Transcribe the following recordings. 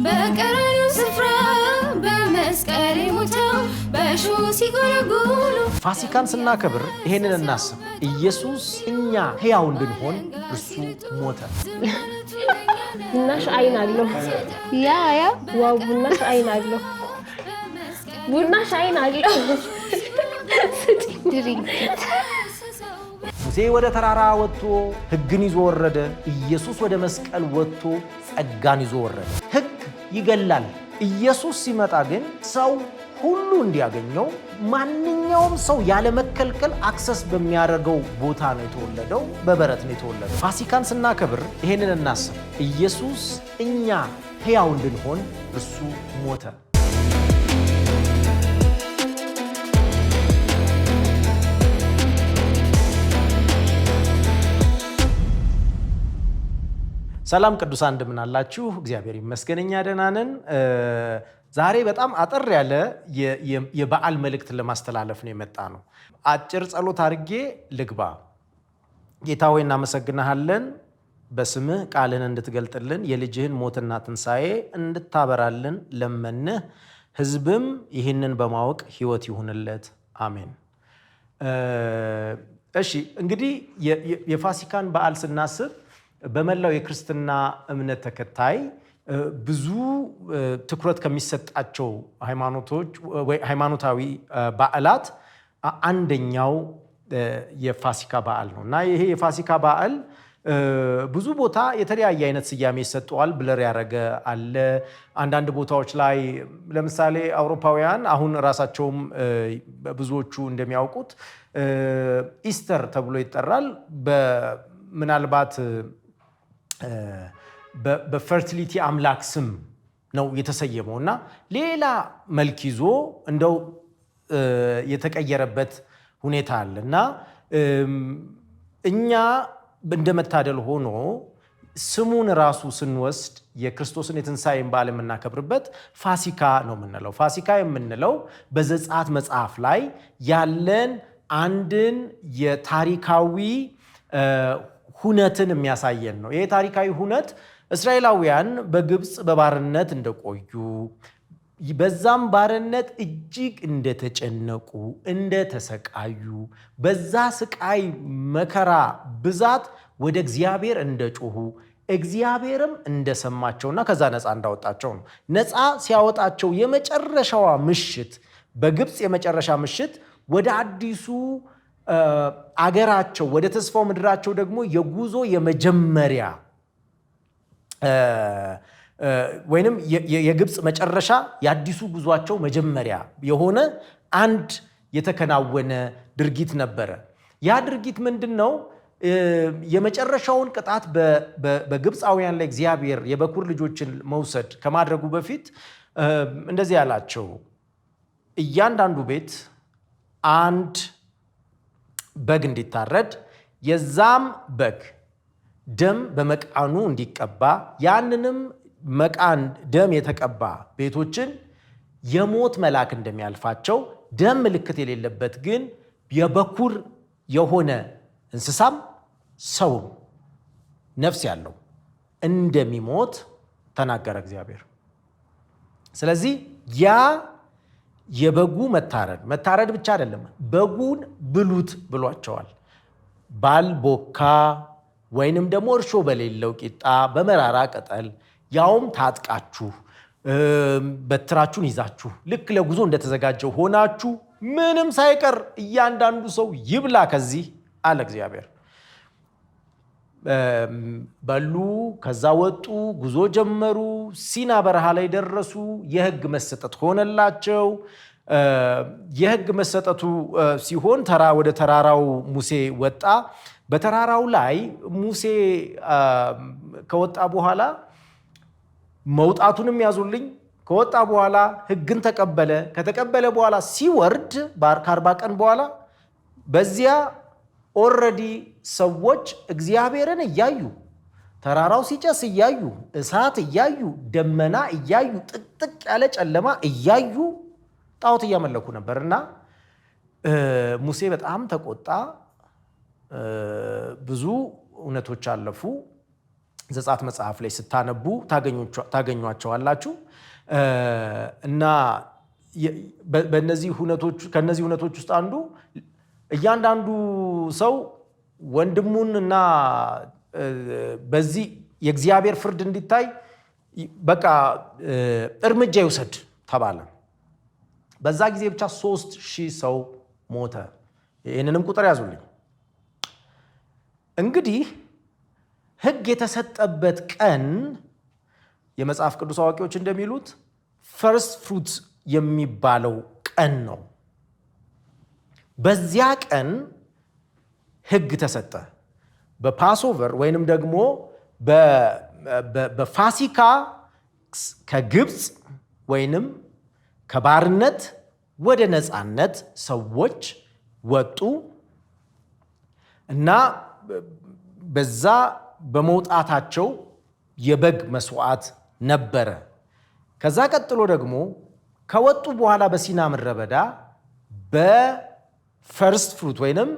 በቀራንዮ ስፍራ በመስቀል ሞተው በእሾህ ሲጎለጉሉ ፋሲካን ስናከብር ይሄንን እናስብ። ኢየሱስ እኛ ሕያው እንድንሆን እርሱ ሞተ። ቡናሽ አይን አለው ያ ዋው ቡናሽ አይን አለው ቡናሽ አይን አለው ድሪንክት ሙሴ ወደ ተራራ ወጥቶ ሕግን ይዞ ወረደ። ኢየሱስ ወደ መስቀል ወጥቶ ጸጋን ይዞ ወረደ። ሕግ ይገላል። ኢየሱስ ሲመጣ ግን ሰው ሁሉ እንዲያገኘው ማንኛውም ሰው ያለ መከልከል አክሰስ በሚያደርገው ቦታ ነው የተወለደው፣ በበረት ነው የተወለደው። ፋሲካን ስናከብር ይሄንን እናስብ። ኢየሱስ እኛ ሕያው እንድንሆን እርሱ ሞተ። ሰላም ቅዱሳን እንደምን አላችሁ? እግዚአብሔር ይመስገን እኛ ደህና ነን። ዛሬ በጣም አጠር ያለ የበዓል መልእክትን ለማስተላለፍ ነው የመጣ ነው። አጭር ጸሎት አድርጌ ልግባ። ጌታ ሆይ እናመሰግንሃለን፣ በስምህ ቃልህን እንድትገልጥልን የልጅህን ሞትና ትንሣኤ እንድታበራልን ለመንህ። ሕዝብም ይህንን በማወቅ ሕይወት ይሁንለት። አሜን። እሺ እንግዲህ የፋሲካን በዓል ስናስብ በመላው የክርስትና እምነት ተከታይ ብዙ ትኩረት ከሚሰጣቸው ሃይማኖታዊ በዓላት አንደኛው የፋሲካ በዓል ነው እና ይሄ የፋሲካ በዓል ብዙ ቦታ የተለያየ አይነት ስያሜ ይሰጠዋል። ብለር ያደረገ አለ። አንዳንድ ቦታዎች ላይ ለምሳሌ አውሮፓውያን አሁን ራሳቸውም ብዙዎቹ እንደሚያውቁት ኢስተር ተብሎ ይጠራል። ምናልባት በፈርቲሊቲ አምላክ ስም ነው የተሰየመው እና ሌላ መልክ ይዞ እንደው የተቀየረበት ሁኔታ አለ እና እኛ እንደመታደል ሆኖ ስሙን ራሱ ስንወስድ የክርስቶስን የትንሣኤን በዓል የምናከብርበት ፋሲካ ነው የምንለው። ፋሲካ የምንለው በዘጸአት መጽሐፍ ላይ ያለን አንድን የታሪካዊ ሁነትን የሚያሳየን ነው። ይሄ ታሪካዊ ሁነት እስራኤላውያን በግብፅ በባርነት እንደቆዩ፣ በዛም ባርነት እጅግ እንደተጨነቁ፣ እንደተሰቃዩ፣ በዛ ስቃይ መከራ ብዛት ወደ እግዚአብሔር እንደጮሁ፣ እግዚአብሔርም እንደሰማቸውና ከዛ ነፃ እንዳወጣቸው ነው። ነፃ ሲያወጣቸው የመጨረሻዋ ምሽት፣ በግብፅ የመጨረሻ ምሽት ወደ አዲሱ አገራቸው ወደ ተስፋው ምድራቸው ደግሞ የጉዞ የመጀመሪያ ወይንም የግብፅ መጨረሻ የአዲሱ ጉዟቸው መጀመሪያ የሆነ አንድ የተከናወነ ድርጊት ነበረ። ያ ድርጊት ምንድን ነው? የመጨረሻውን ቅጣት በግብፃውያን ላይ እግዚአብሔር የበኩር ልጆችን መውሰድ ከማድረጉ በፊት እንደዚህ ያላቸው፣ እያንዳንዱ ቤት አንድ በግ እንዲታረድ፣ የዛም በግ ደም በመቃኑ እንዲቀባ፣ ያንንም መቃን ደም የተቀባ ቤቶችን የሞት መልአክ እንደሚያልፋቸው፣ ደም ምልክት የሌለበት ግን የበኩር የሆነ እንስሳም ሰውም ነፍስ ያለው እንደሚሞት ተናገረ እግዚአብሔር። ስለዚህ ያ የበጉ መታረድ ብቻ አይደለም፣ በጉን ብሉት ብሏቸዋል። ባልቦካ ወይንም ደግሞ እርሾ በሌለው ቂጣ በመራራ ቅጠል፣ ያውም ታጥቃችሁ በትራችሁን ይዛችሁ ልክ ለጉዞ እንደተዘጋጀው ሆናችሁ ምንም ሳይቀር እያንዳንዱ ሰው ይብላ ከዚህ አለ እግዚአብሔር። በሉ። ከዛ ወጡ፣ ጉዞ ጀመሩ። ሲና በረሃ ላይ ደረሱ። የሕግ መሰጠት ሆነላቸው። የሕግ መሰጠቱ ሲሆን ወደ ተራራው ሙሴ ወጣ። በተራራው ላይ ሙሴ ከወጣ በኋላ መውጣቱንም ያዙልኝ። ከወጣ በኋላ ሕግን ተቀበለ። ከተቀበለ በኋላ ሲወርድ ከ40 ቀን በኋላ በዚያ ኦልሬዲ ሰዎች እግዚአብሔርን እያዩ፣ ተራራው ሲጨስ እያዩ፣ እሳት እያዩ፣ ደመና እያዩ፣ ጥቅጥቅ ያለ ጨለማ እያዩ ጣዖት እያመለኩ ነበርና ሙሴ በጣም ተቆጣ። ብዙ እውነቶች አለፉ። ዘጸአት መጽሐፍ ላይ ስታነቡ ታገኟቸዋላችሁ። እና ከነዚህ ሁነቶች ውስጥ አንዱ እያንዳንዱ ሰው ወንድሙንና በዚህ የእግዚአብሔር ፍርድ እንዲታይ በቃ እርምጃ ይውሰድ ተባለ። በዛ ጊዜ ብቻ 3000 ሰው ሞተ። ይህንንም ቁጥር ያዙልኝ። እንግዲህ ሕግ የተሰጠበት ቀን የመጽሐፍ ቅዱስ አዋቂዎች እንደሚሉት ፈርስት ፍሩት የሚባለው ቀን ነው። በዚያ ቀን ሕግ ተሰጠ። በፓስኦቨር ወይንም ደግሞ በፋሲካ ከግብፅ ወይንም ከባርነት ወደ ነፃነት ሰዎች ወጡ እና በዛ በመውጣታቸው የበግ መስዋዕት ነበረ። ከዛ ቀጥሎ ደግሞ ከወጡ በኋላ በሲና ምድረ በዳ በፈርስት ፍሩት ወይንም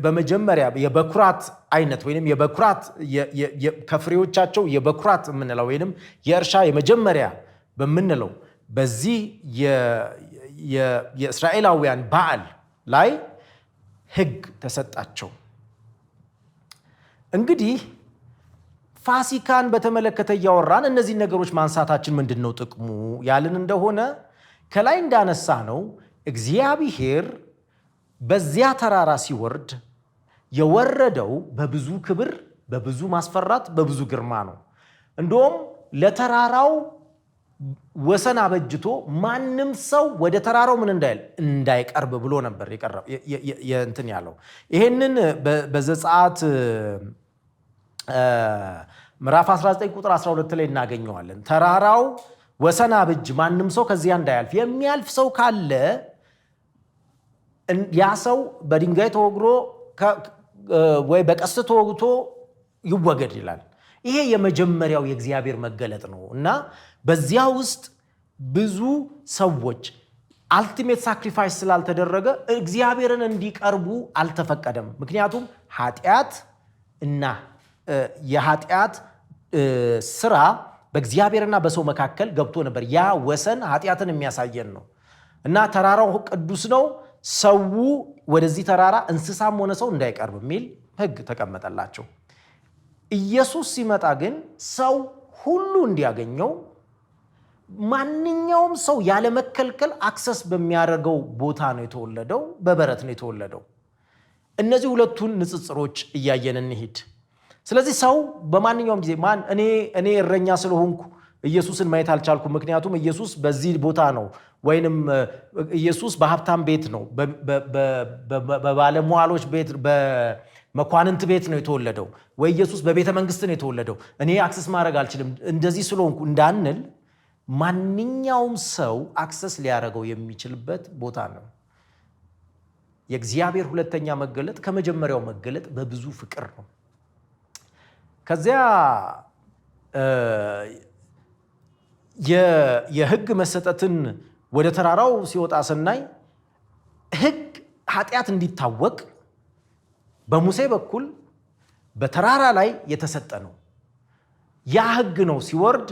በመጀመሪያ የበኩራት አይነት ወይንም የበኩራት ከፍሬዎቻቸው የበኩራት የምንለው ወይንም የእርሻ የመጀመሪያ በምንለው በዚህ የእስራኤላውያን በዓል ላይ ሕግ ተሰጣቸው። እንግዲህ ፋሲካን በተመለከተ እያወራን እነዚህ ነገሮች ማንሳታችን ምንድን ነው ጥቅሙ ያልን እንደሆነ ከላይ እንዳነሳ ነው እግዚአብሔር በዚያ ተራራ ሲወርድ የወረደው በብዙ ክብር፣ በብዙ ማስፈራት፣ በብዙ ግርማ ነው። እንደውም ለተራራው ወሰን አበጅቶ ማንም ሰው ወደ ተራራው ምን እንዳይቀርብ ብሎ ነበር እንትን ያለው። ይሄንን በዘጸአት ምዕራፍ 19 ቁጥር 12 ላይ እናገኘዋለን። ተራራው ወሰን አበጅ፣ ማንም ሰው ከዚያ እንዳያልፍ፣ የሚያልፍ ሰው ካለ ያ ሰው በድንጋይ ተወግሮ ወይ በቀስት ተወግቶ ይወገድ ይላል። ይሄ የመጀመሪያው የእግዚአብሔር መገለጥ ነው እና በዚያ ውስጥ ብዙ ሰዎች አልቲሜት ሳክሪፋይስ ስላልተደረገ እግዚአብሔርን እንዲቀርቡ አልተፈቀደም። ምክንያቱም ኃጢአት እና የኃጢአት ስራ በእግዚአብሔርና በሰው መካከል ገብቶ ነበር። ያ ወሰን ኃጢአትን የሚያሳየን ነው እና ተራራው ቅዱስ ነው። ሰው ወደዚህ ተራራ እንስሳም ሆነ ሰው እንዳይቀርብ የሚል ሕግ ተቀመጠላቸው። ኢየሱስ ሲመጣ ግን ሰው ሁሉ እንዲያገኘው ማንኛውም ሰው ያለመከልከል አክሰስ በሚያደርገው ቦታ ነው የተወለደው፣ በበረት ነው የተወለደው። እነዚህ ሁለቱን ንጽጽሮች እያየን እንሂድ። ስለዚህ ሰው በማንኛውም ጊዜ እኔ እረኛ ስለሆንኩ ኢየሱስን ማየት አልቻልኩም፣ ምክንያቱም ኢየሱስ በዚህ ቦታ ነው፣ ወይንም ኢየሱስ በሀብታም ቤት ነው፣ በባለሟሎች ቤት፣ በመኳንንት ቤት ነው የተወለደው፣ ወይ ኢየሱስ በቤተ መንግስት ነው የተወለደው፣ እኔ አክሰስ ማድረግ አልችልም እንደዚህ ስለሆንኩ እንዳንል፣ ማንኛውም ሰው አክሰስ ሊያደርገው የሚችልበት ቦታ ነው። የእግዚአብሔር ሁለተኛ መገለጥ ከመጀመሪያው መገለጥ በብዙ ፍቅር ነው። ከዚያ የሕግ መሰጠትን ወደ ተራራው ሲወጣ ስናይ ሕግ ኃጢአት እንዲታወቅ በሙሴ በኩል በተራራ ላይ የተሰጠ ነው። ያ ሕግ ነው ሲወርድ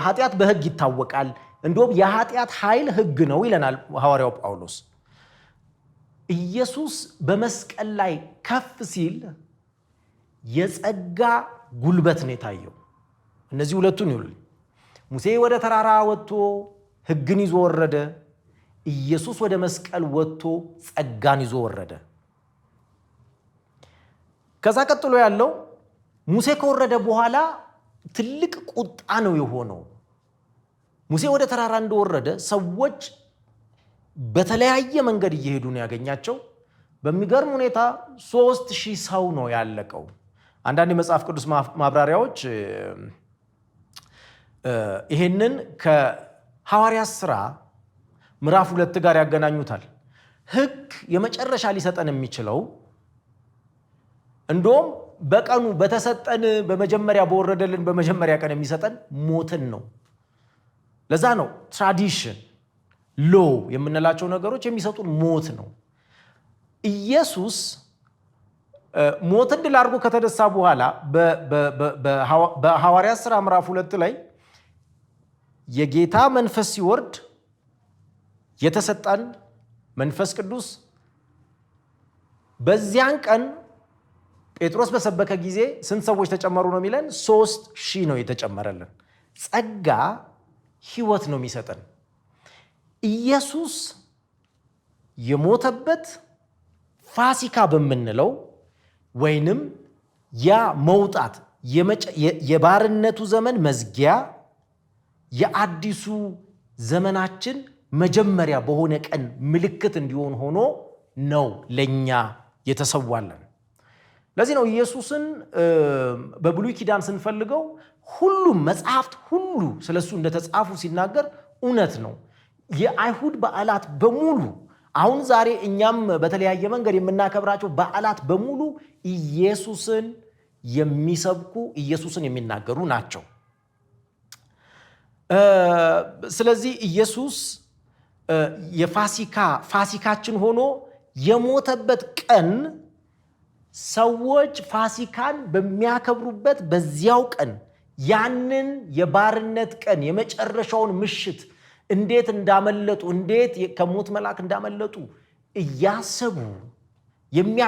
ኃጢአት በሕግ ይታወቃል። እንዲሁም የኃጢአት ኃይል ሕግ ነው ይለናል ሐዋርያው ጳውሎስ። ኢየሱስ በመስቀል ላይ ከፍ ሲል የጸጋ ጉልበት ነው የታየው። እነዚህ ሁለቱን ይሁን። ሙሴ ወደ ተራራ ወጥቶ ሕግን ይዞ ወረደ። ኢየሱስ ወደ መስቀል ወጥቶ ጸጋን ይዞ ወረደ። ከዛ ቀጥሎ ያለው ሙሴ ከወረደ በኋላ ትልቅ ቁጣ ነው የሆነው። ሙሴ ወደ ተራራ እንደወረደ ሰዎች በተለያየ መንገድ እየሄዱ ነው ያገኛቸው። በሚገርም ሁኔታ 3000 ሰው ነው ያለቀው። አንዳንድ የመጽሐፍ ቅዱስ ማብራሪያዎች ይሄንን ከሐዋርያት ሥራ ምዕራፍ 2 ጋር ያገናኙታል። ሕግ የመጨረሻ ሊሰጠን የሚችለው እንደውም በቀኑ በተሰጠን በመጀመሪያ በወረደልን በመጀመሪያ ቀን የሚሰጠን ሞትን ነው። ለዛ ነው ትራዲሽን ሎ የምንላቸው ነገሮች የሚሰጡን ሞት ነው። ኢየሱስ ሞትን ድል አድርጎ ከተነሳ በኋላ በሐዋርያት ሥራ ምዕራፍ 2 ላይ የጌታ መንፈስ ሲወርድ የተሰጠን መንፈስ ቅዱስ በዚያን ቀን ጴጥሮስ በሰበከ ጊዜ ስንት ሰዎች ተጨመሩ ነው የሚለን? 3000 ነው የተጨመረልን። ጸጋ ሕይወት ነው የሚሰጠን። ኢየሱስ የሞተበት ፋሲካ በምንለው ወይንም ያ መውጣት የባርነቱ ዘመን መዝጊያ የአዲሱ ዘመናችን መጀመሪያ በሆነ ቀን ምልክት እንዲሆን ሆኖ ነው ለኛ የተሰዋለን። ለዚህ ነው ኢየሱስን በብሉይ ኪዳን ስንፈልገው ሁሉም መጽሐፍት ሁሉ ስለሱ እንደተጻፉ ሲናገር እውነት ነው። የአይሁድ በዓላት በሙሉ አሁን ዛሬ እኛም በተለያየ መንገድ የምናከብራቸው በዓላት በሙሉ ኢየሱስን የሚሰብኩ ኢየሱስን የሚናገሩ ናቸው። ስለዚህ ኢየሱስ ፋሲካችን ሆኖ የሞተበት ቀን ሰዎች ፋሲካን በሚያከብሩበት በዚያው ቀን ያንን የባርነት ቀን የመጨረሻውን ምሽት እንዴት እንዳመለጡ እንዴት ከሞት መልአክ እንዳመለጡ እያሰቡ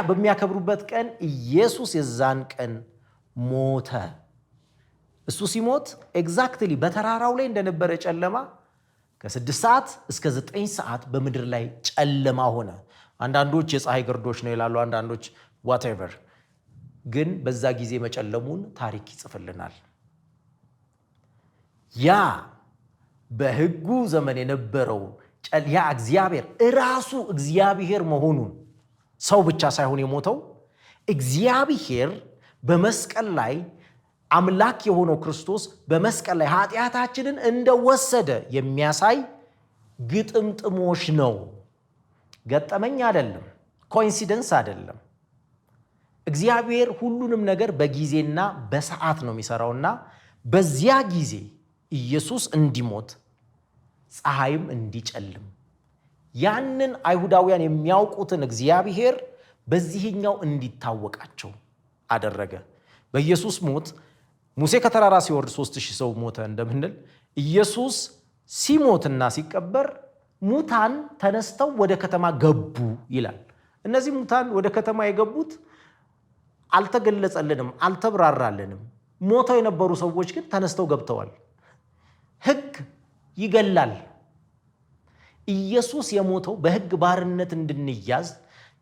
በሚያከብሩበት ቀን ኢየሱስ የዛን ቀን ሞተ። እሱ ሲሞት ኤግዛክትሊ በተራራው ላይ እንደነበረ ጨለማ ከ6 ሰዓት እስከ 9 ሰዓት በምድር ላይ ጨለማ ሆነ። አንዳንዶች የፀሐይ ግርዶሽ ነው ይላሉ፣ አንዳንዶች ዋትኤቨር። ግን በዛ ጊዜ መጨለሙን ታሪክ ይጽፍልናል። ያ በሕጉ ዘመን የነበረው ያ እግዚአብሔር እራሱ እግዚአብሔር መሆኑን ሰው ብቻ ሳይሆን የሞተው እግዚአብሔር በመስቀል ላይ አምላክ የሆነው ክርስቶስ በመስቀል ላይ ኃጢአታችንን እንደወሰደ የሚያሳይ ግጥምጥሞሽ ነው። ገጠመኝ አይደለም፣ ኮኢንሲደንስ አይደለም። እግዚአብሔር ሁሉንም ነገር በጊዜና በሰዓት ነው የሚሰራውና በዚያ ጊዜ ኢየሱስ እንዲሞት ፀሐይም እንዲጨልም ያንን አይሁዳውያን የሚያውቁትን እግዚአብሔር በዚህኛው እንዲታወቃቸው አደረገ። በኢየሱስ ሞት ሙሴ ከተራራ ሲወርድ 3000 ሰው ሞተ እንደምንል ኢየሱስ ሲሞትና ሲቀበር ሙታን ተነስተው ወደ ከተማ ገቡ ይላል። እነዚህ ሙታን ወደ ከተማ የገቡት አልተገለጸልንም፣ አልተብራራልንም። ሞተው የነበሩ ሰዎች ግን ተነስተው ገብተዋል። ሕግ ይገላል። ኢየሱስ የሞተው በሕግ ባርነት እንድንያዝ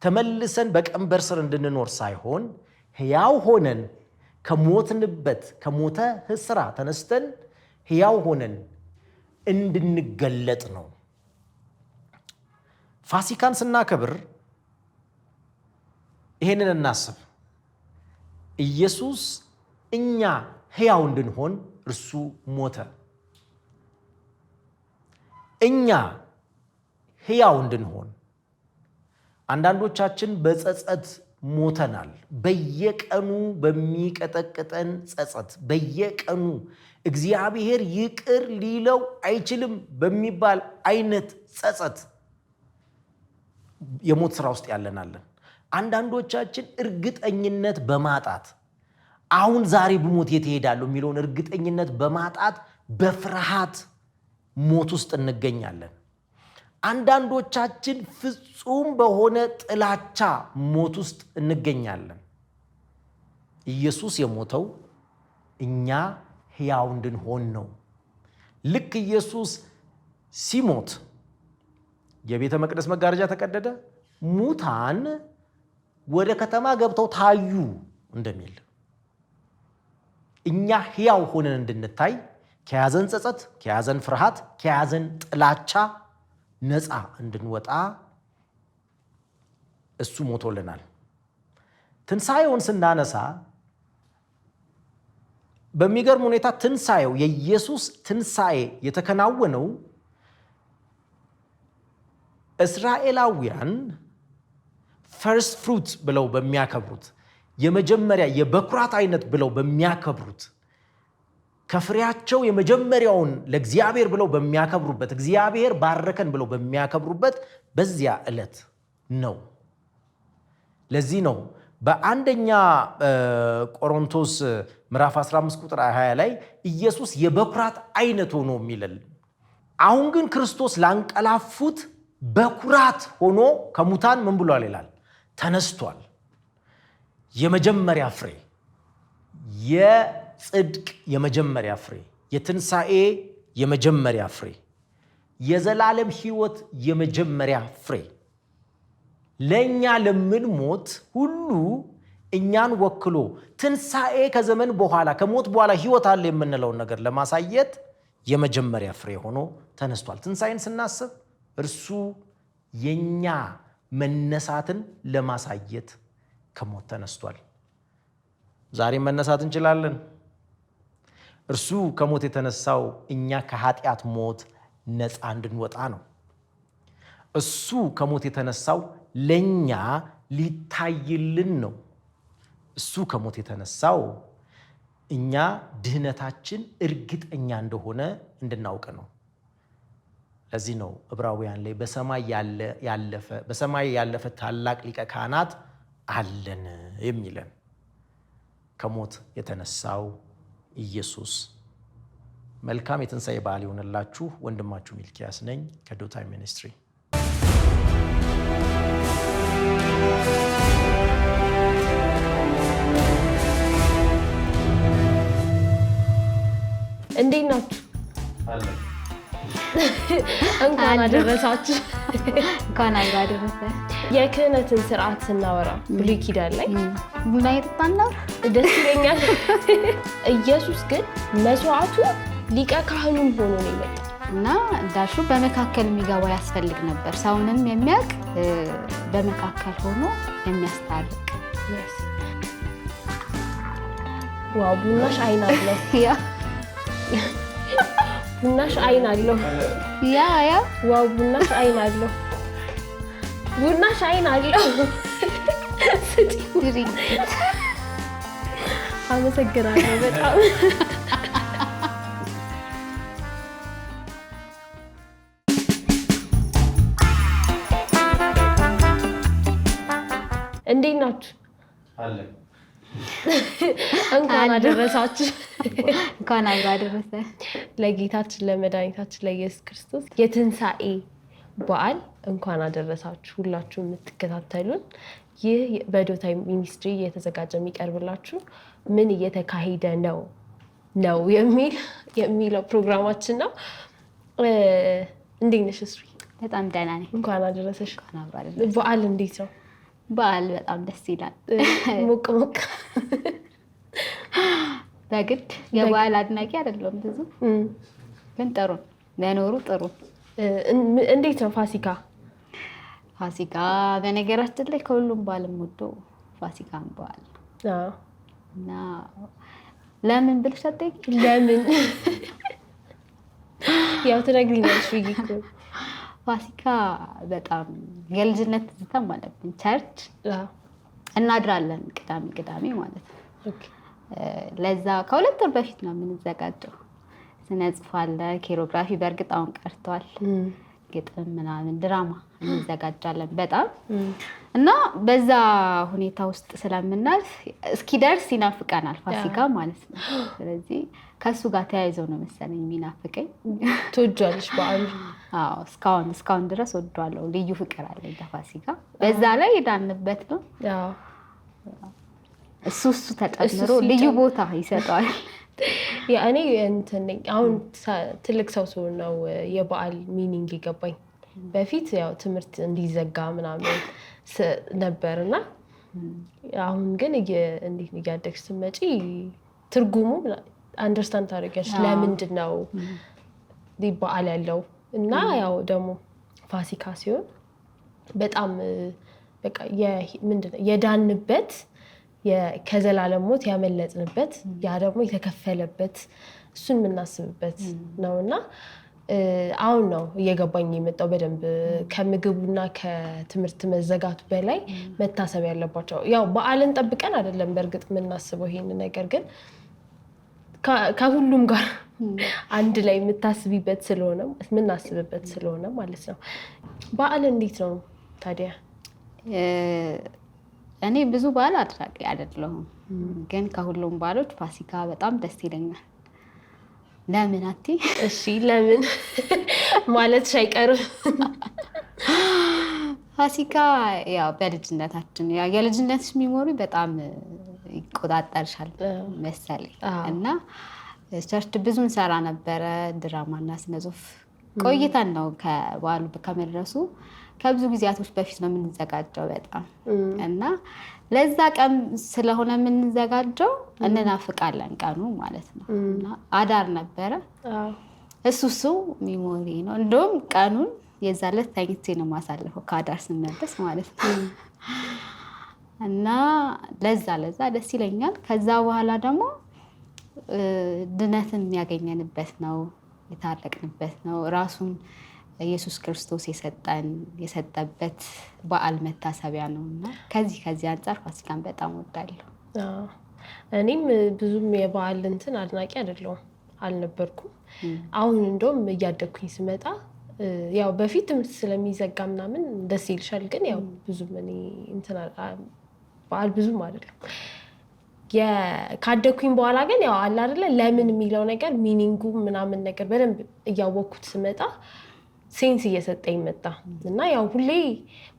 ተመልሰን በቀንበር ስር እንድንኖር ሳይሆን ሕያው ሆነን ከሞትንበት ከሞተ ስራ ተነስተን ሕያው ሆነን እንድንገለጥ ነው። ፋሲካን ስናከብር ይሄንን እናስብ። ኢየሱስ እኛ ሕያው እንድንሆን እርሱ ሞተ። እኛ ሕያው እንድንሆን አንዳንዶቻችን በጸጸት ሞተናል። በየቀኑ በሚቀጠቅጠን ጸጸት፣ በየቀኑ እግዚአብሔር ይቅር ሊለው አይችልም በሚባል አይነት ጸጸት የሞት ስራ ውስጥ ያለናለን። አንዳንዶቻችን እርግጠኝነት በማጣት አሁን ዛሬ ብሞት የት እሄዳለሁ የሚለውን እርግጠኝነት በማጣት በፍርሃት ሞት ውስጥ እንገኛለን። አንዳንዶቻችን ፍጹም በሆነ ጥላቻ ሞት ውስጥ እንገኛለን። ኢየሱስ የሞተው እኛ ሕያው እንድንሆን ነው። ልክ ኢየሱስ ሲሞት የቤተ መቅደስ መጋረጃ ተቀደደ፣ ሙታን ወደ ከተማ ገብተው ታዩ እንደሚል እኛ ሕያው ሆነን እንድንታይ ከያዘን ጸጸት፣ ከያዘን ፍርሃት፣ ከያዘን ጥላቻ ነፃ እንድንወጣ እሱ ሞቶልናል። ትንሣኤውን ስናነሳ በሚገርም ሁኔታ ትንሣኤው የኢየሱስ ትንሣኤ የተከናወነው እስራኤላውያን ፈርስት ፍሩት ብለው በሚያከብሩት የመጀመሪያ የበኩራት አይነት ብለው በሚያከብሩት ከፍሬያቸው የመጀመሪያውን ለእግዚአብሔር ብለው በሚያከብሩበት እግዚአብሔር ባረከን ብለው በሚያከብሩበት በዚያ ዕለት ነው። ለዚህ ነው በአንደኛ ቆሮንቶስ ምዕራፍ 15 ቁጥር 20 ላይ ኢየሱስ የበኩራት አይነት ሆኖ የሚልል አሁን ግን ክርስቶስ ላንቀላፉት በኩራት ሆኖ ከሙታን ምን ብሏል ይላል ተነስቷል። የመጀመሪያ ፍሬ፣ የጽድቅ የመጀመሪያ ፍሬ፣ የትንሣኤ የመጀመሪያ ፍሬ፣ የዘላለም ሕይወት የመጀመሪያ ፍሬ ለእኛ ለምንሞት ሁሉ እኛን ወክሎ ትንሣኤ ከዘመን በኋላ ከሞት በኋላ ሕይወት አለ የምንለውን ነገር ለማሳየት የመጀመሪያ ፍሬ ሆኖ ተነስቷል። ትንሣኤን ስናስብ እርሱ የኛ መነሳትን ለማሳየት ከሞት ተነስቷል። ዛሬ መነሳት እንችላለን። እርሱ ከሞት የተነሳው እኛ ከኃጢአት ሞት ነፃ እንድንወጣ ነው። እሱ ከሞት የተነሳው ለኛ ሊታይልን ነው። እሱ ከሞት የተነሳው እኛ ድህነታችን እርግጠኛ እንደሆነ እንድናውቅ ነው። ለዚህ ነው ዕብራውያን ላይ በሰማይ ያለፈ ታላቅ ሊቀ ካህናት አለን የሚለን ከሞት የተነሳው ኢየሱስ። መልካም የትንሣኤ በዓል ይሆንላችሁ። ወንድማችሁ ሚልኪያስ ነኝ ከዶታይም ሚኒስትሪ። እንዴት ናችሁ? እንኳን አደረሳችሁ። እንኳን አደረሰ። የክህነትን ስርዓት ስናወራ ብሉይ ኪዳን ላይ ቡና እየጠጣን ነው። ደስ ይለኛል። ኢየሱስ ግን መስዋዕቱ ሊቀ ካህኑም ሆኖ ነው የመጣው እና እንዳልሹ በመካከል የሚገባ ያስፈልግ ነበር። ሰውንም የሚያውቅ በመካከል ሆኖ የሚያስታርቅ። ዋው ቡናሽ አይን አለው። ቡናሽ አይን አለው። ዋው ቡናሽ አይን አለው። ቡናሽ አይን አለው። አመሰግናለሁ በጣም። እንዴት ናችሁ? እንኳን አደረሳችሁ። እንኳን አደረሰ። ለጌታችን ለመድኃኒታችን ለኢየሱስ ክርስቶስ የትንሣኤ በዓል እንኳን አደረሳችሁ። ሁላችሁ የምትከታተሉን ይህ በዶታይም ሚኒስትሪ እየተዘጋጀ የሚቀርብላችሁ ምን እየተካሄደ ነው የሚለው ፕሮግራማችን ነው። እንዴት ነሽ እስሪ? በጣም ደህና ነኝ። እንኳን አደረሰሽ። አደረሰ። በዓል እንዴት ነው? በዓል በጣም ደስ ይላል። ሞቅ ሞቅ። በግድ የበዓል አድናቂ አይደለም ብዙ፣ ግን ጥሩ ለኖሩ ጥሩ። እንዴት ነው ፋሲካ? ፋሲካ በነገራችን ላይ ከሁሉም በዓል የምወደው ፋሲካን በዓል እና ለምን ብለሽ አትጠይቂ? ለምን ያው ትነግሪኛለሽ ብዬሽ እኮ። ፋሲካ በጣም የልጅነት ትዝታ ማለት ነው። ቸርች እናድራለን ቅዳሜ ማለት ነው። ለዛ ከሁለት ወር በፊት ነው የምንዘጋጀው። ስነ ጽሑፍ አለ፣ ኬሮግራፊ በእርግጥ አሁን ቀርቷል። ግጥም ምናምን ድራማ እንዘጋጃለን በጣም እና በዛ ሁኔታ ውስጥ ስለምናልፍ እስኪደርስ ይናፍቀናል ፋሲካ ማለት ነው። ስለዚህ ከሱ ጋር ተያይዘው ነው መሰለኝ የሚናፍቀኝ። ትወጃለሽ በዓሉ? አዎ እስካሁን ድረስ ወዷለሁ። ልዩ ፍቅር አለኝ ለፋሲካ። በዛ ላይ የዳንበት ነው። እሱ ተጨምሮ ልዩ ቦታ ይሰጠዋል። እኔ አሁን ትልቅ ሰው ነው የበዓል ሚኒንግ የገባኝ። በፊት ያው ትምህርት እንዲዘጋ ምናምን ነበርና አሁን ግን እንዴት እያደግሽ ስትመጪ ትርጉሙ አንደርስታንድ ታደርጊያለሽ። ለምንድን ነው በዓል ያለው እና ያው ደግሞ ፋሲካ ሲሆን በጣም በቃ ምንድነው የዳንበት ከዘላለም ሞት ያመለጥንበት ያ ደግሞ የተከፈለበት እሱን የምናስብበት ነውና አሁን ነው እየገባኝ የመጣው በደንብ ከምግቡና ከትምህርት መዘጋቱ በላይ መታሰብ ያለባቸው ያው በዓልን ጠብቀን አይደለም በእርግጥ የምናስበው ይሄን ነገር ግን ከሁሉም ጋር አንድ ላይ የምታስቢበት ስለሆነ የምናስብበት ስለሆነ ማለት ነው። በዓል እንዴት ነው ታዲያ? እኔ ብዙ በዓል አድራጊ አይደለሁም፣ ግን ከሁሉም በዓሎች ፋሲካ በጣም ደስ ይለኛል። ለምን አቲ? እሺ ለምን ማለት አይቀርም። ፋሲካ ያው በልጅነታችን ያው የልጅነትሽ ሚሞሪ በጣም ይቆጣጠርሻል መሰለኝ እና ቸርች ብዙ እንሰራ ነበረ፣ ድራማና ስነ ጽሁፍ ቆይተን ነው ከበዓሉ ከመድረሱ ከብዙ ጊዜያቶች በፊት ነው የምንዘጋጀው በጣም እና ለዛ ቀን ስለሆነ የምንዘጋጀው እንናፍቃለን ቀኑ ማለት ነው። እና አዳር ነበረ እሱ ሚሞሪ ነው። እንደውም ቀኑን የዛለት ተኝቼ ነው ማሳለፈው ከአዳር ስመለስ ማለት ነው። እና ለዛ ደስ ይለኛል። ከዛ በኋላ ደግሞ ድነትን ያገኘንበት ነው፣ የታረቅንበት ነው። ራሱን ኢየሱስ ክርስቶስ የሰጠበት በዓል መታሰቢያ ነው እና ከዚህ አንጻር ፋሲካን በጣም ወዳለሁ። እኔም ብዙም የበዓል እንትን አድናቂ አይደለሁም አልነበርኩም። አሁን እንደውም እያደግኩኝ ስመጣ ያው በፊት ትምህርት ስለሚዘጋ ምናምን ደስ ይልሻል፣ ግን ያው ብዙም እኔ እንትን በዓል ብዙም አይደለም። ካደግኩኝ በኋላ ግን ያው አለ አይደለ ለምን የሚለው ነገር ሚኒንጉ ምናምን ነገር በደንብ እያወቅኩት ስመጣ ሴንስ እየሰጠኝ መጣ እና ያው ሁሌ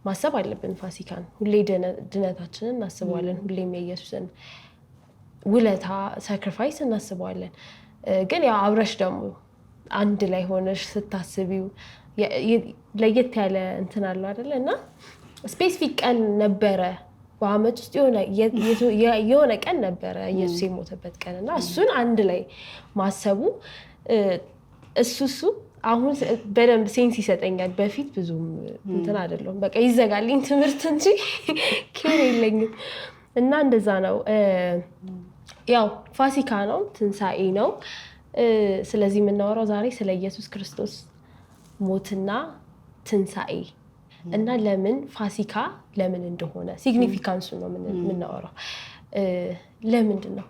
ማሰብ አለብን ፋሲካን፣ ሁሌ ድነታችንን እናስበዋለን፣ ሁሌም የኢየሱስን ውለታ ሳክሪፋይስ እናስበዋለን። ግን ያው አብረሽ ደግሞ አንድ ላይ ሆነሽ ስታስቢው ለየት ያለ እንትን አለው አይደለ እና ስፔሲፊክ ቀን ነበረ በአመት ውስጥ የሆነ ቀን ነበረ ኢየሱስ የሞተበት ቀን እና እሱን አንድ ላይ ማሰቡ እሱ አሁን በደንብ ሴንስ ይሰጠኛል። በፊት ብዙም እንትን አይደለም፣ በቃ ይዘጋልኝ ትምህርት እንጂ ኬር የለኝም እና እንደዛ ነው። ያው ፋሲካ ነው፣ ትንሣኤ ነው። ስለዚህ የምናወራው ዛሬ ስለ ኢየሱስ ክርስቶስ ሞትና ትንሣኤ እና ለምን ፋሲካ ለምን እንደሆነ ሲግኒፊካንሱ ነው የምናወራው። ለምንድን ነው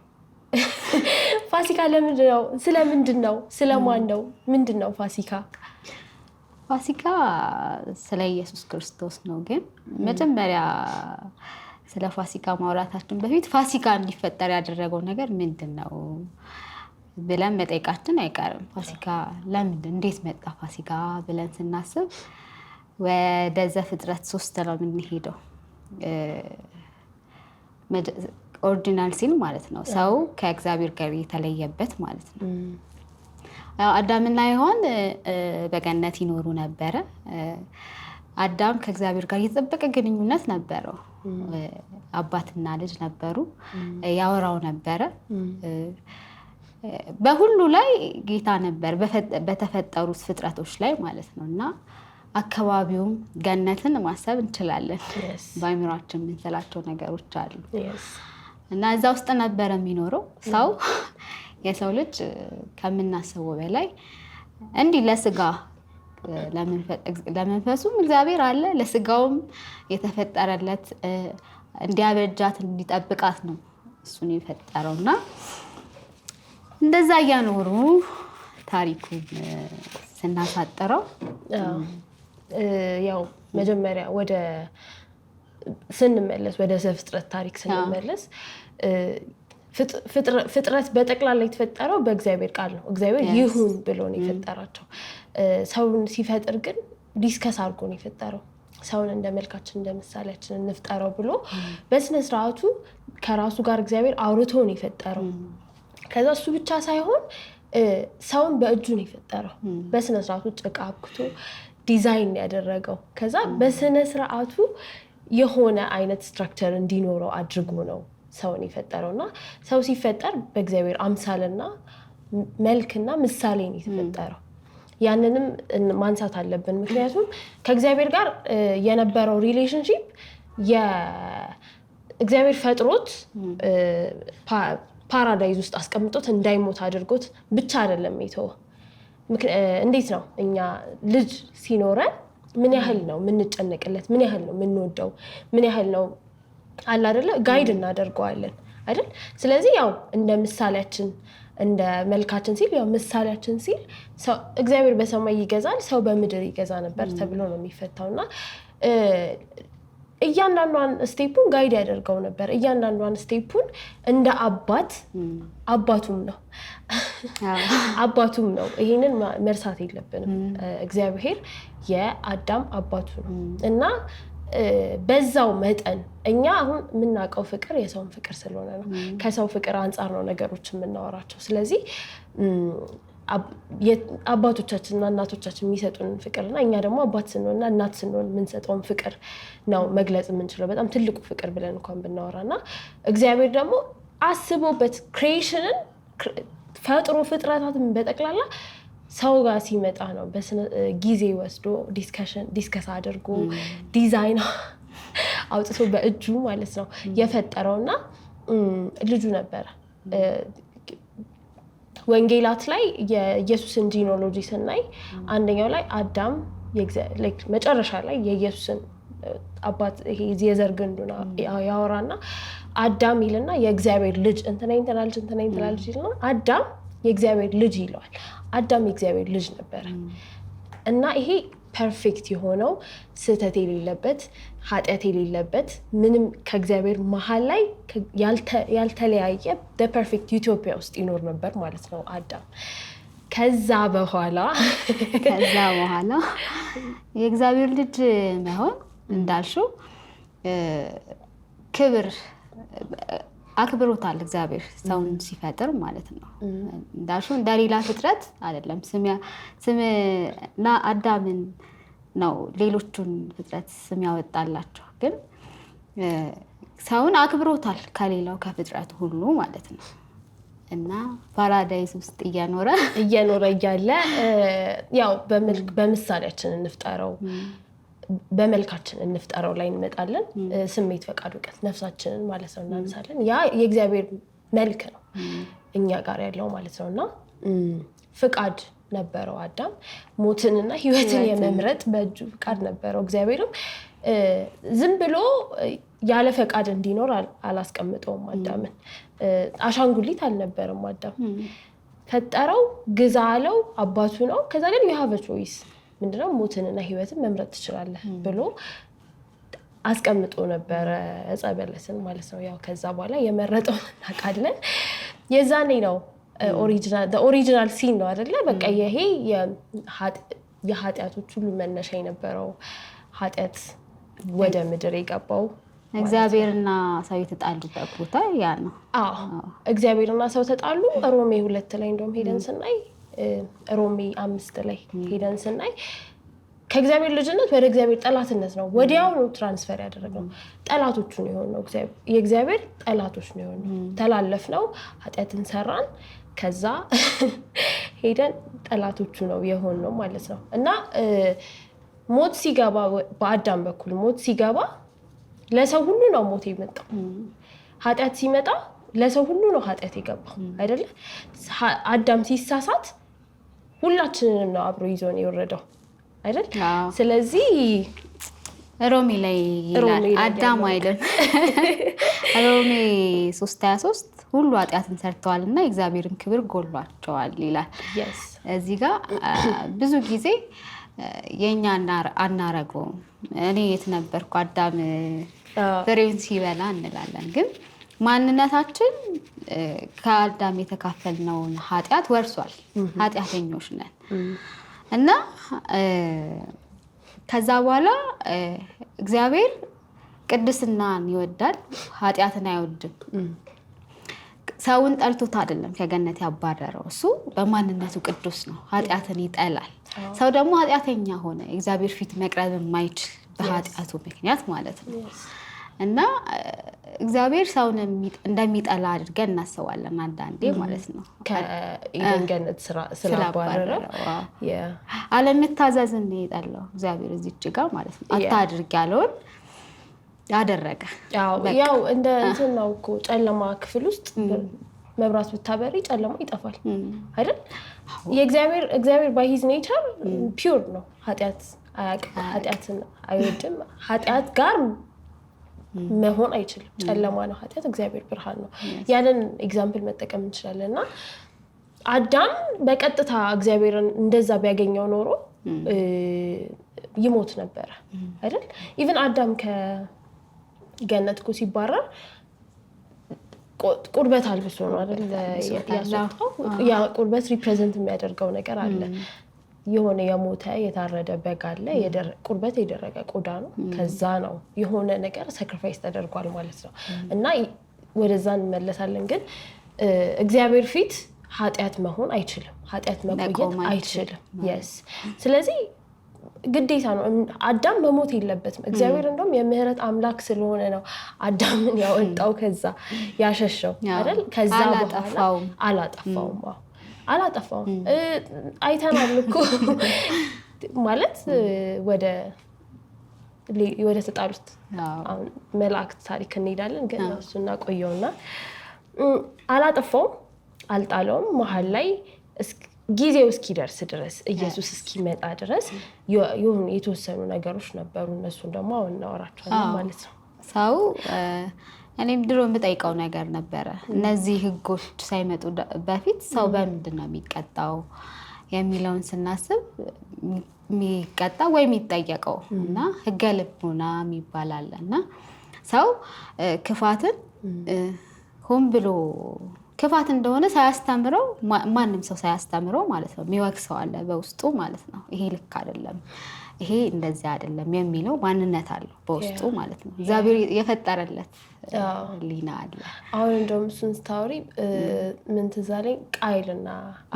ፋሲካ? ለምንድን ነው? ስለምንድን ነው? ስለማን ነው? ምንድን ነው ፋሲካ? ፋሲካ ስለ ኢየሱስ ክርስቶስ ነው። ግን መጀመሪያ ስለ ፋሲካ ማውራታችን በፊት ፋሲካ እንዲፈጠር ያደረገው ነገር ምንድን ነው ብለን መጠየቃችን አይቀርም። ፋሲካ ለምንድን እንዴት መጣ ፋሲካ ብለን ስናስብ ወደ ዘፍጥረት 3 ነው የምንሄደው። ኦሪጂናል ሲን ማለት ነው፣ ሰው ከእግዚአብሔር ጋር የተለየበት ማለት ነው። አዳምና ሔዋን በገነት ይኖሩ ነበረ። አዳም ከእግዚአብሔር ጋር የተጠበቀ ግንኙነት ነበረው። አባትና ልጅ ነበሩ፣ ያወራው ነበረ። በሁሉ ላይ ጌታ ነበር፣ በተፈጠሩት ፍጥረቶች ላይ ማለት ነው እና አካባቢውም ገነትን ማሰብ እንችላለን። በአእምሯችን የምንስላቸው ነገሮች አሉ እና እዛ ውስጥ ነበረ የሚኖረው ሰው። የሰው ልጅ ከምናስበው በላይ እንዲህ ለስጋ ለመንፈሱም እግዚአብሔር አለ፣ ለስጋውም የተፈጠረለት እንዲያበጃት እንዲጠብቃት ነው እሱን የፈጠረው እና እንደዛ እያኖሩ ታሪኩን ስናሳጥረው ያው መጀመሪያ ስንመለስ ወደ ዘፍጥረት ታሪክ ስንመለስ ፍጥረት በጠቅላላ የተፈጠረው በእግዚአብሔር ቃል ነው። እግዚአብሔር ይሁን ብሎ ነው የፈጠራቸው። ሰውን ሲፈጥር ግን ዲስከስ አድርጎ ነው የፈጠረው። ሰውን እንደ መልካችን እንደ ምሳሌያችን እንፍጠረው ብሎ በስነ ስርዓቱ ከራሱ ጋር እግዚአብሔር አውርቶ ነው የፈጠረው። ከዛ እሱ ብቻ ሳይሆን ሰውን በእጁ ነው የፈጠረው። በስነ ስርዓቱ ጭቃ አብክቶ ዲዛይን ያደረገው። ከዛ በስነ ስርዓቱ የሆነ አይነት ስትራክቸር እንዲኖረው አድርጎ ነው ሰውን የፈጠረውና ሰው ሲፈጠር በእግዚአብሔር አምሳልና መልክና ምሳሌ ነው የተፈጠረው። ያንንም ማንሳት አለብን፣ ምክንያቱም ከእግዚአብሔር ጋር የነበረው ሪሌሽንሺፕ የእግዚአብሔር ፈጥሮት ፓራዳይዝ ውስጥ አስቀምጦት እንዳይሞት አድርጎት ብቻ አይደለም የተወው። እንዴት ነው እኛ ልጅ ሲኖረን ምን ያህል ነው የምንጨነቅለት፣ ምን ያህል ነው የምንወደው፣ ምን ያህል ነው አለ አይደለ ጋይድ እናደርገዋለን አይደል? ስለዚህ ያው እንደ ምሳሌያችን እንደ መልካችን ሲል ያው ምሳሌያችን ሲል እግዚአብሔር በሰማይ ይገዛል፣ ሰው በምድር ይገዛ ነበር ተብሎ ነው የሚፈታውና እያንዳንዷን ስቴፑን ጋይድ ያደርገው ነበር። እያንዳንዷን ስቴፑን እንደ አባቱም ነው አባቱም ነው። ይሄንን መርሳት የለብንም። እግዚአብሔር የአዳም አባቱ ነው እና በዛው መጠን እኛ አሁን የምናውቀው ፍቅር የሰውን ፍቅር ስለሆነ ነው። ከሰው ፍቅር አንጻር ነው ነገሮች የምናወራቸው። ስለዚህ አባቶቻችንና እናቶቻችን የሚሰጡን ፍቅርና እኛ ደግሞ አባት ስንሆንና እናት ስንሆን የምንሰጠውን ፍቅር ነው መግለጽ የምንችለው። በጣም ትልቁ ፍቅር ብለን እንኳን ብናወራና እግዚአብሔር ደግሞ አስቦበት ክሬሽንን ፈጥሮ ፍጥረታትን በጠቅላላ ሰው ጋር ሲመጣ ነው ጊዜ ወስዶ ዲስከስ አድርጎ ዲዛይን አውጥቶ በእጁ ማለት ነው የፈጠረውና ልጁ ነበረ። ወንጌላት ላይ የኢየሱስን ጂኖሎጂ ስናይ አንደኛው ላይ አዳም መጨረሻ ላይ የኢየሱስን አባት ይሄ የዘር ግንዱን ያወራና አዳም ይልና የእግዚአብሔር ልጅ እንትና ልጅ ይልና አዳም የእግዚአብሔር ልጅ ይለዋል። አዳም የእግዚአብሔር ልጅ ነበረ እና ይሄ ፐርፌክት የሆነው ስህተት የሌለበት ኃጢአት የሌለበት ምንም ከእግዚአብሔር መሀል ላይ ያልተለያየ በፐርፌክት ኢትዮጵያ ውስጥ ይኖር ነበር ማለት ነው አዳም። ከዛ በኋላ የእግዚአብሔር ልጅ መሆን እንዳልሽው ክብር አክብሮታል እግዚአብሔር ሰውን ሲፈጥር ማለት ነው። እንዳልሽው እንደሌላ ፍጥረት አይደለም። ስምና አዳምን ነው ሌሎቹን ፍጥረት ስም ያወጣላቸው፣ ግን ሰውን አክብሮታል ከሌላው ከፍጥረት ሁሉ ማለት ነው። እና ፓራዳይስ ውስጥ እየኖረ እያለ ያው በምሳሌያችን እንፍጠረው በመልካችን እንፍጠረው ላይ እንመጣለን። ስሜት፣ ፈቃድ፣ እውቀት ነፍሳችንን ማለት ነው እናነሳለን። ያ የእግዚአብሔር መልክ ነው እኛ ጋር ያለው ማለት ነውና ፍቃድ ነበረው አዳም። ሞትንና ህይወትን የመምረጥ በእጁ ፍቃድ ነበረው። እግዚአብሔርም ዝም ብሎ ያለ ፈቃድ እንዲኖር አላስቀምጠውም አዳምን። አሻንጉሊት አልነበረም አዳም። ፈጠረው፣ ግዛ አለው፣ አባቱ ነው። ከዛ ግን you have a choice ምንድነው ሞትንና ህይወትን መምረጥ ትችላለህ ብሎ አስቀምጦ ነበረ ዕፀ በለስን ማለት ነው። ያው ከዛ በኋላ የመረጠው እናውቃለን። የዛኔ ነው ኦሪጂናል ሲን ነው አይደለ? በቃ ይሄ የኃጢአቶች ሁሉ መነሻ የነበረው ኃጢአት ወደ ምድር የገባው እግዚአብሔርና ሰው የተጣሉበት ቦታ ያ ነው። እግዚአብሔርና ሰው ተጣሉ። ሮሜ 2 ላይ እንደውም ሄደን ስናይ ሮሜ 5 ላይ ሄደን ስናይ ከእግዚአብሔር ልጅነት ወደ እግዚአብሔር ጠላትነት ነው ወዲያው ነው ትራንስፈር ያደረገው። ጠላቶቹ ነው የሆነው የእግዚአብሔር ጠላቶች ነው የሆነው። ተላለፍ ነው ኃጢአትን ሰራን። ከዛ ሄደን ጠላቶቹ ነው የሆነው ማለት ነው። እና ሞት ሲገባ በአዳም በኩል ሞት ሲገባ ለሰው ሁሉ ነው ሞት የመጣው። ኃጢአት ሲመጣ ለሰው ሁሉ ነው ኃጢአት የገባው አይደለ? አዳም ሲሳሳት ሁላችንንም ነው አብሮ ይዞን የወረደው አይደል? ስለዚህ ሮሜ ላይ ይላል አዳም አይደል? ሮሜ 3:23 ሁሉ ኃጢአትን ሰርተዋልና የእግዚአብሔርን ክብር ጎሏቸዋል ይላል። እዚህ ጋር ብዙ ጊዜ የኛ አናረገውም። እኔ የት ነበርኩ አዳም ፍሬውን ሲበላ እንላለን፣ ግን ማንነታችን ከአዳም የተካፈልነውን ኃጢአት ወርሷል። ኃጢአተኞች ነን እና ከዛ በኋላ እግዚአብሔር ቅድስናን ይወዳል፣ ኃጢአትን አይወድም። ሰውን ጠልቶት አይደለም ከገነት ያባረረው። እሱ በማንነቱ ቅዱስ ነው፣ ኃጢአትን ይጠላል። ሰው ደግሞ ኃጢአተኛ ሆነ፣ እግዚአብሔር ፊት መቅረብ የማይችል በኃጢአቱ ምክንያት ማለት ነው። እና እግዚአብሔር ሰውን እንደሚጠላ አድርገን እናስባለን አንዳንዴ ማለት ነው። ከኤደን ገነት ስላባረረው አለመታዘዝን ነው የጠላው እግዚአብሔር እዚች ጋር ማለት ነው። አታድርግ ያለውን ያደረገ። ያው እንደ እንትን ነው እኮ ጨለማ ክፍል ውስጥ መብራት ብታበሪ ጨለማ ይጠፋል አይደል? እግዚአብሔር by his nature ፒውር ነው። ኃጢአትን አይወድም። ኃጢአት ጋር መሆን አይችልም። ጨለማ ነው ኃጢአት፣ እግዚአብሔር ብርሃን ነው። ያንን ኤግዛምፕል መጠቀም እንችላለን። እና አዳም በቀጥታ እግዚአብሔርን እንደዛ ቢያገኘው ኖሮ ይሞት ነበረ አይደል? ኢቭን አዳም ገነት እኮ ሲባረር ቁርበት አልብሶ ነው አይደል ያስወጣው። ያ ቁርበት ሪፕሬዘንት የሚያደርገው ነገር አለ። የሆነ የሞተ የታረደ በግ አለ። ቁርበት የደረቀ ቆዳ ነው። ከዛ ነው የሆነ ነገር ሳክሪፋይስ ተደርጓል ማለት ነው። እና ወደዛ እንመለሳለን። ግን እግዚአብሔር ፊት ኃጢአት መሆን አይችልም። ኃጢአት መቆየት አይችልም። yes ስለዚህ ግዴታ ነው። አዳም መሞት የለበትም። እግዚአብሔር እንደውም የምህረት አምላክ ስለሆነ ነው አዳምን ያወጣው ከዛ ያሸሸው አይደል? ከዛ በኋላ አላጠፋውም። አይተናል እኮ ማለት ወደ ተጣሉት አሁን መላእክት ታሪክ እንሄዳለን። ግን እሱና ቆየውና አላጠፋውም፣ አልጣለውም። መሀል ላይ ጊዜው እስኪደርስ ድረስ ኢየሱስ እስኪመጣ ድረስ የሆኑ የተወሰኑ ነገሮች ነበሩ። እነሱን ደግሞ አሁን እናወራቸዋለን ማለት ነው። ሰው እኔም ድሮ የምጠይቀው ነገር ነበረ። እነዚህ ህጎች ሳይመጡ በፊት ሰው በምንድን ነው የሚቀጣው የሚለውን ስናስብ የሚቀጣው ወይ የሚጠየቀው እና ህገ ልቦና የሚባል አለ እና ሰው ክፋትን ሆን ብሎ ክፋት እንደሆነ ሳያስተምረው ማንም ሰው ሳያስተምረው ማለት ነው የሚወቅሰው አለ በውስጡ ማለት ነው። ይሄ ልክ አይደለም፣ ይሄ እንደዚህ አይደለም የሚለው ማንነት አለው በውስጡ ማለት ነው። እግዚአብሔር የፈጠረለት ሊና አለ። አሁን እንደውም እሱን ስታወሪ ምን ትዝ አለኝ፣ ቃይልና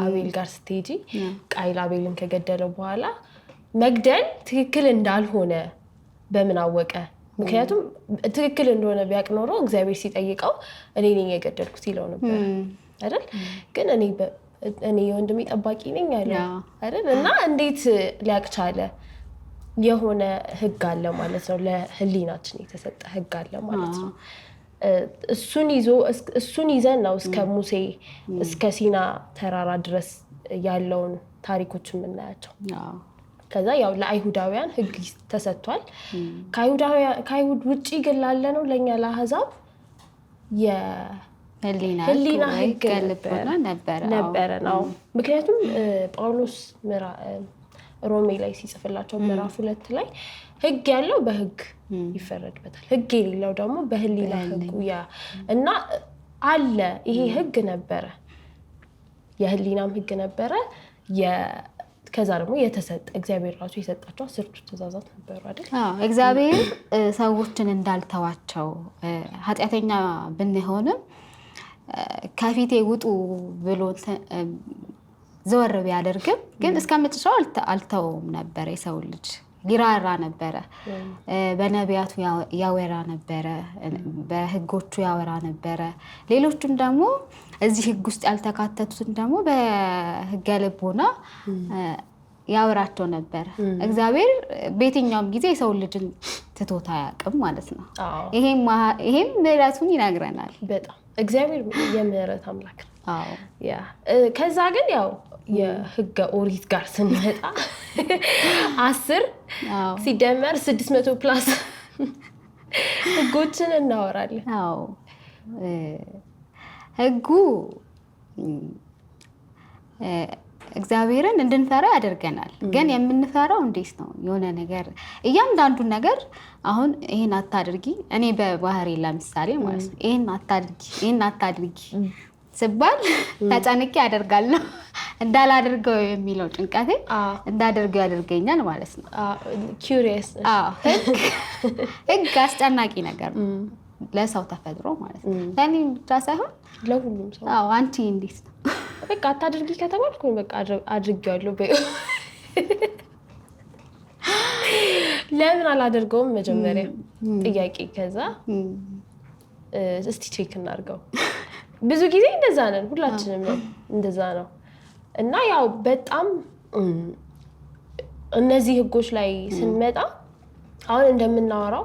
አቤል ጋር ስትሄጂ ቃይል አቤልን ከገደለው በኋላ መግደል ትክክል እንዳልሆነ በምን አወቀ? ምክንያቱም ትክክል እንደሆነ ቢያቅ ኖሮ እግዚአብሔር ሲጠይቀው እኔ ነኝ የገደልኩት ይለው ነበር አይደል? ግን እኔ የወንድሜ ጠባቂ ነኝ ያለው አይደል? እና እንዴት ሊያቅ ቻለ? የሆነ ህግ አለ ማለት ነው። ለህሊናችን የተሰጠ ህግ አለ ማለት ነው። እሱን ይዘን ነው እስከ ሙሴ እስከ ሲና ተራራ ድረስ ያለውን ታሪኮች የምናያቸው። ከዛ ያው ለአይሁዳውያን ህግ ተሰጥቷል። ከአይሁድ ውጪ ግን ላለ ነው ለኛ ለአህዛብ የህሊና ህግ ነበረ ነው። ምክንያቱም ጳውሎስ ሮሜ ላይ ሲጽፍላቸው ምዕራፍ 2 ላይ ህግ ያለው በህግ ይፈረድበታል፣ ህግ የሌለው ደግሞ በህሊና ህጉ እና አለ። ይሄ ህግ ነበረ፣ የህሊናም ህግ ነበረ። ከዛ ደግሞ የተሰጠ እግዚአብሔር ራሱ የሰጣቸው 10 ትእዛዛት ነበሩ አይደል? እግዚአብሔር ሰዎችን እንዳልተዋቸው ኃጢአተኛ ብንሆንም ከፊቴ ውጡ ብሎ ዘወር ቢያደርግም ግን እስከመጨረሻው አልተወውም ነበር። የሰው ልጅ ይራራ ነበረ፣ በነቢያቱ ያወራ ነበረ፣ በህጎቹ ያወራ ነበረ። ሌሎችም ደግሞ እዚህ ህግ ውስጥ ያልተካተቱትን ደግሞ በህገ ልቦና ያወራቸው ነበረ። እግዚአብሔር በየትኛውም ጊዜ የሰው ልጅን ትቶት አያውቅም ማለት ነው። ይሄም ምህረቱን ይነግረናል። በጣም እግዚአብሔር የምህረት አምላክ ነው። ከዛ ግን ያው የህገ ኦሪት ጋር ስንመጣ 10 ሲደመር 600 ፕላስ ህጎችን እናወራለን። ህጉ እግዚአብሔርን እንድንፈራ ያደርገናል። ግን የምንፈራው እንዴት ነው? የሆነ ነገር እያንዳንዱን ነገር አሁን ይሄን አታድርጊ፣ እኔ በባህሪ ለምሳሌ ማለት ነው ይሄን አታድርጊ ስባል ተጨንቄ አደርጋለሁ። እንዳላደርገው የሚለው ጭንቀቴ እንዳደርገው ያደርገኛል ማለት ነው። ኪዩሪየስ ህግ አስጨናቂ ነገር ነው ለሰው ተፈጥሮ ማለት ነው። ለኔ ብቻ ሳይሆን ለሁሉም ሰው። አንቺ እንዴት ነው? በቃ አታድርጊ ከተባልኩኝ በቃ አድርጌዋለሁ። ለምን አላደርገውም? መጀመሪያ ጥያቄ፣ ከዛ እስቲ ቼክ እናድርገው። ብዙ ጊዜ እንደዛ ነን፣ ሁላችንም እንደዛ ነው። እና ያው በጣም እነዚህ ህጎች ላይ ስንመጣ አሁን እንደምናወራው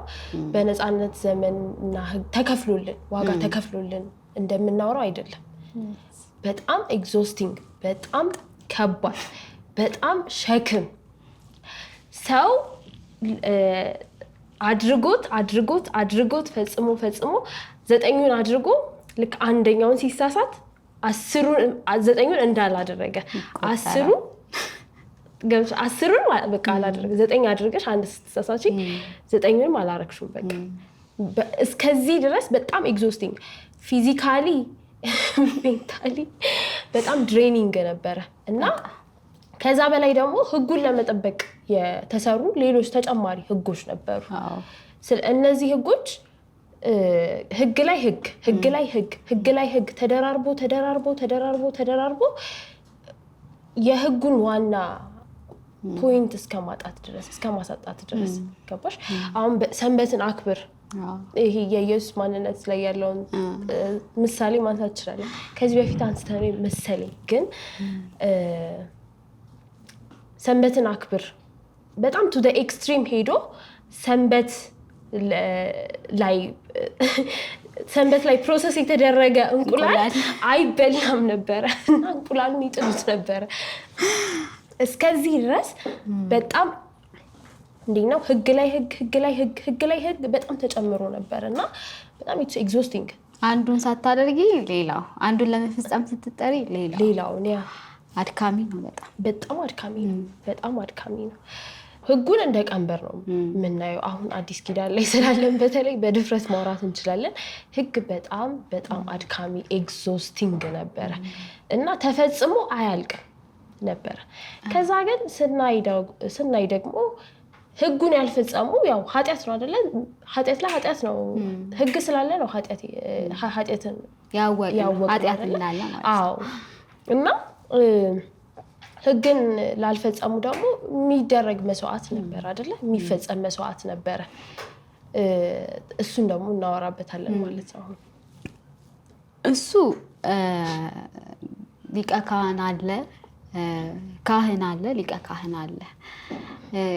በነፃነት ዘመን እና ተከፍሎልን ዋጋ ተከፍሎልን እንደምናወራው አይደለም። በጣም ኤግዞስቲንግ፣ በጣም ከባድ፣ በጣም ሸክም ሰው አድርጎት ፈጽሞ 9ን አድርጎ ልክ አንደኛውን ሲሳሳት 9ን እንዳላደረገ 10ን በቃ አላደረገ 9 አድርገሽ አንድ ስትሳሳቺ 9ንም አላረክሽም በቃ እስከዚህ ድረስ በጣም ኤግዞስቲንግ ፊዚካሊ ሜንታሊ በጣም ድሬኒንግ ነበረ እና ከዛ በላይ ደግሞ ህጉን ለመጠበቅ የተሰሩ ሌሎች ተጨማሪ ህጎች ነበሩ። እነዚህ ህጎች ህግ ላይ ህግ ተደራርቦ የህጉን ዋና ፖይንት እስከ ማሳጣት ድረስ ገባሽ? አሁን ሰንበትን አክብር ይሄ የኢየሱስ ማንነት ላይ ያለውን ምሳሌ ማንሳት ይችላል። ከዚህ በፊት አንስተን መሰለኝ ግን ሰንበትን አክብር በጣም ቱ ዘ ኤክስትሪም ሄዶ ሰንበት ላይ ፕሮሰስ የተደረገ እንቁላል አይበላም ነበረ እና እንቁላሉን ይጥሉት ነበረ። እስከዚህ ድረስ በጣም እንዴት ነው ህግ ላይ ህግ በጣም ተጨምሮ ነበር እና በጣም ኢትስ ኤግዞስቲንግ። አንዱን ሳታደርጊ ሌላው፣ አንዱን ለመፈጸም ስትጠሪ ሌላው አድካሚ ነው። በጣም አድካሚ ነው። ህጉን እንደ ቀንበር ነው የምናየው። አሁን አዲስ ኪዳን ላይ ስላለን በተለይ በድፍረት ማውራት እንችላለን። ህግ በጣም አድካሚ ኤግዞስቲንግ ነበረ እና ተፈጽሞ አያልቅም ነበረ። ከዛ ግን ስናይ ደግሞ ህጉን ያልፈጸሙ ያው ኃጢአት ነው አይደለ? ኃጢአት ላይ ኃጢአት ነው። ህግ ስላለ ነው ኃጢአትን ያወቅን ማለት ነው። እና ህግን ላልፈጸሙ ደግሞ የሚደረግ መስዋዕት ነበር አይደለ? የሚፈጸም መስዋዕት ነበረ። እሱን ደግሞ እናወራበታለን ማለት ነው። እሱ ሊቀ ካህን አለ፣ ካህን አለ፣ ሊቀ ካህን አለ።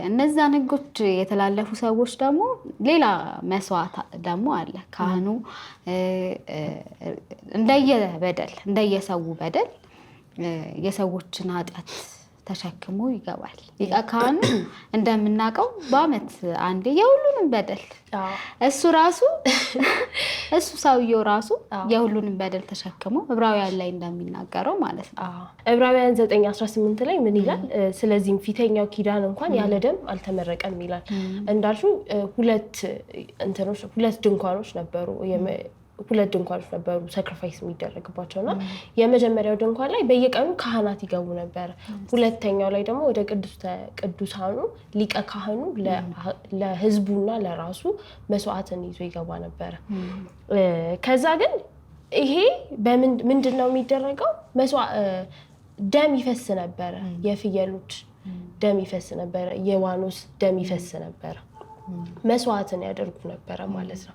እነዛን ህጎች የተላለፉ ሰዎች ደግሞ ሌላ መስዋዕት ደግሞ አለ። ካህኑ እንደየሰው በደል የሰዎችን ኃጢአት ተሸክሞ ይገባል። ሊቀ ካህኑ እንደምናውቀው በአመት አንዴ የሁሉንም በደል እሱ ሰውየው ራሱ የሁሉንም በደል ተሸክሞ ዕብራውያን ላይ እንደሚናገረው ማለት ነው። ዕብራውያን 9:18 ላይ ምን ይላል? ስለዚህም ፊተኛው ኪዳን እንኳን ያለ ደም አልተመረቀም ይላል። እንዳልሽው ሁለት ድንኳኖች ነበሩ ሳክሪፋይስ የሚደረግባቸውና የመጀመሪያው ድንኳን ላይ በየቀኑ ካህናት ይገቡ ነበር። ሁለተኛው ላይ ደግሞ ወደ ቅዱሳኑ ሊቀ ካህኑ ለህዝቡና ለራሱ መስዋዕትን ይዞ ይገባ ነበር። ከዛ ግን ይሄ ምንድነው የሚደረገው? ደም ይፈስ ነበር። የፍየሎች ደም ይፈስ ነበር። የዋኖስ ደም ይፈስ ነበር። መስዋዕትን ያደርጉ ነበረ ማለት ነው።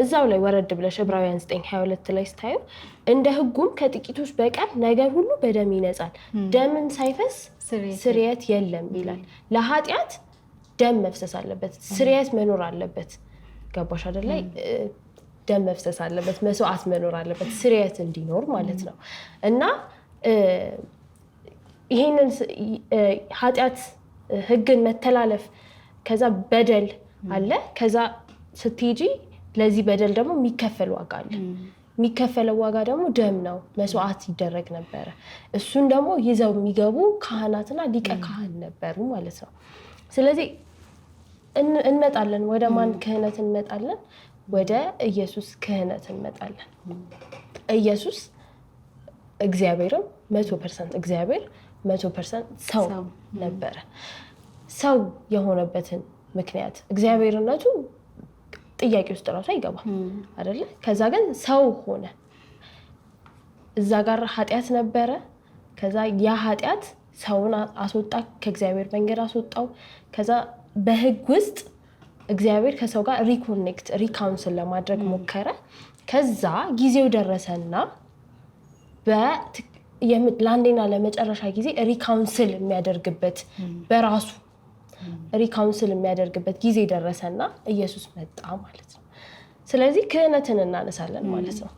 እዛው ላይ ወረድ ብለሽ ዕብራውያን 9:22 ላይ ስታዩ እንደ ህጉም ከጥቂቶች በቀር ነገር ሁሉ በደም ይነጻል፣ ደምን ሳይፈስ ስርየት የለም ይላል። ለኃጢአት ደም መፍሰስ አለበት፣ ስርየት መኖር አለበት። ገባሽ አይደለ? ደም መፍሰስ አለበት፣ መስዋዕት መኖር አለበት፣ ስርየት እንዲኖር ማለት ነው። እና ይሄንን ኃጢአት ህግን መተላለፍ ከዛ በደል አለ። ከዛ ስትሄጂ ለዚህ በደል ደግሞ የሚከፈል ዋጋ አለ። የሚከፈለው ዋጋ ደግሞ ደም ነው። መስዋዕት ይደረግ ነበረ። እሱን ደግሞ ይዘው የሚገቡ ካህናትና ሊቀ ካህን ነበሩ ማለት ነው። ስለዚህ እንመጣለን ወደ ማን ክህነት እንመጣለን? ወደ ኢየሱስ ክህነት እንመጣለን። ኢየሱስ እግዚአብሔርም 100% እግዚአብሔር 100% ሰው ነበረ። ሰው የሆነበትን ምክንያት እግዚአብሔርነቱ ጥያቄ ውስጥ ራሱ አይገባም አይደለ? ከዛ ግን ሰው ሆነ። እዛ ጋር ኃጢአት ነበረ። ከዛ ያ ኃጢአት ሰውን አስወጣ፣ ከእግዚአብሔር መንገድ አስወጣው። ከዛ በህግ ውስጥ እግዚአብሔር ከሰው ጋር ሪካውንስል ለማድረግ ሞከረ። ከዛ ጊዜው ደረሰና ለአንዴና ለመጨረሻ ጊዜ ሪካውንስል የሚያደርግበት በራሱ ሪካውንስል የሚያደርግበት ጊዜ ደረሰና ኢየሱስ መጣ ማለት ነው። ስለዚህ ክህነትን እናነሳለን ማለት ነው።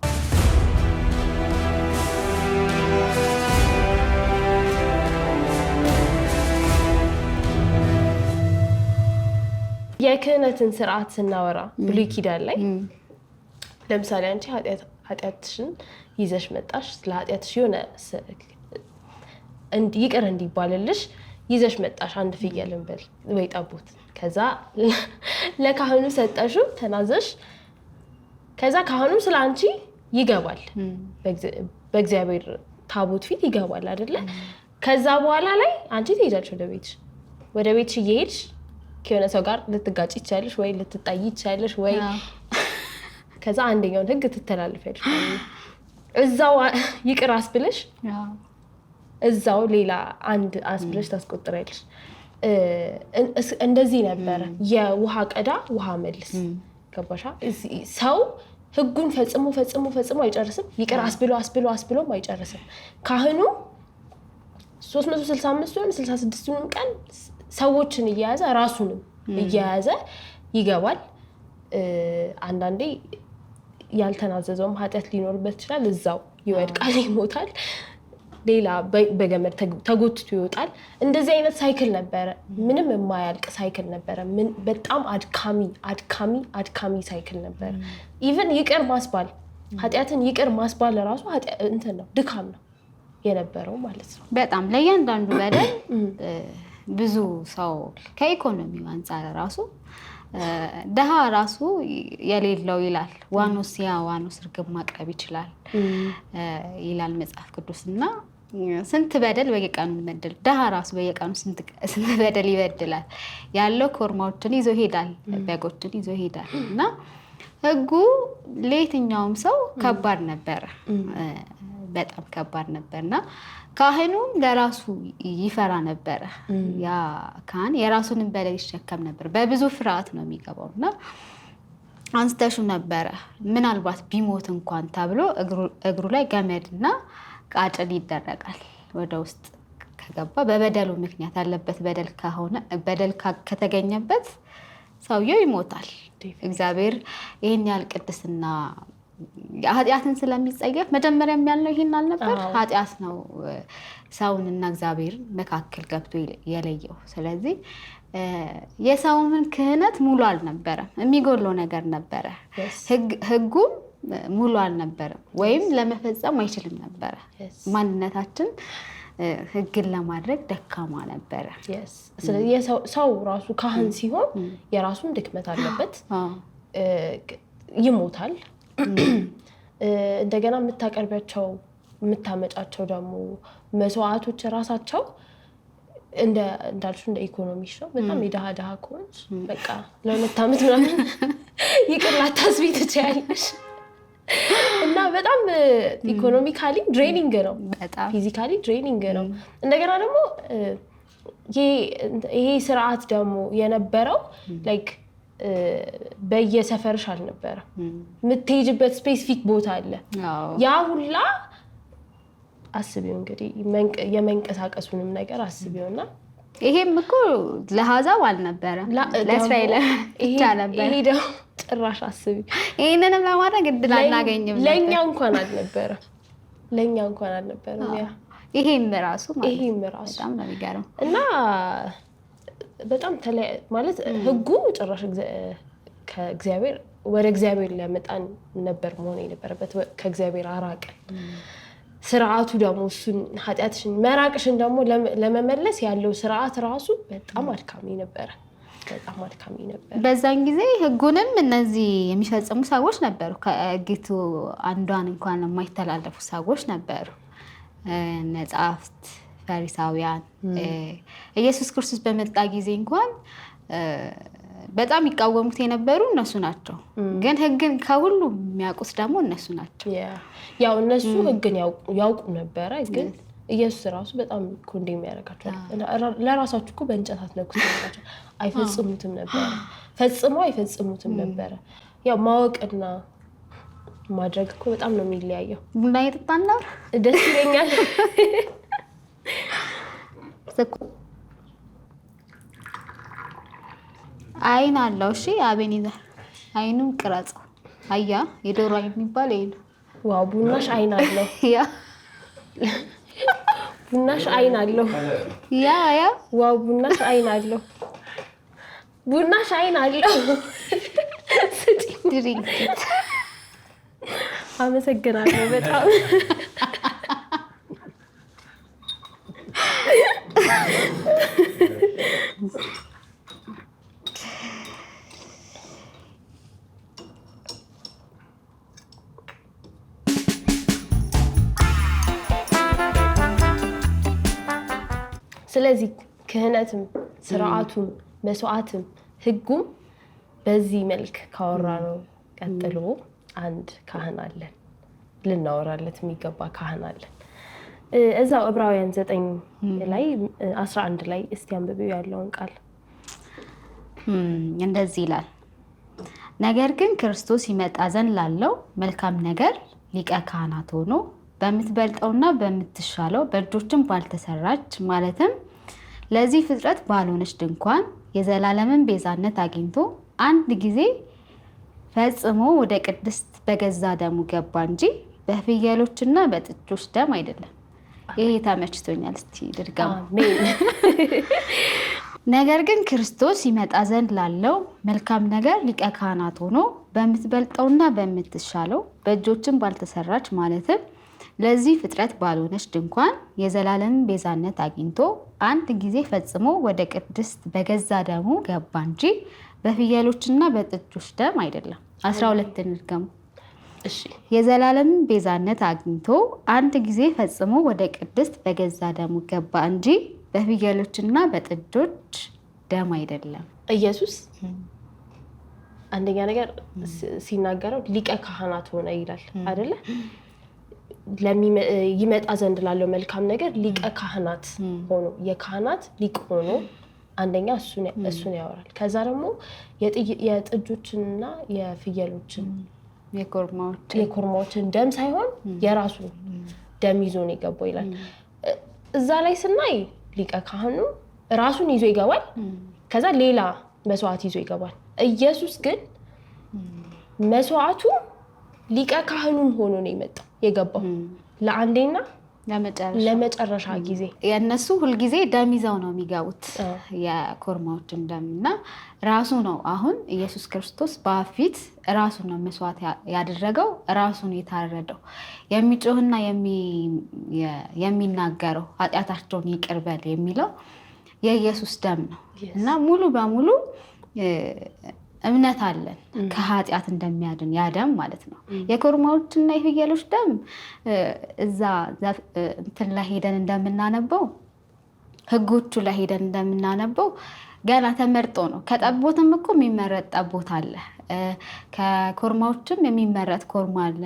የክህነትን ስርዓት ስናወራ ብሉይ ኪዳን ላይ ለምሳሌ አንቺ ኃጢአትሽን ይዘሽ መጣሽ። ለኃጢአትሽ የሆነ ይቅር እንዲባልልሽ ይዘሽ መጣሽ አንድ ፍየልን ወይ ጠቦት። ከዛ ለካህኑ ሰጠሹ ተናዘሽ ከዛ ካህኑ ስለአንቺ ይገባል በእግዚአብሔር ታቦት ፊት ይገባል አይደለ ከዛ በኋላ ላይ አንቺ ትሄጃለሽ ወደ ቤትሽ እየሄድሽ ከሆነ ሰው ጋር ልትጋጭ ይችላልሽ ወይ ልትጣይ ይችላልሽ ወይ ከዛ አንደኛውን ህግ ትተላለፊያለሽ እዛው ይቅር አስብለሽ እዛው ሌላ አንድ አስብለሽ ታስቆጥሪያለሽ እንደዚህ ነበር የውሃ ቀዳ ውሃ መልስ ገባሻ ሰው ህጉን ፈጽሞ አይጨርስም ይቅር አስብሎ አይጨርስም ካህኑ 365 ወይም 66ን ቀን ሰዎችን እያያዘ ራሱንም እያያዘ ይገባል አንዳንዴ ያልተናዘዘውም ኃጢያት ሊኖርበት ይችላል እዛው ይወድቃል ይሞታል ሌላ በገመድ ተጎትቶ ይወጣል እንደዚህ አይነት ሳይክል ነበረ ምንም የማያልቅ ሳይክል ነበረ በጣም አድካሚ ሳይክል ነበረ ኢቭን ይቅር ማስባል ኃጢያትን ይቅር ማስባል ራሱ እንትን ነው ድካም ነው የነበረው ማለት ነው በጣም ለእያንዳንዱ በደል ብዙ ሰው ከኢኮኖሚው አንፃር ራሱ ደሃ ራሱ የሌለው ይላል ዋኖስ ርግብ ማቅረብ ይችላል ይላል መጽሐፍ ቅዱስና ስንት በደል በየቀኑ ይበድል ደሃ ራሱ በየቀኑ ስንት በደል ይበድላል ያለው ኮርማዎችን ይዞ ሄዳል በጎችን ይዞ ሄዳል እና ህጉ ለየትኛውም ሰው ከባድ ነበር በጣም ከባድ ነበርና ካህኑም ለራሱ ይፈራ ነበር ያ ካህን የራሱን በደል ይሸከም ነበር በብዙ ፍርሃት ነው የሚገባውና አንስተሹ ነበር ምናልባት ቢሞት እንኳን ተብሎ እግሩ ላይ ገመድና ቃጭል ይደረጋል ወደ ውስጥ ከገባ በበደሉ ምክንያት ያለበት በደል ከተገኘበት ሰውየው ይሞታል እግዚአብሔር ይሄን ያህል ቅድስና ኃጢያትን ስለሚጸየፍ መጀመሪያም ያለው ይሄን አልነበር ኃጢያት ነው ሰውንና እግዚአብሔር መካከል ገብቶ የለየው ስለዚህ የሰውን ክህነት ሙሉ አልነበረም የሚጎለው ነገር ነበረ ህጉ ሙሉ አልነበረም ወይም ለመፈጸም አይችልም ነበር ማንነታችን ህግን ለማድረግ ደካማ ነበር ስለዚህ ሰው ራሱ ካህን ሲሆን የራሱን ድክመት አለበት ይሞታል እንደገና የምታመጫቸው ደግሞ መስዋዕቶች ራሳቸው እንዳልሹ እንደ ኢኮኖሚሽ ነው በጣም የደሃ ከሆንሽ በቃ ለሁለት ዓመት ምናምን ይቅር ላታስቢ ትችያለሽ እና በጣም ኢኮኖሚካሊ ድሬኒንግ ነው ፊዚካሊ ድሬኒንግ ነው እንደገና ደግሞ ይሄ ስርዓት ደግሞ የነበረው ላይክ በየሰፈርሽ አልነበረ የምትሄጂበት ስፔሲፊክ ቦታ አለ ያ ሁላ አስቢው እንግዲህ የመንቀሳቀሱንም ነገር አስቢውና ይሄም እኮ ለአሕዛብ አልነበረም ለእስራኤል ብቻ ነበር ይሄ ደግሞ ጭራሽ አስቢው ይሄንንም ለማድረግ እድል አናገኝም ለኛ እንኳን አልነበረም ያ ይሄም ራሱ በጣም ነው የሚገርም እና በጣም ማለት ህጉ ጭራሽ ከእግዚአብሔር ወደ እግዚአብሔር ለመጣን ነበር መሆን የነበረበት ከእግዚአብሔር አራቀ ስርዓቱ ደግሞ እሱን ኃጢያትሽን መራቅሽን ደግሞ ለመመለስ ያለው ስርዓት ራሱ በጣም አድካሚ ነበር በዛን ጊዜ ህጉንም እነዚህ የሚፈጽሙ ሰዎች ነበሩ ከጊቱ አንዷን እንኳን የማይተላለፉ ሰዎች ነበሩ ነጻፍት ፈሪሳውያን ኢየሱስ ክርስቶስ በመጣ ጊዜ እንኳን በጣም ይቃወሙት የነበሩ እነሱ ናቸው ግን ህግን ከሁሉ የሚያውቁት ደግሞ እነሱ ናቸው ያው እነሱ ህግን ያውቁ ነበር ግን ኢየሱስ ራሱ በጣም ኮንዴም ያደርጋቸው ለራሳችሁ እኮ በእንጨት አትነኩት ያደርጋቸው አይፈጽሙትም ነበር ያው ማወቅና ማድረግ እኮ በጣም ነው የሚለያየው ቡና እየጠጣን ነው ደስ ይለኛል አይን አለው እሺ አቤኔዘር አይኑን ቅረጽ አያ የዶሮ አይን የሚባል ይሄ ነው ዋው ቡናሽ አይን አለው ያ ቡናሽ አይን አለው ያ ዋው ቡናሽ አይን አለው ድሪንክ አመሰግናለሁ በጣም ስለዚህ ክህነትም ስርዓቱም መስዋዕትም ህጉም በዚህ መልክ ካወራ ነው ቀጥሎ አንድ ካህን አለን ልናወራለት የሚገባ ካህን አለን። እዛው ዕብራውያን 9 ላይ 11 ላይ እስቲ አንብቢው ያለውን ቃል እንደዚህ ይላል። ነገር ግን ክርስቶስ ይመጣ ዘንድ ላለው መልካም ነገር ሊቀ ካህናት ሆኖ በምትበልጠውና በምትሻለው በእጆችም ባልተሰራች ማለትም ለዚህ ፍጥረት ባልሆነች ድንኳን የዘላለምን ቤዛነት አግኝቶ አንድ ጊዜ ፈጽሞ ወደ ቅድስት በገዛ ደሙ ገባ እንጂ በፍየሎችና በጥጆች ደም አይደለም። ይሄ ተመችቶኛል። እስቲ ድርጋም አሜን። ነገር ግን ክርስቶስ ይመጣ ዘንድ ላለው መልካም ነገር ሊቀ ካህናት ሆኖ በምትበልጠውና በምትሻለው በእጆችም ባልተሰራች ማለትም ለዚህ ፍጥረት ባልሆነች ድንኳን የዘላለምን ቤዛነት አግኝቶ አንድ ጊዜ ፈጽሞ ወደ ቅድስት በገዛ ደሙ ገባ እንጂ በፍየሎችና በጥጆች ደም አይደለም። 12 እንድገሙ። እሺ። የዘላለምን ቤዛነት አግኝቶ አንድ ጊዜ ፈጽሞ ወደ ቅድስት በገዛ ደሙ ገባ እንጂ በፍየሎችና በጥጆች ደም አይደለም። ኢየሱስ አንደኛ ነገር ሲናገረው ሊቀ ካህናት ሆነ ይላል አይደለ? ይመጣ ዘንድ ላለው መልካም ነገር ሊቀ ካህናት ሆኖ የካህናት ሊቅ ሆኖ አንደኛ እሱን ያወራል። ከዛ ደግሞ የጥጆችንና የፍየሎችን የኮርማዎችን ደም ሳይሆን የራሱ ደም ይዞ ነው የገባው ይላል። እዛ ላይ ስናይ ሊቀ ካህኑ ራሱን ይዞ ይገባል። ከዛ ሌላ መስዋዕት ይዞ ይገባል። ኢየሱስ ግን መስዋዕቱ ሊቀ ካህኑም ሆኖ ነው የገባው ለአንዴና ለመጨረሻ ጊዜ። የነሱ ሁልጊዜ ደም ይዘው ነው የሚገቡት የኮርማዎችን ደምና ራሱ ነው። አሁን ኢየሱስ ክርስቶስ በፊት ራሱ ነው መስዋዕት ያደረገው፣ ራሱ ነው የታረደው። የሚጮህና የሚናገረው ኃጢአታቸውን ይቅር በል የሚለው የኢየሱስ ደም ነው እና ሙሉ በሙሉ እምነት አለን ከኃጢአት እንደሚያድን ያ ደም ማለት ነው። የኮርማዎችና የፍየሎች ደም እዛ እንትን ላይ ሄደን እንደምናነበው ህጎቹ ላይ ሄደን እንደምናነበው ገና ተመርጦ ነው። ከጠቦትም እኮ የሚመረጥ ጠቦት አለ፣ ከኮርማዎችም የሚመረጥ ኮርማ አለ።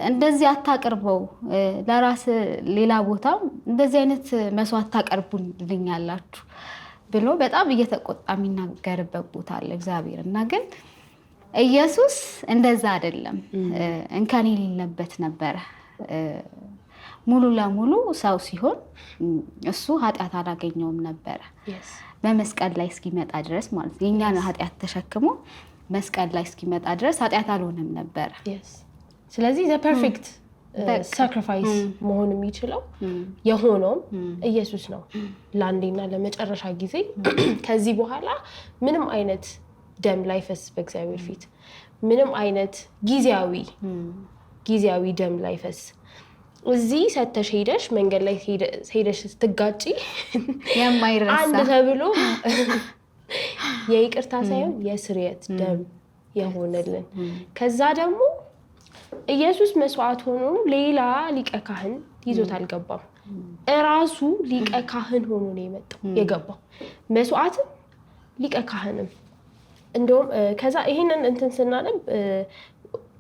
እንደዚህ አታቅርበው ለራስ ሌላ ቦታ እንደዚህ አይነት መስዋዕት ታቀርቡልኛላችሁ ብሎ በጣም እየተቆጣ የሚናገርበት ቦታ አለ እግዚአብሔር። እና ግን ኢየሱስ እንደዛ አይደለም፣ እንከን የሌለበት ነበረ። ሙሉ ለሙሉ ሰው ሲሆን እሱ ኃጢአት አላገኘውም ነበረ በመስቀል ላይ እስኪመጣ ድረስ ማለት ነው። የእኛን ኃጢአት ተሸክሞ መስቀል ላይ እስኪመጣ ድረስ ኃጢአት አልሆነም ነበረ። ስለዚህ ዘ ፐርፌክት ሳክሪፋይስ መሆን የሚችለው የሆነውም ኢየሱስ ነው ለአንዴና ለመጨረሻ ጊዜ። ከዚህ በኋላ ምንም አይነት ደም ላይፈስ በእግዚአብሔር ፊት፣ ምንም አይነት ጊዜያዊ ደም ላይፈስ። እዚህ ሰተሽ ሄደሽ መንገድ ላይ ሄደሽ ስትጋጪ የማይረሳ አንድ ተብሎ የይቅርታ ሳይሆን የስርየት ደም የሆነልን። ከዛ ደግሞ ኢየሱስ መስዋዕት ሆኖ ሌላ ሊቀ ካህን ይዞት አልገባም። እራሱ ሊቀ ካህን ሆኖ ነው የገባው። መስዋዕትም ሊቀ ካህንም እንደውም ከዛ ይሄንን እንትን ስናነብ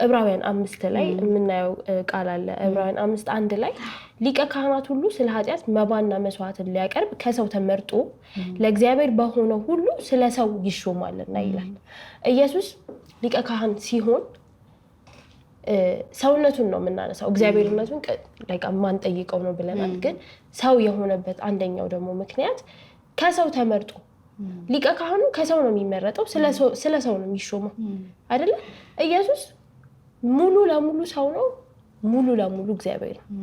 ዕብራውያን 5 ላይ የምናየው ቃል አለ። ዕብራውያን 5:1 ላይ ሊቀ ካህናት ሁሉ ስለ ኃጢአት መባና መስዋዕትን ሊያቀርብ ከሰው ተመርጦ ለእግዚአብሔር በሆነው ሁሉ ስለ ሰው ይሾማልና ይላል። ኢየሱስ ሊቀ ካህን ሲሆን ሰውነቱን ነው የምናነሳው፣ እግዚአብሔርነቱን ማንጠይቀው ነው ብለናል። ግን ሰው የሆነበት አንደኛው ደግሞ ምክንያት ከሰው ተመርጦ ሊቀ ካህኑ ከሰው ነው የሚመረጠው፣ ስለ ሰው ነው የሚሾመው አይደለ? ኢየሱስ ሙሉ ለሙሉ ሰው ነው፣ ሙሉ ለሙሉ እግዚአብሔር ነው።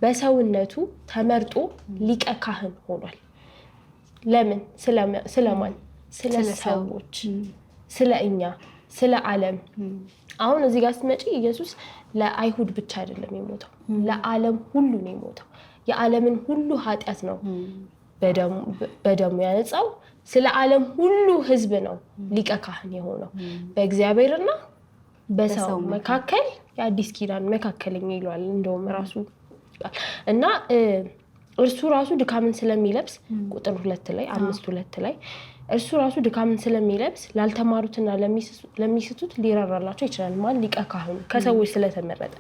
በሰውነቱ ተመርጦ ሊቀ ካህን ሆኗል። ለምን? ስለማን? ስለ ሰዎች፣ ስለ እኛ፣ ስለ ዓለም። አሁን እዚህ ጋር ስትመጪ ኢየሱስ ለአይሁድ ብቻ አይደለም የሞተው፣ ለዓለም ሁሉ ነው የሞተው። የዓለምን ሁሉ ኃጢአት ነው በደሙ ያነጻው። ስለ ዓለም ሁሉ ሕዝብ ነው ሊቀ ካህን የሆነው። በእግዚአብሔርና በሰው መካከል የአዲስ ኪዳን መካከለኛ ይለዋል እንደውም ራሱ። እና እርሱ ራሱ ድካምን ስለሚለብስ ቁጥር 2 ላይ 5:2 ላይ እርሱ ራሱ ድካምን ስለሚለብስ ላልተማሩትና ለሚስቱት ሊራራላቸው ይችላል። ማን? ሊቀ ካህኑ ከሰዎች ስለተመረጠ።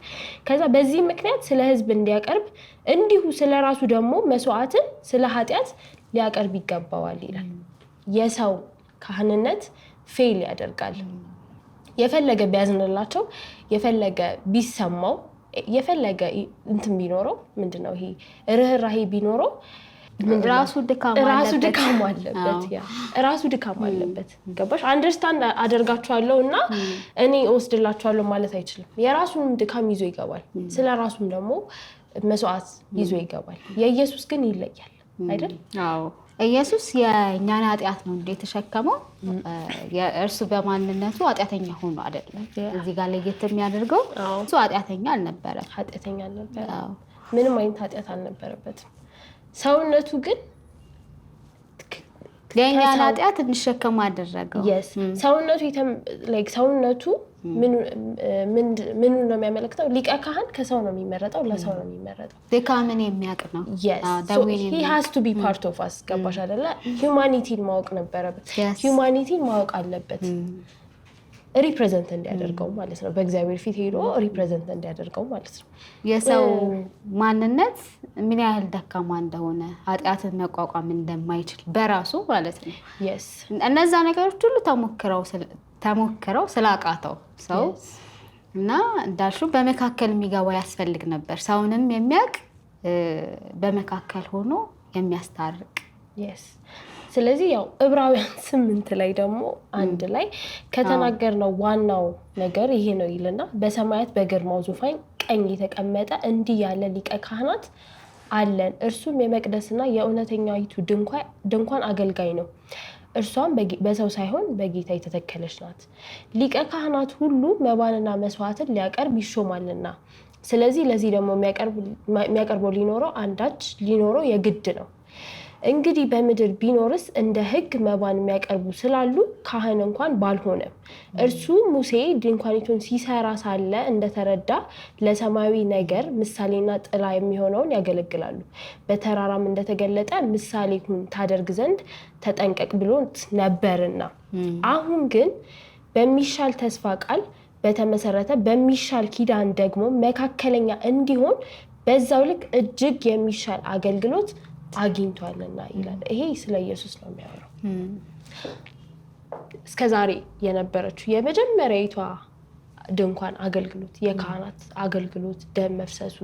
ከዛ በዚህ ምክንያት ስለ ሕዝብ እንዲያቀርብ እንዲሁ ስለ ራሱ ደግሞ መስዋዕትን ስለ ኃጢአት ሊያቀርብ ይገባዋል ይላል። የሰው ካህንነት ፌል ያደርጋል። የፈለገ ቢያዝንላቸው የፈለገ ቢሰማው የፈለገ እንትን ቢኖረው ምንድነው ይሄ ርህራሄ ቢኖረው ራሱ ድካም አለበት። ራሱ ድካም አለበት። ገባሽ? አንደርስታንድ አደርጋቸዋለሁ እና እኔ ወስድላቸዋለሁ ማለት አይችልም። የራሱን ድካም ይዞ ይገባል። ስለ ራሱም ደግሞ መስዋዕት ይዞ ይገባል። የኢየሱስ ግን ይለያል አይደል? አዎ ኢየሱስ የእኛን ኃጢአት ነው እንዴ ተሸከመው። እርሱ በማንነቱ ኃጢአተኛ ሆኖ አይደለም። እዚህ ጋር ለየት የሚያደርገው እሱ ኃጢአተኛ አልነበረም። ምንም አይነት ኃጢአት አልነበረበትም። ሰውነቱ ግን የእኛን ኃጢአት እንዲሸከም አደረገው። ሰውነቱ ምን ነው የሚያመለክተው? ሊቀ ካህን ከሰው ነው የሚመረጠው፣ ለሰው ነው የሚመረጠው። ድካምን የሚያውቅ ነው። he has to be part of us። ገባሽ አይደለ? ሂዩማኒቲን ማወቅ ነበረበት። ሂዩማኒቲን ማወቅ አለበት። ሪፕሬዘንት እንዲያደርገው ማለት ነው። በእግዚአብሔር ፊት ሄዶ ሪፕሬዘንት እንዲያደርገው ማለት ነው። የሰው ማንነት ምን ያህል ደካማ እንደሆነ ኃጢአትን መቋቋም እንደማይችል በራሱ ማለት ነው። እነዛ ነገሮች ሁሉ ተሞክረው ስላቃተው ሰው እና እንዳልሽው በመካከል የሚገባ ያስፈልግ ነበር። ሰውንም የሚያውቅ በመካከል ሆኖ የሚያስታርቅ። ስለዚህ ያው ዕብራውያን 8 ላይ ደግሞ 1 ላይ ከተናገርነው ዋናው ነገር ይሄ ነው ይልና በሰማያት በግርማው ዙፋን ቀኝ የተቀመጠ እንዲህ ያለ ሊቀ ካህናት አለን። እርሱም የመቅደስና የእውነተኛይቱ ድንኳን አገልጋይ ነው። እርሷም በሰው ሳይሆን በጌታ የተተከለች ናት። ሊቀ ካህናት ሁሉ መባንና መስዋዕትን ሊያቀርብ ይሾማልና፣ ስለዚህ ለዚህ ደግሞ የሚያቀርበው ሊኖረው የግድ ነው። እንግዲህ በምድር ቢኖርስ እንደ ሕግ መባን የሚያቀርቡ ስላሉ ካህን እንኳን ባልሆነም፣ እርሱ ሙሴ ድንኳኒቱን ሲሰራ ሳለ እንደተረዳ ለሰማያዊ ነገር ምሳሌና ጥላ የሚሆነውን ያገለግላሉ። በተራራም እንደተገለጠ ምሳሌ ሁን ታደርግ ዘንድ ተጠንቀቅ ብሎት ነበርና፣ አሁን ግን በሚሻል ተስፋ ቃል በተመሰረተ በሚሻል ኪዳን ደግሞ መካከለኛ እንዲሆን በዛው ልክ እጅግ የሚሻል አገልግሎት አግኝቷልና ይላል። ይሄ ስለ ኢየሱስ ነው የሚያወራው። እስከዛሬ የነበረችው የመጀመሪያዊቷ ድንኳን አገልግሎት፣ የካህናት አገልግሎት፣ ደም መፍሰሱ፣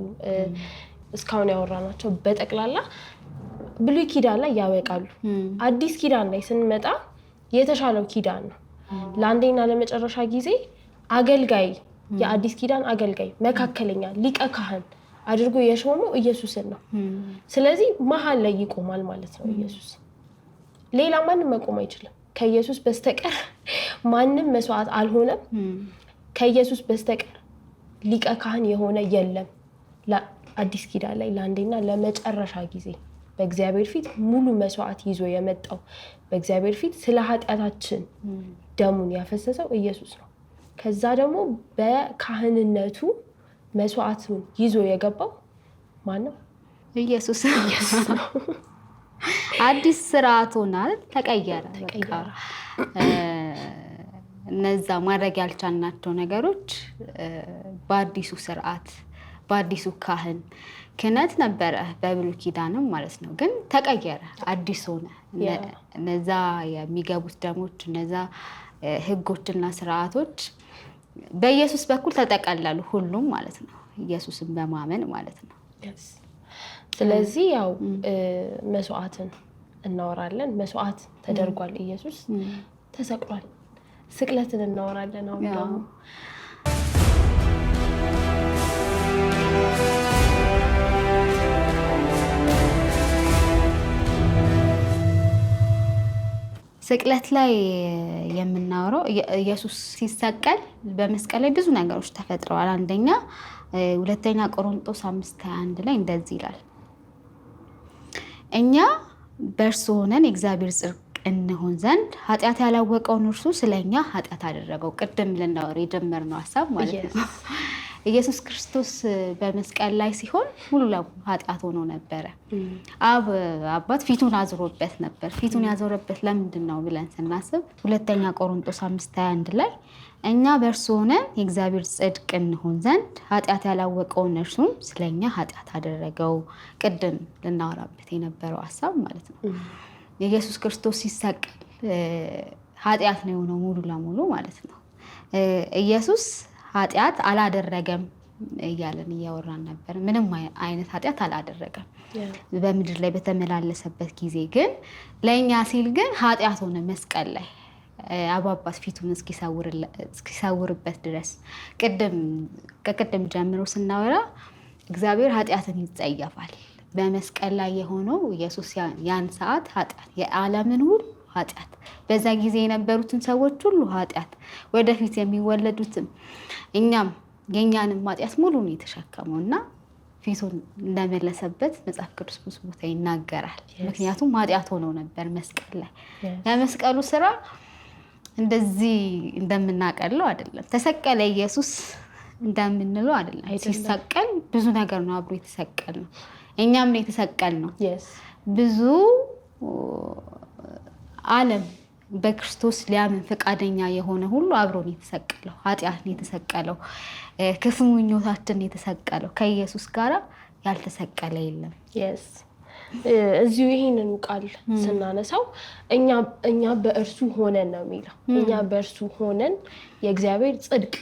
እስካሁን ያወራናቸው በጠቅላላ ብሉይ ኪዳን ላይ ያበቃሉ። አዲስ ኪዳን ላይ ስንመጣ የተሻለው ኪዳን ነው። ለአንዴና ለመጨረሻ ጊዜ አገልጋይ፣ የአዲስ ኪዳን አገልጋይ፣ መካከለኛ ሊቀ ካህን አድርጎ የሾመው ኢየሱስን ነው። ስለዚህ መሀል ላይ ይቆማል ማለት ነው ኢየሱስ። ሌላ ማንም መቆም አይችልም። ከኢየሱስ በስተቀር ማንም መስዋዕት አልሆነም። ከኢየሱስ በስተቀር ሊቀ ካህን የሆነ የለም። ለአዲስ ኪዳን ላይ ለአንዴና ለመጨረሻ ጊዜ በእግዚአብሔር ፊት ሙሉ መስዋዕት ይዞ የመጣው፣ በእግዚአብሔር ፊት ስለ ኃጢአታችን ደሙን ያፈሰሰው ኢየሱስ ነው። ከዛ ደግሞ በካህንነቱ መስዋዕቱን ይዞ የገባው ማን ነው? ኢየሱስ ነው። አዲስ ስርዓት ሆኗል፣ ተቀየረ። እነዛ ማድረግ ያልቻልናቸው ነገሮች በአዲሱ ስርዓት በአዲሱ ካህን ክህነት ነበረ በብሉይ ኪዳንም ማለት ነው። ግን ተቀየረ፣ አዲስ ሆነ። እነዛ የሚገቡት ደሞች፣ እነዛ ህጎችና ስርዓቶች በኢየሱስ በኩል ተጠቀለሉ፣ ሁሉም ማለት ነው። ኢየሱስን በማመን ማለት ነው። ስለዚህ ያው መስዋዕትን እናወራለን። መስዋዕት ተደርጓል። ኢየሱስ ተሰቅሏል። ስቅለትን እናወራለን። አሁን ደግሞ ስቅለት ላይ የምናወራው ኢየሱስ ሲሰቀል በመስቀል ላይ ብዙ ነገሮች ተፈጥረዋል። አንደኛ ሁለተኛ ቆሮንቶስ 5:21 ላይ እንደዚህ ይላል፣ እኛ በእርሱ ሆነን የእግዚአብሔር ጽድቅ እንሆን ዘንድ ኃጢአት ያላወቀውን እርሱ ስለኛ ኃጢአት አደረገው። ቅድም ልናወራ የጀመርነው ሀሳብ ማለት ነው። ኢየሱስ ክርስቶስ በመስቀል ላይ ሲሆን ሙሉ ለሙሉ ኃጢአት ሆኖ ነበረ። አባት ፊቱን አዞሮበት ነበር። ፊቱን ያዞረበት ለምንድን ነው ብለን ስናስብ 2ኛ ቆሮንቶስ 5:21 ላይ እኛ በእርሱ ሆነን የእግዚአብሔር ጽድቅ እንሆን ዘንድ ኃጢአት ያላወቀውን እርሱን ስለኛ ኃጢአት አደረገው። ቅድም ልናወራበት የነበረው ሀሳብ ማለት ነው። ኢየሱስ ክርስቶስ ሲሰቀል ኃጢአት ነው የሆነው ሙሉ ለሙሉ ማለት ነው። ኢየሱስ ኃጢአት አላደረገም እያለን እያወራን ነበር። ምንም አይነት ኃጢአት አላደረገም በምድር ላይ በተመላለሰበት ጊዜ። ግን ለእኛ ሲል ግን ኃጢአት ሆነ መስቀል ላይ አባባት ፊቱን እስኪሰውርበት ድረስ። ከቅድም ጀምሮ ስናወራ እግዚአብሔር ኃጢአትን ይጸየፋል። በመስቀል ላይ የሆነው ኢየሱስ ያን ሰዓት ኃጢአት የዓለምን ሁሉ ኃጢአት በዛ ጊዜ የነበሩትን ሰዎች ሁሉ ኃጢአት ወደፊት የሚወለዱትም እኛም የኛንም ኃጢአት ሙሉ ነው የተሸከመው እና ፊቱን እንደመለሰበት መጽሐፍ ቅዱስ ብዙ ቦታ ይናገራል። ምክንያቱም ኃጢአት ሆኖ ነበር መስቀል ላይ። የመስቀሉ ስራ እንደዚህ እንደምናቀለው አይደለም። ተሰቀለ ኢየሱስ እንደምንለው አይደለም። ሲሰቀል ብዙ ነገር ነው አብሮ የተሰቀል ነው። እኛም ነው የተሰቀል ነው። ብዙ ዓለም በክርስቶስ ሊያምን ፈቃደኛ የሆነ ሁሉ አብሮ ነው የተሰቀለው። ኃጢአት ነው የተሰቀለው። ክፉ ምኞታችን ነው የተሰቀለው። ከኢየሱስ ጋር ያልተሰቀለ የለም። እዚሁ ይሄንን ቃል ስናነሳው እኛ በእርሱ ሆነን ነው የሚለው። እኛ በእርሱ ሆነን የእግዚአብሔር ጽድቅ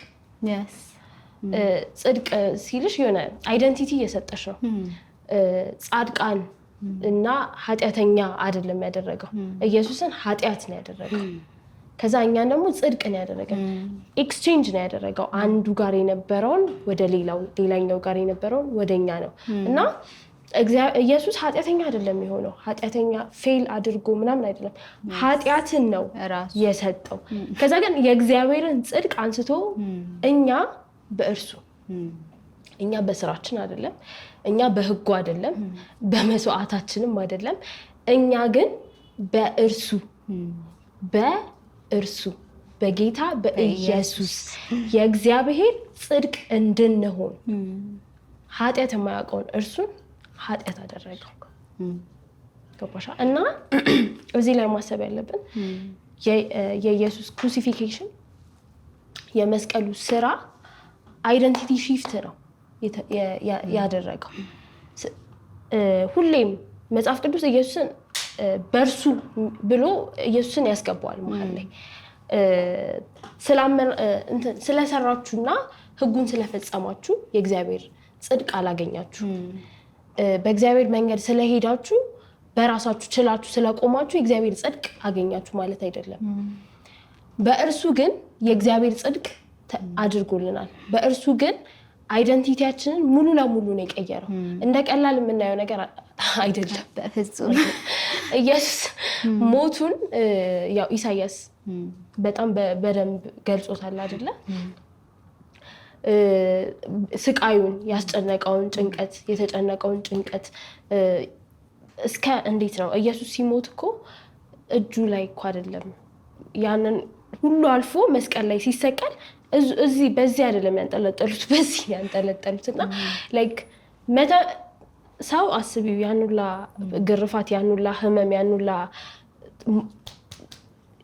ጽድቅ ሲልሽ የሆነ አይደንቲቲ እየሰጠሽ ነው። ጻድቃን እና ኃጢአተኛ አይደለም ያደረገው። ኢየሱስን ኃጢአት ነው ያደረገው። ከዛ እኛን ደግሞ ጽድቅ ነው ያደረገው። ኤክስቼንጅ ነው ያደረገው። አንዱ ጋር የነበረውን ወደ ሌላኛው ጋር የነበረውን ወደኛ ነው እና ኢየሱስ ኃጢአተኛ አይደለም የሆነው። ኃጢአተኛ ፌል አድርጎ ምናምን አይደለም። ኃጢአትን ነው የሰጠው። ከዛ ግን የእግዚአብሔርን ጽድቅ አንስቶ እኛ በእርሱ እኛ በስራችን አይደለም፣ እኛ በህጉ አይደለም፣ በመስዋዕታችንም አይደለም። እኛ ግን በእርሱ በጌታ በኢየሱስ የእግዚአብሔር ጽድቅ እንድንሆን ኃጢአት የማያውቀውን እርሱን ኃጢአት አደረገው። ገባሻ? እና እዚህ ላይ ማሰብ ያለብን የኢየሱስ ክሩሲፊኬሽን የመስቀሉ ስራ አይደንቲቲ ሺፍት ነው ያደረገው። ሁሌም መጽሐፍ ቅዱስ ኢየሱስን በእርሱ ብሎ ኢየሱስን ያስገባዋል መሀል ላይ ስለሰራችሁና ህጉን ስለፈጸማችሁ የእግዚአብሔር ጽድቅ አላገኛችሁ። በእግዚአብሔር መንገድ ስለሄዳችሁ በራሳችሁ ችላችሁ ስለቆማችሁ የእግዚአብሔር ጽድቅ አገኛችሁ ማለት አይደለም። በእርሱ ግን የእግዚአብሔር ጽድቅ አድርጎልናል። በእርሱ ግን አይደንቲቲያችንን ሙሉ ለሙሉ ነው የቀየረው። እንደ ቀላል የምናየው ነገር አይደለም በፍጹም። ኢየሱስ ሞቱን ያው ኢሳይያስ በጣም በደንብ ገልጾታል አይደለ? ስቃዩን፣ ያስጨነቀውን ጭንቀት፣ የተጨነቀውን ጭንቀት እስከ እንዴት ነው ኢየሱስ ሲሞት እኮ እጁ ላይ እኮ አይደለም ያንን ሁሉ አልፎ መስቀል ላይ ሲሰቀል እዚህ በዚህ አይደለም ያንጠለጠሉት፣ በዚህ ያንጠለጠሉትና ላይክ ሰው አስቢው ያኑላ ግርፋት፣ ያኑላ ህመም፣ ያኑላ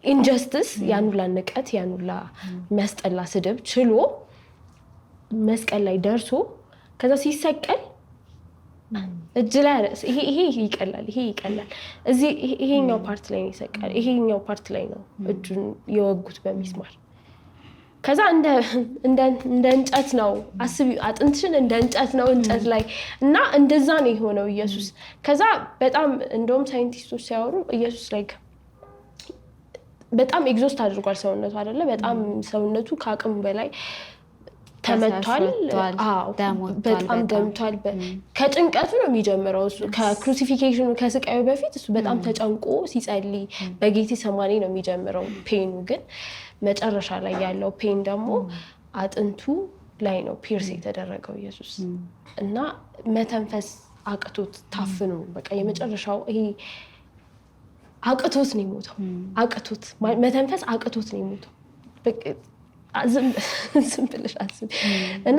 ኢንጀስቲስ፣ ያኑላ ንቀት፣ ያኑላ የሚያስጠላ ስድብ ችሎ መስቀል ላይ ደርሶ ከዛ ሲሰቀል እጅ ላይ ይሄ ይቀላል፣ ይሄ ይቀላል። እዚህ ይሄኛው ፓርት ላይ ነው ይሰቀል፣ ይሄኛው ፓርት ላይ ነው እጁን የወጉት በሚስማር። ከዛ እንደ እንጨት ነው አስቢው፣ አጥንትሽን እንደ እንጨት ነው እንጨት ላይ እና እንደዛ ነው የሆነው ኢየሱስ። ከዛ በጣም እንደውም ሳይንቲስቶች ሲያወሩ ኢየሱስ ላይ በጣም ኤግዞስት አድርጓል ሰውነቱ አይደለ? በጣም ሰውነቱ ከአቅም በላይ ተመቷል። በጣም ደምቷል። ከጭንቀቱ ነው የሚጀምረው እሱ። ከክሩሲፊኬሽኑ ከስቃዩ በፊት እሱ በጣም ተጨንቆ ሲጸልይ በጌቴሰማኒ ነው የሚጀምረው ፔኑ። ግን መጨረሻ ላይ ያለው ፔን ደግሞ አጥንቱ ላይ ነው ፒርስ የተደረገው ኢየሱስ እና መተንፈስ አቅቶት ታፍኖ በቃ የመጨረሻው ይሄ አቅቶት ነው የሞተው። አቅቶት መተንፈስ አቅቶት ነው የሞተው። ዝም ብለሽ አስቢ እና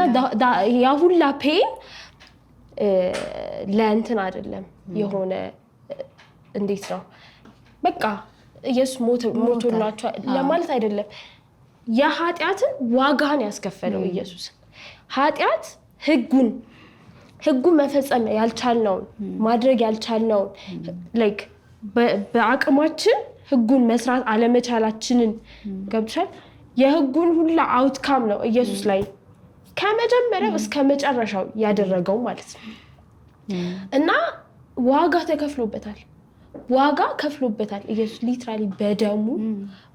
ያ ሁላ ፔን ለእንትን አይደለም የሆነ እንዴት ነው በቃ ኢየሱስ ሞቶላችሁ ለማለት አይደለም የኃጢአትን ዋጋን ያስከፈለው ኢየሱስ ኃጢአት ህጉን መፈጸም ያልቻልነውን ማድረግ ያልቻልነውን ላይክ በአቅማችን ህጉን መስራት አለመቻላችንን ገብቻል የህጉን ሁላ አውትካም ነው ኢየሱስ ላይ ከመጀመሪያው እስከ መጨረሻው ያደረገው ማለት ነው እና ዋጋ ከፍሎበታል ኢየሱስ ሊትራሊ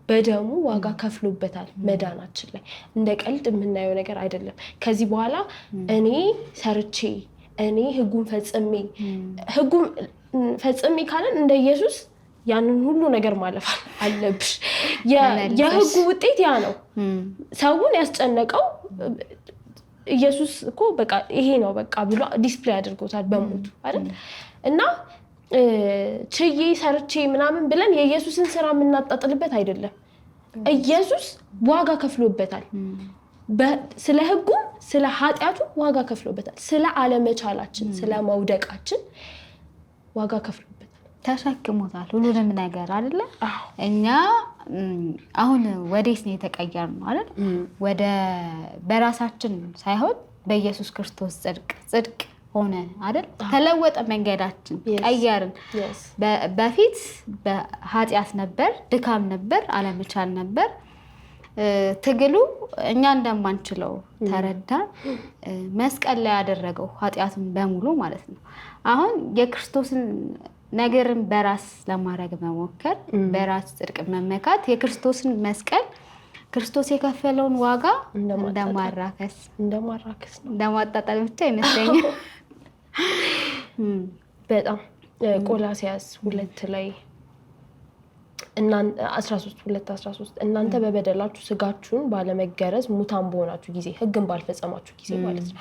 በደሙ ዋጋ ከፍሎበታል መዳናችን ላይ እንደ ቀልድ የምናየው ነገር አይደለም ከዚህ በኋላ እኔ ሰርቼ እኔ ህጉን ፈጽሜ ካለን እንደ ኢየሱስ ያንን ሁሉ ነገር ማለፍ አለብሽ የህጉ ውጤት ያ ነው ሰውን ያስጨነቀው ኢየሱስ እኮ በቃ ይሄ ነው በቃ ብሎ ዲስፕሌይ አድርጎታል በሞቱ አይደል እና ችዬ ሰርቼ ምናምን ብለን የኢየሱስን ስራ የምናጣጥልበት አይደለም ኢየሱስ ዋጋ ከፍሎበታል ስለ ህጉ ስለ ኃጢአቱ ዋጋ ከፍሎበታል ስለ አለመቻላችን ስለ መውደቃችን ዋጋ ከፍሎበታል ተሸክሞታል ሁሉንም ነገር አይደለ እኛ አሁን ወዴት ነው የተቀየርነው አይደል ወደ በራሳችን ሳይሆን በኢየሱስ ክርስቶስ ጽድቅ ሆነ አይደል ተለወጠ መንገዳችን ቀየርን በፊት በኃጢአት ነበር ድካም ነበር አለመቻል ነበር ትግሉ እኛ እንደማንችለው ተረዳን መስቀል ላይ ያደረገው ኃጢአቱን በሙሉ ማለት ነው አሁን የክርስቶስን ነገርን በራስ ለማድረግ መሞከር በራስ ጽድቅ መመካት የክርስቶስን መስቀል ክርስቶስ የከፈለውን ዋጋ እንደማራከስ እንደማጣጣል ብቻ ይመስለኛል በጣም ቆላስይስ 2 ላይ እና 13 እናንተ በበደላችሁ ስጋችሁን ባለመገረዝ ሙታን በሆናችሁ ጊዜ ህግን ባልፈጸማችሁ ጊዜ ማለት ነው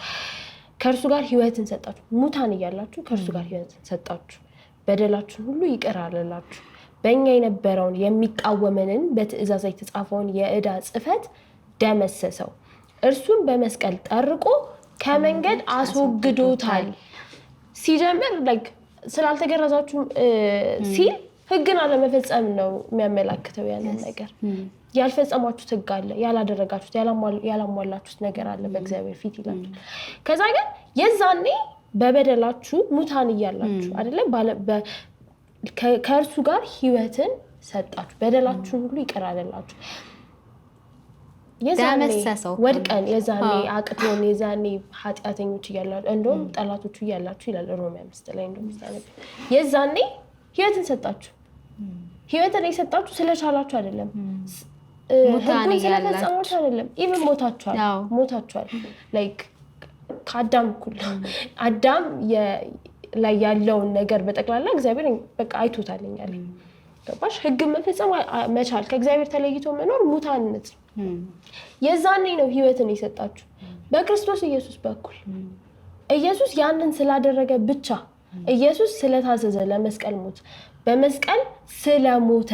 ከእርሱ ጋር ህይወትን ሰጣችሁ ሙታን እያላችሁ ከእርሱ ጋር ህይወትን ሰጣችሁ በደላችሁን ሁሉ ይቅር አለላችሁ በእኛ የነበረውን የሚቃወመንን በትእዛዝ የተጻፈውን የዕዳ ጽሕፈት ደመሰሰው እርሱን በመስቀል ጠርቆ ከመንገድ አስወግዶታል ሲጀምር ላይክ ስላልተገረዛችሁ ሲል ህግን አለመፈጸም ነው የሚያመላክተው ያንን ነገር ያልፈጸማችሁት ህግ አለ ያላደረጋችሁት ያላሟላችሁት ነገር አለ በእግዚአብሔር ፊት ይላል ከዛ ግን የዛኔ በበደላችሁ ሙታን እያላችሁ አይደለ ከእርሱ ጋር ህይወትን ሰጣችሁ በደላችሁን ሁሉ ይቅር አለላችሁ የዛኔ ወድቀን የዛኔ አቅቶን የዛኔ ኃጢአተኞች እያላችሁ እንደውም ጠላቶቹ እያላችሁ ይላል ሮሜ 5 ላይ እንደውም ይታነብ የዛኔ ህይወትን ሰጣችሁ ህይወትን የሰጣችሁ ስለቻላችሁ አይደለም ሙታን ስለፈጸማችሁ አይደለም ኢቭን ሞታችኋል ላይክ ከአዳም ኩል አዳም ላይ ያለውን ነገር በጠቅላላ እግዚአብሔር በቃ አይቶታልኛል ገባሽ ህግ መፈጸም መቻል ከእግዚአብሔር ተለይቶ መኖር ሙታንነት የዛኔ ነው ህይወትን የሰጣችሁ በክርስቶስ ኢየሱስ በኩል ኢየሱስ ያንን ስላደረገ ብቻ ኢየሱስ ስለታዘዘ ለመስቀል ሞት በመስቀል ስለሞተ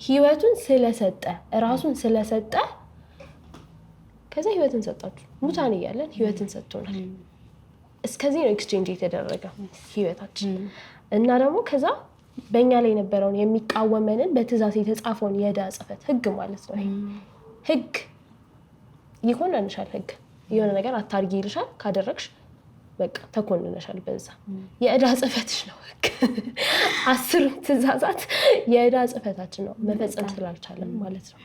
ህይወቱን ስለሰጠ ራሱን ስለሰጠ ከዛ ህይወትን ሰጣችሁ ሙታን እያለን ህይወትን ሰጥቶናል እስከዚህ ነው ኤክስቼንጅ የተደረገ ህይወታችን እና ደግሞ ከዛ በእኛ ላይ የነበረውን የሚቃወመንን በትእዛዝ የተጻፈውን የዕዳ ጽሕፈት ህግ ማለት ነው ህግ ይኮንንሻል ህግ የሆነ ነገር አታርጊ ይልሻል ካደረግሽ በቃ ተኮንነሻል በዛ የዕዳ ጽሕፈትሽ ነው ህግ 10 ትእዛዛት የዕዳ ጽሕፈታችን ነው መፈጸም ስላልቻለን ማለት ነው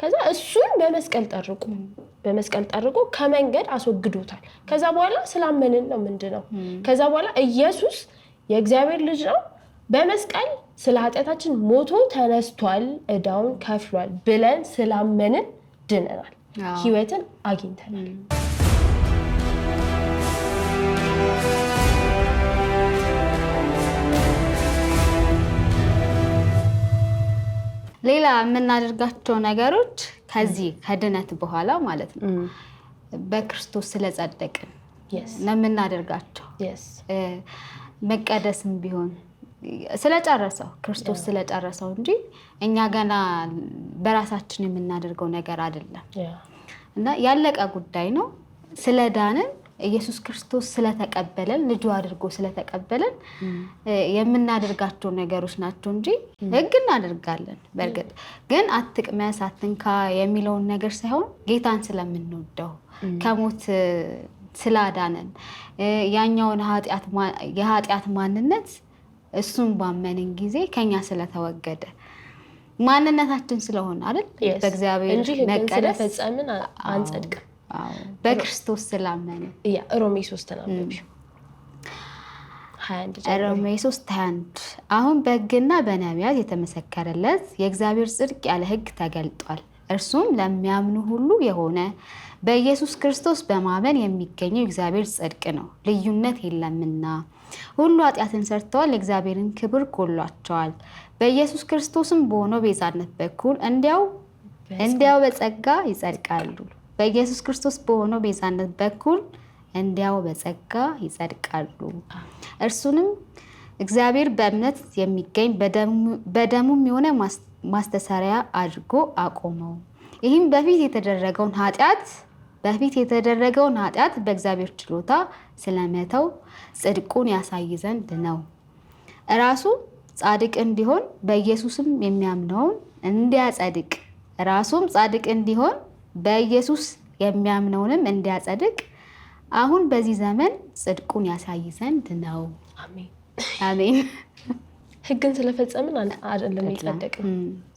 ከዛ እሱን በመስቀል ጠርቆ ከመንገድ አስወግዶታል ከዛ በኋላ ስላመንን ነው ምንድነው ከዛ በኋላ ኢየሱስ የእግዚአብሔር ልጅ ነው በመስቀል ስለ ኃጢአታችን ሞቶ ተነስቷል ዕዳውን ከፍሏል ብለን ስላመንን ድነናል ህይወትን አግኝተናል ሌላ የምናደርጋቸው ነገሮች ከዚህ ከድነት በኋላ ማለት ነው በክርስቶስ ስለጸደቅን ነው የምናደርጋቸው መቀደስም ቢሆን ስለጨረሰው ክርስቶስ ስለጨረሰው እንጂ እኛ ገና በራሳችን የምናደርገው ነገር አይደለም እና ያለቀ ጉዳይ ነው። ስለዳንን ኢየሱስ ክርስቶስ ስለተቀበለን ልጁ አድርጎ ስለተቀበለን የምናደርጋቸው ነገሮች ናቸው እንጂ ህግ እናደርጋለን። በእርግጥ ግን አትቅመስ አትንካ የሚለውን ነገር ሳይሆን ጌታን ስለምንወደው ከሞት ስላዳነን ያኛውን የኃጢአት ማንነት እሱን ባመንን ጊዜ ከኛ ስለተወገደ ማንነታችን ስለሆነ አይደል በእግዚአብሔር መቀደስ ስለፈጸምን አንጸድቅም። በክርስቶስ ስላመነ ሮሜ 3 ተናበብሽው 21 ሮሜ 3:21 አሁን በሕግና በነቢያት የተመሰከረለት የእግዚአብሔር ጽድቅ ያለ ሕግ ተገልጧል። እርሱም ለሚያምኑ ሁሉ የሆነ በኢየሱስ ክርስቶስ በማመን የሚገኘው እግዚአብሔር ጽድቅ ነው። ልዩነት የለምና ሁሉ ኃጢአትን ሰርተዋል፣ የእግዚአብሔርን ክብር ጎድሏቸዋል። በኢየሱስ ክርስቶስም በሆነው ቤዛነት በኩል እንዲያው በጸጋ ይጸድቃሉ። በኢየሱስ ክርስቶስ በሆነው ቤዛነት በኩል እንዲያው በጸጋ ይጸድቃሉ። እርሱንም እግዚአብሔር በእምነት የሚገኝ በደሙም የሆነ ማስተሰሪያ አድርጎ አቆመው። ይህም በፊት የተደረገውን ኃጢአት በእግዚአብሔር ችሎታ ስለመተው ጽድቁን ያሳይ ዘንድ ነው። ራሱ ጻድቅ እንዲሆን በኢየሱስም የሚያምነውን እንዲያጸድቅ ራሱም ጻድቅ እንዲሆን በኢየሱስ የሚያምነውንም እንዲያጸድቅ አሁን በዚህ ዘመን ጽድቁን ያሳይ ዘንድ ነው። አሜን አሜን። ህግን ስለፈጸምን አይደለም የጸደቅን፣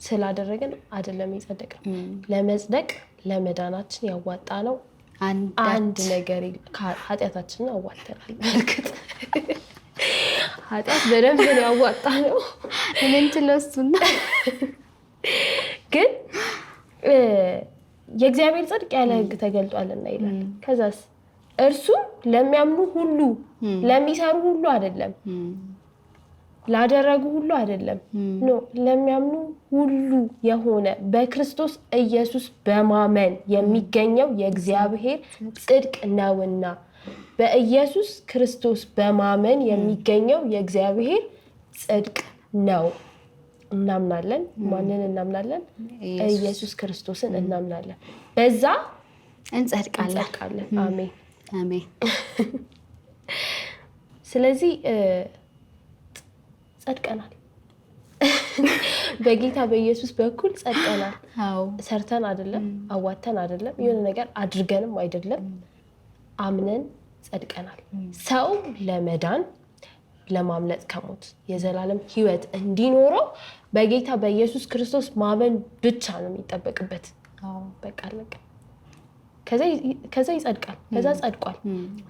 ስላደረግን አይደለም የጸደቅን። ለመጽደቅ ለመዳናችን ያዋጣ ነው አንድ ነገር ኃጢአታችንን አዋጥተናል። በእርግጥ ኃጢአት በደንብ ያዋጣ ነው ምንችለው እሱና ግን የእግዚአብሔር ጽድቅ ያለ ህግ ተገልጧልና ይላል። ከዛስ እርሱም ለሚያምኑ ሁሉ ለሚሰሩ ሁሉ አይደለም ላደረጉ ሁሉ አይደለም ለሚያምኑ ሁሉ የሆነ በክርስቶስ ኢየሱስ በማመን የሚገኘው የእግዚአብሔር ጽድቅ ነውና። በኢየሱስ ክርስቶስ በማመን የሚገኘው የእግዚአብሔር ጽድቅ ነው። እናምናለን። ማንን እናምናለን? ኢየሱስ ክርስቶስን እናምናለን። በዛ እንጸድቃለን። አሜን አሜን። ስለዚህ ጸድቀናል። በጌታ በኢየሱስ በኩል ጸድቀናል። ሰርተን አይደለም፣ አዋተን አይደለም፣ የሆነ ነገር አድርገንም አይደለም፣ አምነን ጸድቀናል። ሰው ለመዳን ለማምለጥ ከሞት የዘላለም ሕይወት እንዲኖረው በጌታ በኢየሱስ ክርስቶስ ማመን ብቻ ነው የሚጠበቅበት። በቃ አለቀ። ከዛ ይጸድቃል። ከዛ ጸድቋል።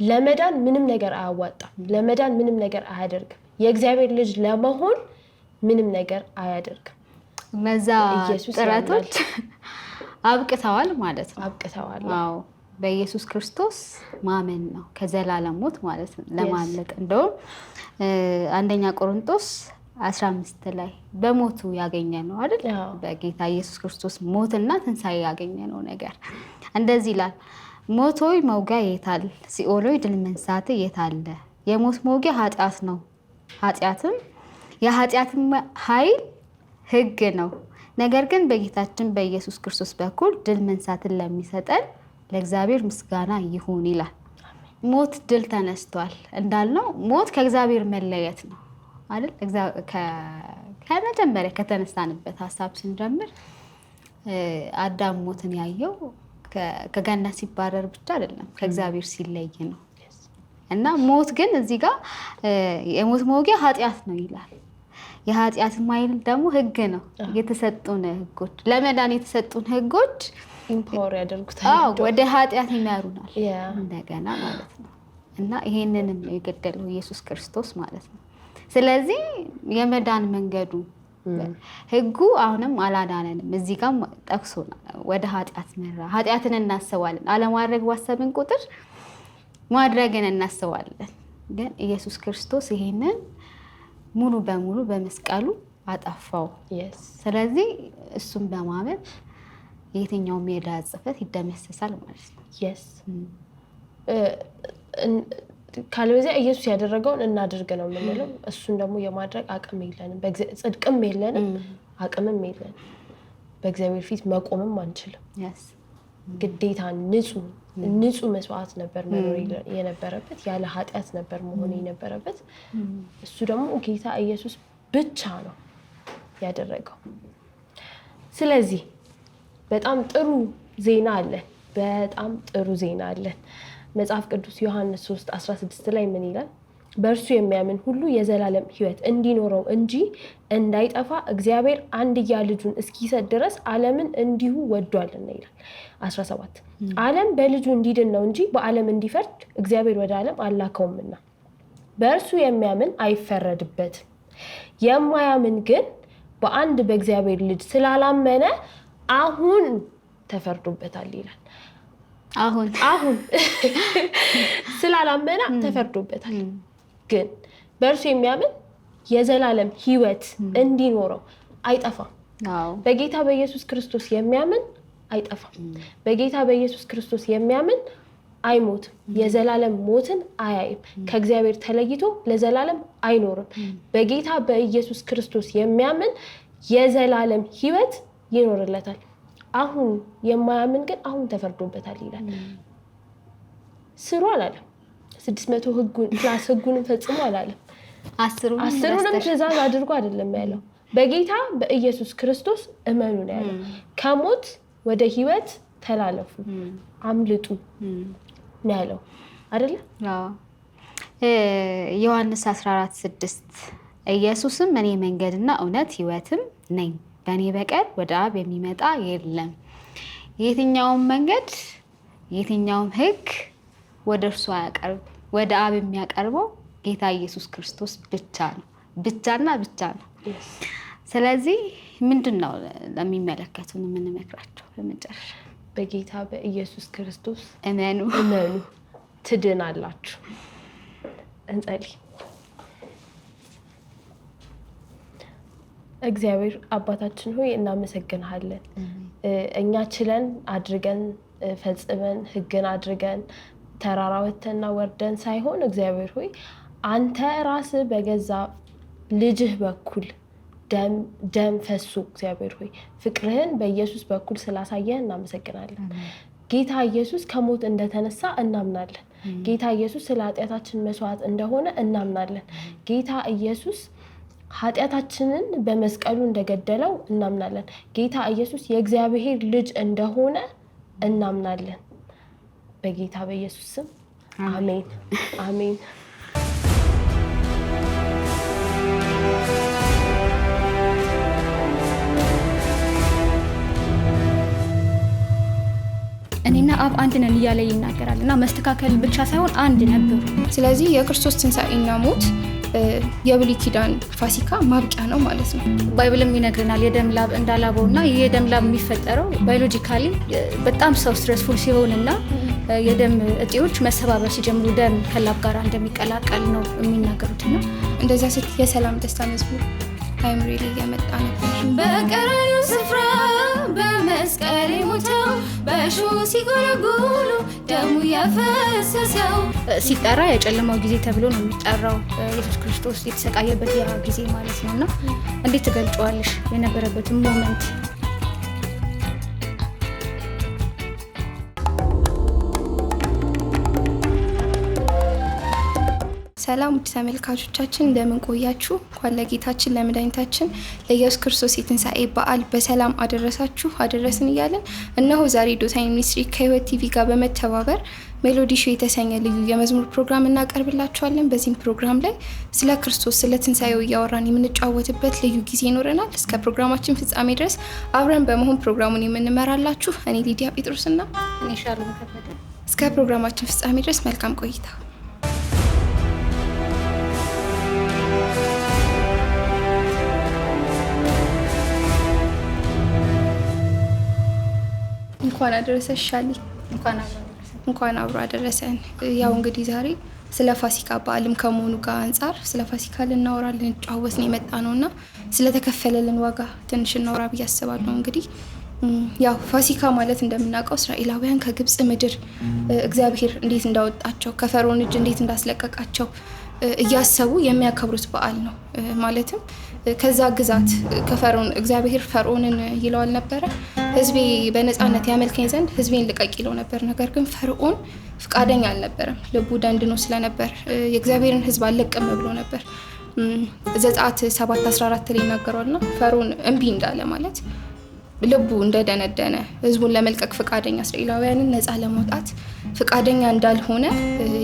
ለመዳን ምንም ነገር አያዋጣም። ለመዳን ምንም ነገር አያደርግም። የእግዚአብሔር ልጅ ለመሆን ምንም ነገር አያደርግም። እነዛ ጥረቶች አብቅተዋል ማለት ነው። አብቅተዋል። አዎ በኢየሱስ ክርስቶስ ማመን ነው ከዘላለም ሞት ማለት ነው ለማምለጥ። እንደውም አንደኛ ቆሮንቶስ 15 ላይ በሞቱ ያገኘ ነው አይደል? በጌታ ኢየሱስ ክርስቶስ ሞትና ትንሣኤ ያገኘ ነው ነገር እንደዚህ ይላል። ሞት ሆይ መውጊያ የታል? ሲኦል ሆይ ድል መንሳት የታለ? የሞት መውጊያ ኃጢአት ነው፣ የኃጢአትም ኃይል ሕግ ነው። ነገር ግን በጌታችን በኢየሱስ ክርስቶስ በኩል ድል መንሳትን ለሚሰጠን ለእግዚአብሔር ምስጋና ይሁን ይላል። ሞት ድል ተነስቷል እንዳልነው ሞት ከእግዚአብሔር መለየት ነው አይደል? ከመጀመሪያ ከተነሳንበት ሀሳብ ስንጀምር አዳም ሞትን ያየው ከገነት ሲባረር ብቻ አይደለም ከእግዚአብሔር ሲለይ ነው። እና ሞት ግን እዚህ ጋር የሞት መውጊያ ኃጢአት ነው ይላል። የኃጢአት ኃይል ደግሞ ሕግ ነው። የተሰጡን ሕጎች ለመዳን የተሰጡን ሕጎች ኢምፓወር ያደርጉታል፣ ወደ ኃጢአት ይመሩናል እንደገና ማለት ነው። እና ይሄንንም የገደለው ኢየሱስ ክርስቶስ ማለት ነው። ስለዚህ የመዳን መንገዱ ሕጉ አሁንም አላዳነንም። እዚህ ጋር ጠቅሶናል። ወደ ኃጢአት መራ። ኃጢአትን እናስባለን። አለማድረግ ባሰብን ቁጥር ማድረግን እናስባለን። ግን ኢየሱስ ክርስቶስ ይሄንን ሙሉ በሙሉ በመስቀሉ አጠፋው። ስለዚህ እሱን በማመን የትኛውም የዕዳ ጽሕፈት ይደመሰሳል ማለት ነው። ካልበዚያ ኢየሱስ ያደረገውን እናድርግ ነው የምንለው። እሱን ደግሞ የማድረግ አቅም የለንም፣ ጽድቅም የለንም፣ አቅምም የለንም። በእግዚአብሔር ፊት መቆምም አንችልም። ግዴታ ንጹህ መስዋዕት ነበር መኖር የነበረበት፣ ያለ ኃጢአት ነበር መሆን የነበረበት። እሱ ደግሞ ጌታ ኢየሱስ ብቻ ነው ያደረገው። ስለዚህ በጣም ጥሩ ዜና አለን፣ በጣም ጥሩ ዜና አለን። መጽሐፍ ቅዱስ ዮሐንስ 3:16 ላይ ምን ይላል? በእርሱ የሚያምን ሁሉ የዘላለም ሕይወት እንዲኖረው እንጂ እንዳይጠፋ እግዚአብሔር አንድያ ልጁን እስኪሰጥ ድረስ ዓለምን እንዲሁ ወዷልና ይላል። 17 ዓለም በልጁ እንዲድን ነው እንጂ በዓለም እንዲፈርድ እግዚአብሔር ወደ ዓለም አላከውምና። በእርሱ የሚያምን አይፈረድበትም፣ የማያምን ግን በአንድ በእግዚአብሔር ልጅ ስላላመነ አሁን ተፈርዶበታል ይላል። አሁን ስላላመነ ተፈርዶበታል። ግን በእርሱ የሚያምን የዘላለም ሕይወት እንዲኖረው አይጠፋም። በጌታ በኢየሱስ ክርስቶስ የሚያምን አይጠፋም። በጌታ በኢየሱስ ክርስቶስ የሚያምን አይሞትም፣ የዘላለም ሞትን አያይም፣ ከእግዚአብሔር ተለይቶ ለዘላለም አይኖርም። በጌታ በኢየሱስ ክርስቶስ የሚያምን የዘላለም ሕይወት ይኖርለታል። አሁን የማያምን ግን አሁን ተፈርዶበታል ይላል። ስሩ አላለም። 600 ህጉን ፈጽሞ አላለም። 10ሩንም ትእዛዝ አድርጎ አይደለም ያለው። በጌታ በኢየሱስ ክርስቶስ እመኑ ነው ያለው። ከሞት ወደ ሕይወት ተላለፉ፣ አምልጡ ነው ያለው አይደለ? ዮሐንስ 14:6 ኢየሱስም እኔ መንገድና እውነት ሕይወትም ነኝ፣ በእኔ በቀር ወደ አብ የሚመጣ የለም። የትኛውም መንገድ የትኛውም ህግ ወደ እርሱ አያቀርብ፣ ወደ አብ የሚያቀርበው ጌታ ኢየሱስ ክርስቶስ ብቻ ነው፣ ብቻና ብቻ ነው። ስለዚህ ምንድነው ለሚመለከቱን የምንመክራቸው? በመጨረሻ በጌታ በኢየሱስ ክርስቶስ እመኑ፣ ትድናላችሁ። እንጸልይ። እግዚአብሔር አባታችን ሆይ እናመሰግንሃለን። እኛ ችለን አድርገን ፈጽመን ህግን አድርገን ተራራ ወተንና ወርደን ሳይሆን እግዚአብሔር ሆይ አንተ ራስህ በገዛ ልጅህ በኩል ደም ፈሶ እግዚአብሔር ሆይ ፍቅርህን በኢየሱስ በኩል ስላሳየህ እናመሰግናለን። ጌታ ኢየሱስ ከሞት እንደተነሳ እናምናለን። ጌታ ኢየሱስ ስለ ኃጢአታችን መስዋዕት እንደሆነ እናምናለን። ጌታ ኢየሱስ ኃጢአታችንን በመስቀሉ እንደገደለው እናምናለን። ጌታ ኢየሱስ የእግዚአብሔር ልጅ እንደሆነ እናምናለን። በጌታ በኢየሱስ ስም አሜን፣ አሜን። እኔና አብ አንድ ነን እያለ ይናገራል እና መስተካከል ብቻ ሳይሆን አንድ ነበሩ። ስለዚህ የክርስቶስ ትንሣኤና ሞት የብሉይ ኪዳን ፋሲካ ማብቂያ ነው ማለት ነው። ባይብልም ይነግረናል የደም ላብ እንዳላበው እና የደም ላብ የሚፈጠረው ባዮሎጂካሊ በጣም ሰው ስትረስፉል ሲሆንና የደም እጢዎች መሰባበር ሲጀምሩ ደም ከላብ ጋር እንደሚቀላቀል ነው የሚናገሩትና እንደዛ ስት የሰላም ደስታ መዝሙር ታይምሪ ላይ ያመጣ ነበር። በቀራንዮ ስፍራ በመስቀል ሞተው በእሾህ ሲጎለጉሉ ደሙ ያፈሰሰው ሲጠራ የጨለማው ጊዜ ተብሎ ነው የሚጠራው። ኢየሱስ ክርስቶስ የተሰቃየበት ያ ጊዜ ማለት ነውና እንዴት ትገልጫዋለሽ የነበረበትን ሞመንት? ሰላም ውድ ተመልካቾቻችን እንደምን ቆያችሁ? እንኳን ለጌታችን ለመድኃኒታችን ለኢየሱስ ክርስቶስ የትንሣኤ በዓል በሰላም አደረሳችሁ አደረስን እያለን እነሆ ዛሬ ዶታይም ሚኒስትሪ ከህይወት ቲቪ ጋር በመተባበር ሜሎዲ ሾው የተሰኘ ልዩ የመዝሙር ፕሮግራም እናቀርብላችኋለን። በዚህም ፕሮግራም ላይ ስለ ክርስቶስ ስለ ትንሣኤው እያወራን የምንጫወትበት ልዩ ጊዜ ይኖረናል። እስከ ፕሮግራማችን ፍጻሜ ድረስ አብረን በመሆን ፕሮግራሙን የምንመራላችሁ እኔ ሊዲያ ጴጥሮስና እኔ ሻሎም ከበደ። እስከ ፕሮግራማችን ፍጻሜ ድረስ መልካም ቆይታ። እንኳን አደረሰሽ ሻሊ። እንኳን አብሮ አደረሰን። ያው እንግዲህ ዛሬ ስለ ፋሲካ በዓልም ከመሆኑ ጋር አንጻር ስለ ፋሲካ ልናወራ ልንጫወት ነው የመጣ ነውና ስለተከፈለልን ዋጋ ትንሽ እናወራ ብዬ አስባለሁ። እንግዲህ ያው ፋሲካ ማለት እንደምናውቀው እስራኤላውያን ከግብጽ ምድር እግዚአብሔር እንዴት እንዳወጣቸው ከፈርዖን እጅ እንዴት እንዳስለቀቃቸው እያሰቡ የሚያከብሩት በዓል ነው። ማለትም ከዛ ግዛት ከፈርዖን እግዚአብሔር ፈርዖንን ይለዋል ነበረ ህዝቤ በነፃነት ያመልከኝ ዘንድ ህዝቤን ልቀቅ ይለው ነበር። ነገር ግን ፈርዖን ፍቃደኛ አልነበረም። ልቡ ደንድኖ ስለነበር የእግዚአብሔርን ህዝብ አልለቅም ብሎ ነበር። ዘጸአት 7:14 ላይ ይናገራልና ፈርዖን እምቢ እንዳለ ማለት ልቡ እንደደነደነ ህዝቡን ለመልቀቅ ፍቃደኛ እስራኤላውያንን ነፃ ለማውጣት ፍቃደኛ እንዳልሆነ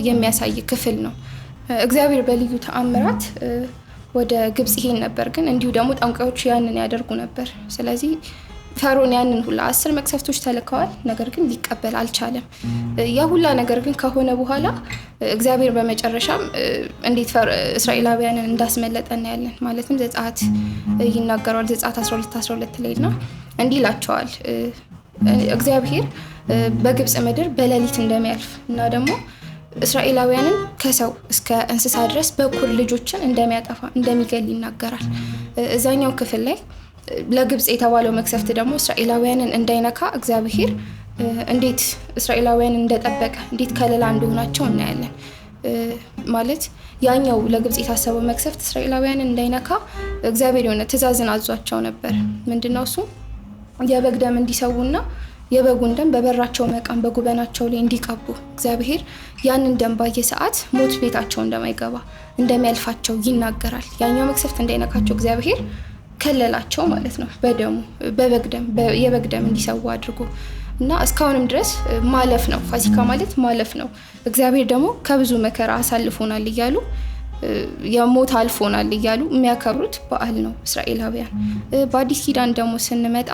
የሚያሳይ ክፍል ነው። እግዚአብሔር በልዩ ተአምራት ወደ ግብጽ ይሄን ነበር፣ ግን እንዲሁ ደግሞ ጠንቋዮች ያንን ያደርጉ ነበር። ስለዚህ ፈርዖን ያንን ሁላ 10 መቅሰፍቶች ተልከዋል፣ ነገር ግን ሊቀበል አልቻለም። ያ ሁላ ነገር ግን ከሆነ በኋላ እግዚአብሔር በመጨረሻም እንዴት እስራኤላውያንን እንዳስመለጠ እናያለን። ማለትም ዘጸአት ይናገራል። ዘጸአት 12:12 ላይና እንዲህ ይላቸዋል እግዚአብሔር በግብጽ ምድር በሌሊት እንደሚያልፍ እና ደግሞ እስራኤላውያንን ከሰው እስከ እንስሳ ድረስ በኩር ልጆችን እንደሚያጠፋ እንደሚገል ይናገራል። እዛኛው ክፍል ላይ ለግብጽ የተባለው መቅሰፍት ደግሞ እስራኤላውያንን እንዳይነካ እግዚአብሔር እንዴት እስራኤላውያንን እንደጠበቀ እንዴት ከለላ እንደሆናቸው እናያለን። ማለት ያኛው ለግብጽ የታሰበው መቅሰፍት እስራኤላውያንን እንዳይነካ እግዚአብሔር የሆነ ትእዛዝን አዟቸው ነበር። ምንድነው እሱ? የበግ ደም እንዲሰውና የበጉን ደም በበራቸው መቃም በጉበናቸው ላይ እንዲቀቡ እግዚአብሔር ያንን ደም ባየ ሰዓት ሞት ቤታቸው እንደማይገባ እንደሚያልፋቸው ይናገራል። ያኛው መቅሰፍት እንዳይነካቸው እግዚአብሔር ከለላቸው ማለት ነው። በደሙ የበግ ደም እንዲሰው አድርጎ እና እስካሁንም ድረስ ማለፍ ነው። ፋሲካ ማለት ማለፍ ነው። እግዚአብሔር ደግሞ ከብዙ መከራ አሳልፎናል እያሉ የሞት አልፎናል እያሉ የሚያከብሩት በዓል ነው እስራኤላውያን። በአዲስ ኪዳን ደግሞ ስንመጣ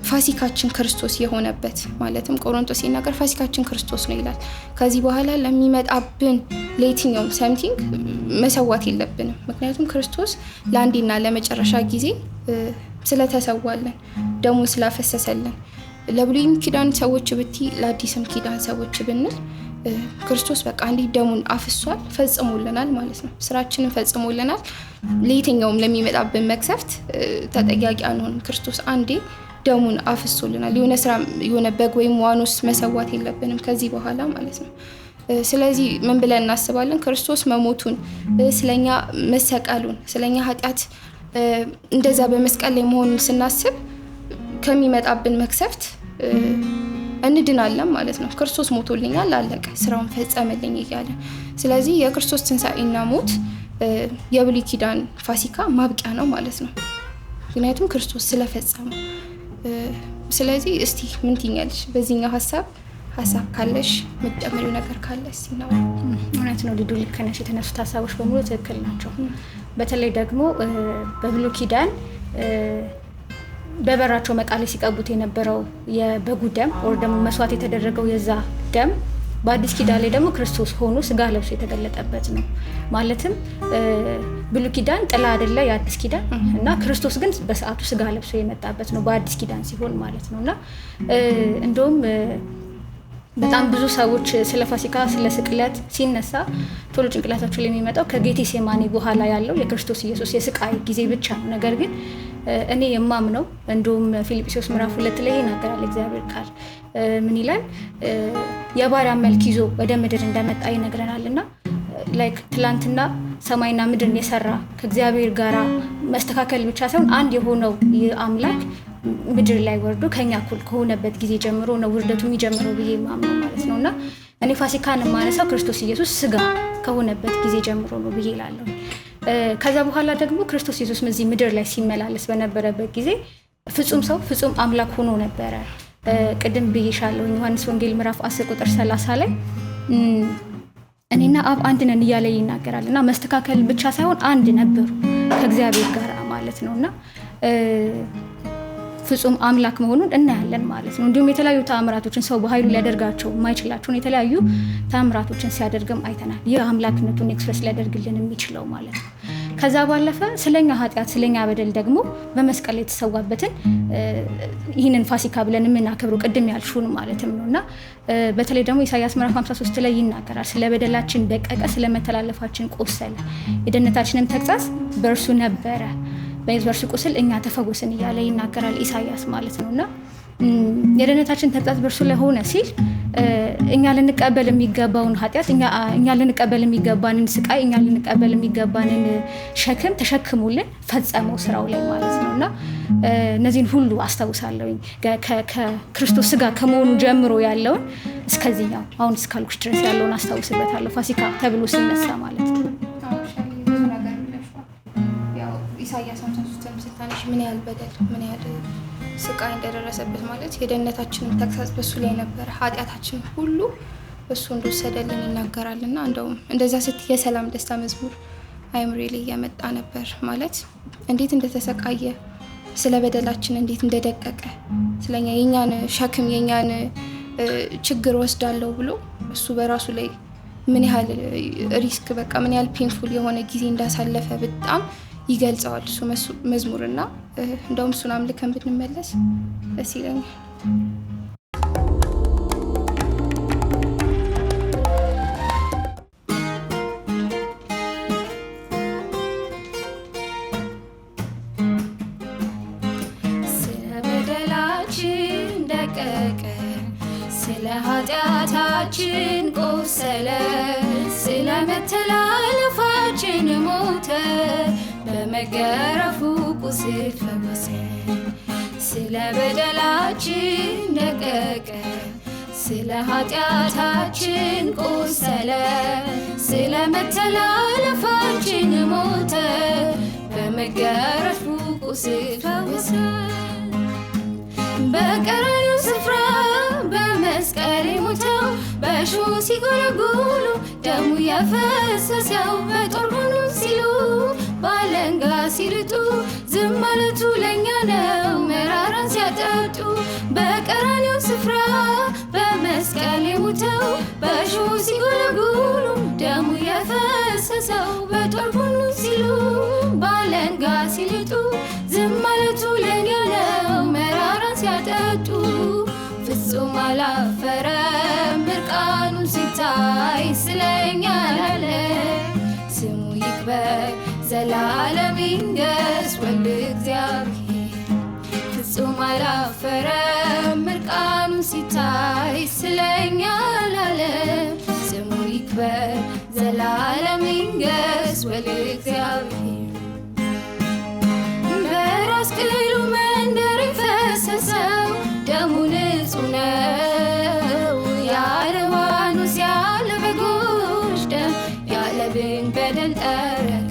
ፋሲካችን ክርስቶስ የሆነበት ማለትም ቆሮንቶስ ሲናገር ፋሲካችን ክርስቶስ ነው ይላል። ከዚህ በኋላ ለሚመጣብን ለየትኛውም ሰምቲንግ መሰዋት የለብንም። ምክንያቱም ክርስቶስ ለአንዴና ለመጨረሻ ጊዜ ስለተሰዋለን፣ ደሙን ስላፈሰሰልን። ለብሉይ ኪዳን ሰዎች ብቲ ለአዲስም ኪዳን ሰዎች ብንል ክርስቶስ በቃ እንዲህ ደሙን አፍሷል፣ ፈጽሞልናል ማለት ነው። ስራችንን ፈጽሞልናል። ለየትኛውም ለሚመጣብን መቅሰፍት ተጠያቂ አንሆንም። ክርስቶስ አንዴ ደሙን አፍሶልናል። የሆነ በግ ወይም ዋኖስ መሰዋት የለብንም ከዚህ በኋላ ማለት ነው። ስለዚህ ምን ብለን እናስባለን? ክርስቶስ መሞቱን፣ ስለኛ መሰቀሉን፣ ስለኛ ኃጢአት እንደዛ በመስቀል ላይ መሆኑን ስናስብ ከሚመጣብን መቅሰፍት እንድናለን ማለት ነው። ክርስቶስ ሞቶልኛል፣ አለቀ፣ ስራውን ፈጸመልኝ እያለ። ስለዚህ የክርስቶስ ትንሣኤና ሞት የብሉይ ኪዳን ፋሲካ ማብቂያ ነው ማለት ነው፣ ምክንያቱም ክርስቶስ ስለፈጸመው። ስለዚህ እስቲ ምን ትኛለሽ በዚህኛው ሀሳብ ካለሽ የምትጨምሪው ነገር ካለ እስቲ ነው። እውነት ነው ሊዱ፣ ልክ ነሽ። የተነሱት ሀሳቦች በሙሉ ትክክል ናቸው። በተለይ ደግሞ በብሉይ ኪዳን በበራቸው መቃሌ ሲቀቡት የነበረው የበጉ ደም ወር ደግሞ መስዋዕት የተደረገው የዛ ደም በአዲስ ኪዳን ላይ ደግሞ ክርስቶስ ሆኖ ስጋ ለብሶ የተገለጠበት ነው። ማለትም ብሉይ ኪዳን ጥላ አይደለ የአዲስ ኪዳን እና ክርስቶስ ግን በሰዓቱ ስጋ ለብሶ የመጣበት ነው በአዲስ ኪዳን ሲሆን ማለት ነውና እንደውም በጣም ብዙ ሰዎች ስለ ፋሲካ ስለ ስቅለት ሲነሳ ቶሎ ጭንቅላታቸው ላይ የሚመጣው ከጌቴሴማኒ በኋላ ያለው የክርስቶስ ኢየሱስ የስቃይ ጊዜ ብቻ ነው። ነገር ግን እኔ የማምነው እንደውም ፊልጵስዩስ ምዕራፍ 2 ላይ ይናገራል እግዚአብሔር ቃል ምን ይላል? የባሪያ መልክ ይዞ ወደ ምድር እንደመጣ ይነግረናልና ላይክ ትላንትና ሰማይና ምድርን የሰራ ከእግዚአብሔር ጋር መስተካከል ብቻ ሳይሆን አንድ የሆነው አምላክ ምድር ላይ ወርዶ ከኛ እኩል ከሆነበት ጊዜ ጀምሮ ነው ውርደቱ የሚጀምረው ብዬ ማምነው ማለት ነውና እኔ ፋሲካን የማነሳው ክርስቶስ ኢየሱስ ስጋ ከሆነበት ጊዜ ጀምሮ ነው ብዬ እላለሁ። ከዛ በኋላ ደግሞ ክርስቶስ ኢየሱስ እዚህ ምድር ላይ ሲመላለስ በነበረበት ጊዜ ፍጹም ሰው ፍጹም አምላክ ሆኖ ነበረ። ቅድም ብዬሻለሁ ዮሐንስ ወንጌል ምዕራፍ 10 ቁጥር 30 ላይ እኔና አብ አንድ ነን እያለ ይናገራል እና መስተካከል ብቻ ሳይሆን አንድ ነበሩ ከእግዚአብሔር ጋር ማለት ነውና ፍጹም አምላክ መሆኑን እናያለን ማለት ነው። እንዲሁም የተለያዩ ተአምራቶችን ሰው በኃይሉ ሊያደርጋቸው የማይችላቸውን የተለያዩ ተአምራቶችን ሲያደርግም አይተናል። ይህ አምላክነቱን ኤክስፕረስ ሊያደርግልን የሚችለው ማለት ነው። ከዛ ባለፈ ስለኛ ኃጢአት ስለኛ በደል ደግሞ በመስቀል የተሰዋበትን ይህንን ፋሲካ ብለን የምናከብረው ቅድም ያልሹን ማለትም ነውና በተለይ ደግሞ ኢሳይያስ ምዕራፍ 53 ላይ ይናገራል። ስለ በደላችን ደቀቀ፣ ስለ መተላለፋችን ቆሰለ፣ የደህንነታችንን ተግሣጽ በእርሱ ነበረ በእርሱ ቁስል እኛ ተፈወስን እያለ ይናገራል ኢሳያስ ማለት ነውና የደህንነታችን ተግሣጽ በእርሱ ላይ ሆነ ሲል እኛ ልንቀበል የሚገባውን ኃጢአት እኛ ልንቀበል የሚገባንን ስቃይ እኛ ልንቀበል የሚገባንን ሸክም ተሸክሙልን ፈጸመው ስራው ላይ ማለት ነውና እነዚህን ሁሉ አስታውሳለሁኝ ከክርስቶስ ስጋ ከመሆኑ ጀምሮ ያለውን እስከዚህኛው አሁን እስካልኩሽ ድረስ ያለውን አስታውስበታለሁ ፋሲካ ተብሎ ሲነሳ ማለት ነው። ኢሳያስ 53 ስታነሽ ምን ያህል በደል ምን ያህል ስቃይ እንደደረሰበት ማለት የደህንነታችንን ተግሣጽ በሱ ላይ ነበር ኃጢአታችን ሁሉ እሱ እንደወሰደልን ይናገራልና እንደውም እንደዛ ስትይ የሰላም ደስታ መዝሙር አይምሬ ላይ እየመጣ ነበር ማለት እንዴት እንደተሰቃየ ስለ በደላችን እንዴት እንደደቀቀ ስለኛ የኛን ሸክም የኛን ችግር ወስዳለሁ ብሎ እሱ በራሱ ላይ ምን ያህል ሪስክ በቃ ምን ያህል ፔንፉል የሆነ ጊዜ እንዳሳለፈ በጣም ይገልጸዋል እሱ መዝሙርና እንደውም እሱን አምልከን ብንመለስ ደስ ይለኛል። ስለ በደላችን ደቀቀ፣ ስለ ኃጢአታችን ቆሰለ፣ ስለ መተላለፋችን ሞተ፣ በመገረፉ ቁስል ፈወሰን። ስለ በደላችን ደቀቀ፣ ስለ ኃጢአታችን ቆሰለ፣ ስለ መተላለፋችን ሞተ፣ በመገረፉ ቁስል ፈወሰን። በቀራንዮ ስፍራ በመስቀል ሞተው በእሾህ ሲጎለጉሉ ደሙ የፈሰሰው በጦር ሆኑ ሲሉ ባለንጋ ሲልጡ ዝም ማለቱ ለእኛ ነው መራራን ሲያጠጡ። በቀራንዮ ስፍራ በመስቀል ሞተው በእሾህ ሲጎለጉሉ ደሙ የፈሰሰው በጦር ሆኑ ሲሉ ባለንጋ ሲልጡ ዝም ማለቱ ለእኛ ነው መራራን ሲያጠጡ። ፍጹም አላፈረም እርቃኑ ሲታይ ስለኛ ላለ ስሙ ይክበር ዘላለም ይንገስ ወልደ እግዚአብሔር። ፍጹም አላፈረም እርቃኑ ሲታይ ስለኛ ላለ ስሙ ይክበር ዘላለም ይንገስ ወልደ እግዚአብሔር። በራስ ቅሉ መንደር የፈሰሰው ደሙ ንጹህ ነው ያለ ዋኖስ ያለ በጎች ደም ያለብን በደል ጠረገ።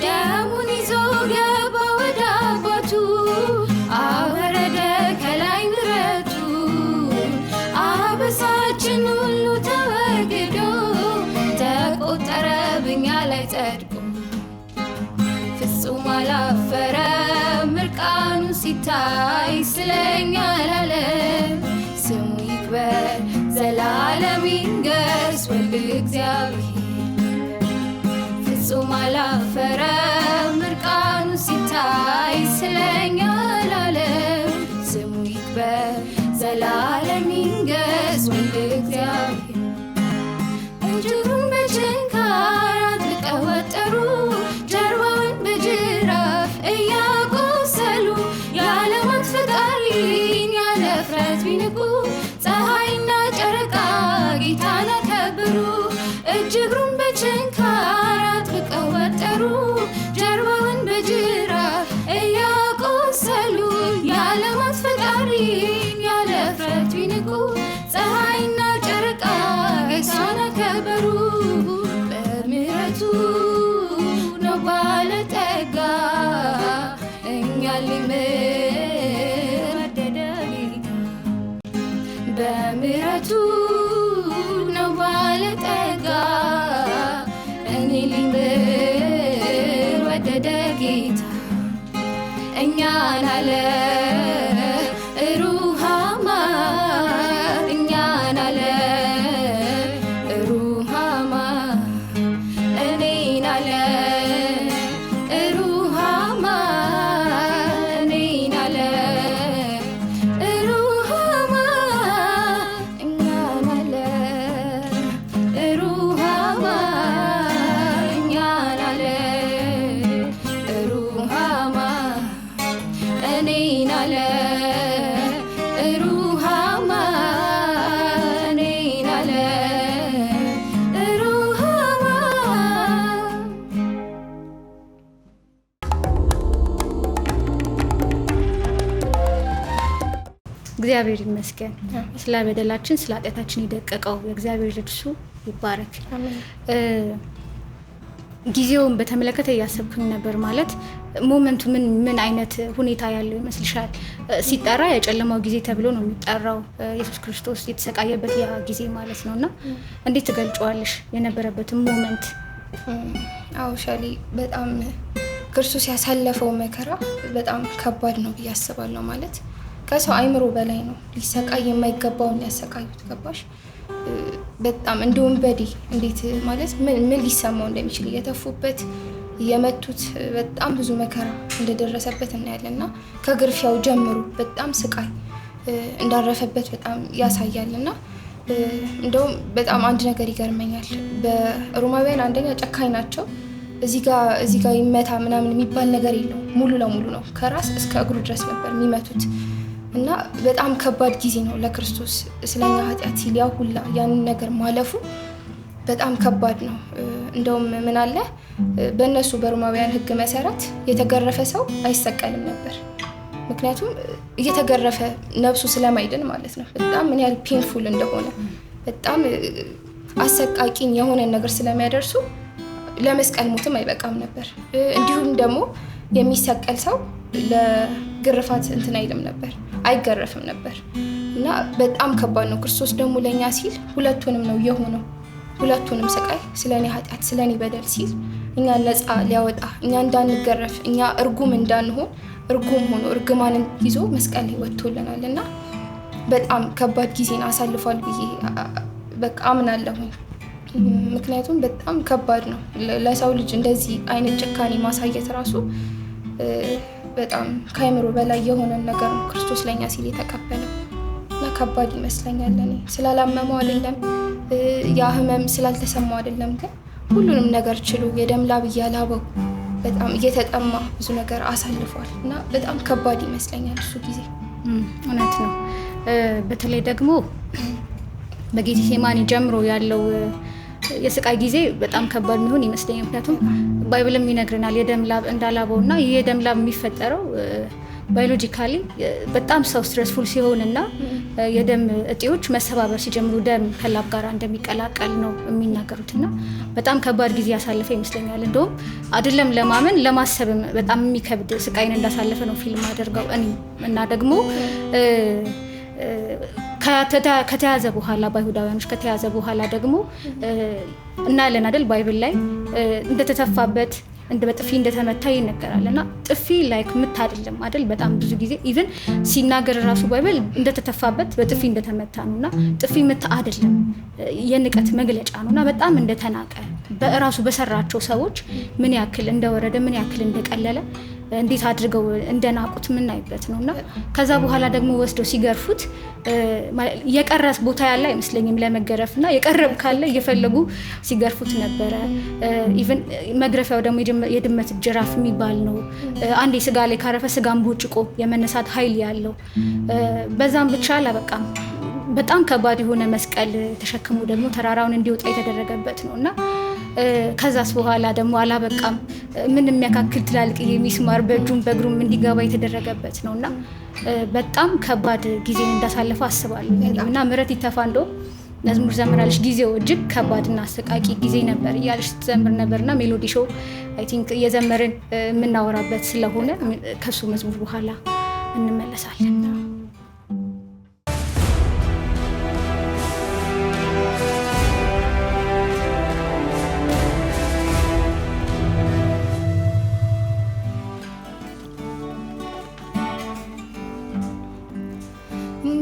ደሙን ይዞ ገባ ወደ አባቱ አወረደ ከላይ ምሕረቱን። አበሳችን ሁሉ ተወግዶ ተቆጠረ በኛ ላይ ጸድቆ። ፍጹም አላፈረም እርቃኑ ሲታይ ስለኛ ላለ ስሙ ይክበር ዘላለም ይንገስ ወልደ እግዚአብሔር። ፍጹም አላፈረም እርቃኑ ሲታይ ስለኛ ላለ ስሙ ይክበር ዘላለም ይንገስ ወልደ እግዚአብሔር። እጁን በችንካር አጥልቀው ወጠሩ ጀርባውን በጅራፍ እያቆሰሉ የዓለማት ፈጣሪን ያለ እፍረት ቢንቁ ፀሐይና ጨረቃ ጌታን አከበሩ። እግሩን በችንካር አጥብቀው ወጠሩ ጀርባውን በጅራፍ እያቆሰሉ የዓለማት ፈጣሪን ያለ እፍረት ቢንቁ ፀሐይና ጨረቃ ጌታን አከበሩ። በምሕረቱ ነው ባለጠጋ እኛን ሊምር ወደደ ጌታ። በምሕረቱ ነው ባለጠጋ እኔን ሊምር ወደደ ጌታ። እኛን አለ ሩሃማ እኛን አለ ሩሃማ እኔን አለ ሩሃማ እኔን አለ ሩሃማ እኛን አለ ሩሃማ እኛን አለ ሩሃማ እግዚአብሔር ይመስገን። ስለ በደላችን ስለ ኃጢአታችን የደቀቀው የእግዚአብሔር ልጅ እሱ ይባረክ። ጊዜውን በተመለከተ እያሰብኩኝ ነበር። ማለት ሞመንቱ ምን አይነት ሁኔታ ያለው ይመስልሻል? ሲጠራ የጨለማው ጊዜ ተብሎ ነው የሚጠራው፣ ኢየሱስ ክርስቶስ የተሰቃየበት ያ ጊዜ ማለት ነው። እና እንዴት ትገልጫዋለሽ የነበረበትን ሞመንት? አዎ ሻሊ፣ በጣም ክርስቶስ ያሳለፈው መከራ በጣም ከባድ ነው ብዬ አስባለሁ። ማለት ከሰው አይምሮ በላይ ነው። ሊሰቃይ የማይገባውን ያሰቃዩት። ገባሽ? በጣም እንደውም እንዴት ማለት ምን ሊሰማው እንደሚችል እየተፉበት እየመቱት በጣም ብዙ መከራ እንደደረሰበት እናያለን። እና ከግርፊያው ጀምሮ በጣም ስቃይ እንዳረፈበት በጣም ያሳያል። እና እንደውም በጣም አንድ ነገር ይገርመኛል። በሮማውያን አንደኛ ጨካኝ ናቸው። እዚህ ጋር ይመታ ምናምን የሚባል ነገር የለውም። ሙሉ ለሙሉ ነው፣ ከራስ እስከ እግሩ ድረስ ነበር የሚመቱት። እና በጣም ከባድ ጊዜ ነው ለክርስቶስ ስለኛ ኃጢአት ሲል ያው ሁላ ያንን ነገር ማለፉ በጣም ከባድ ነው። እንደውም ምን አለ በእነሱ በሮማውያን ሕግ መሰረት የተገረፈ ሰው አይሰቀልም ነበር። ምክንያቱም እየተገረፈ ነፍሱ ስለማይድን ማለት ነው። በጣም ምን ያህል ፔንፉል እንደሆነ በጣም አሰቃቂኝ የሆነ ነገር ስለሚያደርሱ ለመስቀል ሞትም አይበቃም ነበር። እንዲሁም ደግሞ የሚሰቀል ሰው ለግርፋት እንትን አይልም ነበር፣ አይገረፍም ነበር። እና በጣም ከባድ ነው። ክርስቶስ ደግሞ ለእኛ ሲል ሁለቱንም ነው የሆነው። ሁለቱንም ስቃይ ስለኔ ኃጢአት ስለኔ በደል ሲል እኛ ነፃ ሊያወጣ፣ እኛ እንዳንገረፍ፣ እኛ እርጉም እንዳንሆን እርጉም ሆኖ እርግማንን ይዞ መስቀል ላይ ወጥቶልናል። እና በጣም ከባድ ጊዜን አሳልፏል ብዬ በቃ አምናለሁኝ። ምክንያቱም በጣም ከባድ ነው ለሰው ልጅ እንደዚህ አይነት ጭካኔ ማሳየት ራሱ በጣም ከአይምሮ በላይ የሆነን ነገር ነው ክርስቶስ ለኛ ሲል የተቀበለው። እና ከባድ ይመስለኛል። እኔ ስላላመመው አይደለም፣ ያ ህመም ስላልተሰማው አይደለም፣ ግን ሁሉንም ነገር ችሎ የደም ላብ እያላበው በጣም እየተጠማ ብዙ ነገር አሳልፏል። እና በጣም ከባድ ይመስለኛል እሱ ጊዜ። እውነት ነው። በተለይ ደግሞ በጌቴሴማኒ ጀምሮ ያለው የስቃይ ጊዜ በጣም ከባድ የሚሆን ይመስለኛል። ምክንያቱም ባይብልም ይነግረናል የደም ላብ እንዳላበው እና ይህ የደም ላብ የሚፈጠረው ባዮሎጂካሊ በጣም ሰው ስትረስፉል ሲሆንና የደም እጢዎች መሰባበር ሲጀምሩ ደም ከላብ ጋር እንደሚቀላቀል ነው የሚናገሩትና በጣም ከባድ ጊዜ ያሳለፈ ይመስለኛል። እንደውም አይደለም ለማመን ለማሰብም በጣም የሚከብድ ስቃይን እንዳሳለፈ ነው ፊልም አድርገው እኔ እና ደግሞ ከተያዘ በኋላ በአይሁዳውያኖች ከተያዘ በኋላ ደግሞ እናያለን አይደል ባይብል ላይ እንደተተፋበት በጥፊ እንደተመታ ይነገራል። እና ጥፊ ላይክ ምት አይደለም አይደል? በጣም ብዙ ጊዜ ኢቭን ሲናገር ራሱ ባይብል እንደተተፋበት በጥፊ እንደተመታ ነውና ጥፊ ምት አይደለም፣ የንቀት መግለጫ ነውና በጣም እንደተናቀ በራሱ በሰራቸው ሰዎች ምን ያክል እንደወረደ ምን ያክል እንደቀለለ እንዴት አድርገው እንደናቁት ምናይበት ነውና ከዛ በኋላ ደግሞ ወስደው ሲገርፉት የቀረስ ቦታ ያለ አይመስለኝም ለመገረፍና የቀረብ ካለ እየፈለጉ ሲገርፉት ነበረ። ኢቭን መግረፊያው ደግሞ የድመት ጅራፍ የሚባል ነው። አንዴ ስጋ ላይ ካረፈ ስጋን ቦጭቆ የመነሳት ኃይል ያለው በዛም ብቻ አላበቃም። በጣም ከባድ የሆነ መስቀል ተሸክሞ ደግሞ ተራራውን እንዲወጣ የተደረገበት ነውና ከዛስ በኋላ ደግሞ አላበቃም። ምን የሚያካክል ትላልቅ የሚስማር በእጁም በእግሩም እንዲገባ የተደረገበት ነውና በጣም ከባድ ጊዜ እንዳሳለፈ አስባለሁ። እና ምህረት ይተፋ እንደው መዝሙር ዘምራለች ጊዜው እጅግ ከባድና አሰቃቂ ጊዜ ነበር እያለች ስትዘምር ነበርና ሜሎዲ ሾው አይ ቲንክ እየዘመርን የምናወራበት ስለሆነ ከሱ መዝሙር በኋላ እንመለሳለን።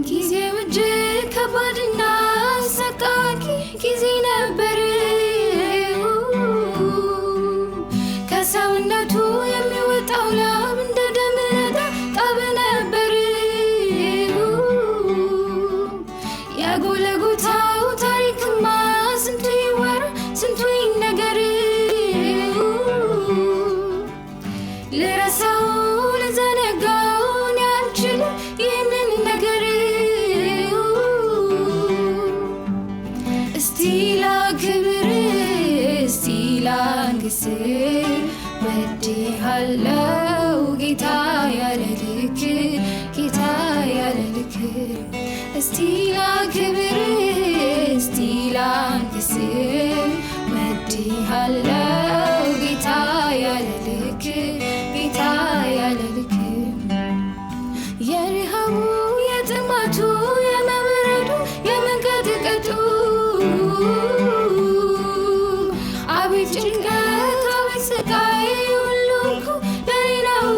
ጊዜው እጅግ ከባድና አሰቃቂ ጊዜ ነበር። ከሰውነቱ የሚወጣው ላብ እንደ ደም ነጠብጣብ ነበር። የጎልጎታው ታሪክማ ስንቱ ይወራ ስንቱ ይነገር። ልረሳው ልዘነጋው እኔ አልችልም ይህንን ነገር። እስቲ ላክብር እስቲ ላንግስ ወድሃለው ጌታ ያለ ልክ ጌታ ያለ ልክ እስቲ ላክብር እስቲ ላንግስ ወድሃለው ጌታ ያለ ልክ ጌታ ያለ ልክ የረሃቡ የጥማቱ የመብረዱ የመንቀጥቀጡ አቤት ጭንቀት አቤት ስቃይ ሁሉ እኮ ለኔ ነው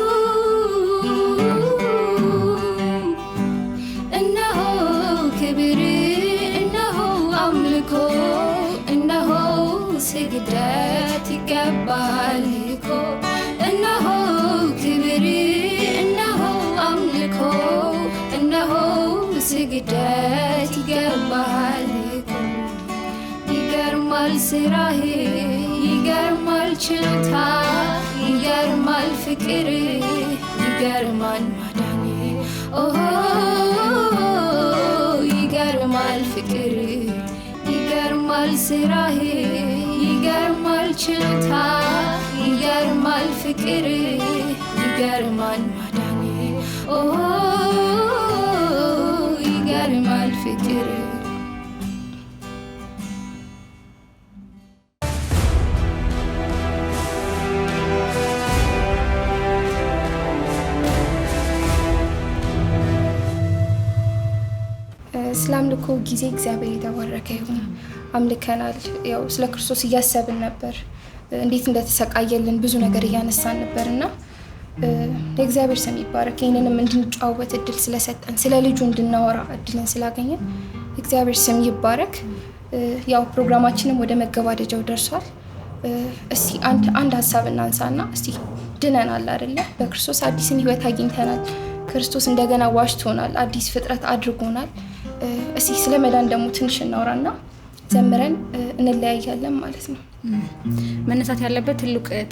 እነሆ ክብር እነሆ አምልኮ እነሆ ስግደት ይገባል እኮ እነሆ ክብር እነሆ አምልኮ እነሆ ስግደት ይገባል እኮ ይገርማል ስራህ ይገርማል ችሎታ ይገርማል ፍቅር ይገርማል ማዳን ኦሆ ይገርማል ፍቅር ይገርማል ስራህ ይገርማል ችሎታ ይገርማል ፍቅር ይገርማል ማዳን ኦሆ ይገርማል ፍቅር ስለ አምልኮ ጊዜ እግዚአብሔር የተባረከ ይሁን። አምልከናል። ያው ስለ ክርስቶስ እያሰብን ነበር፣ እንዴት እንደተሰቃየልን ብዙ ነገር እያነሳን ነበርና ለእግዚአብሔር ስም ይባረክ። ይህንንም እንድንጫወት እድል ስለሰጠን ስለ ልጁ እንድናወራ እድልን ስላገኘን እግዚአብሔር ስም ይባረክ። ያው ፕሮግራማችንም ወደ መገባደጃው ደርሷል። እስቲ አንድ ሀሳብ እናንሳና እስቲ ድነናል አይደለ? በክርስቶስ አዲስን ህይወት አግኝተናል። ክርስቶስ እንደገና ዋሽቶናል፣ አዲስ ፍጥረት አድርጎናል። እስቲ ስለ መዳን ደግሞ ትንሽ እናውራና ዘምረን እንለያያለን ማለት ነው። መነሳት ያለበት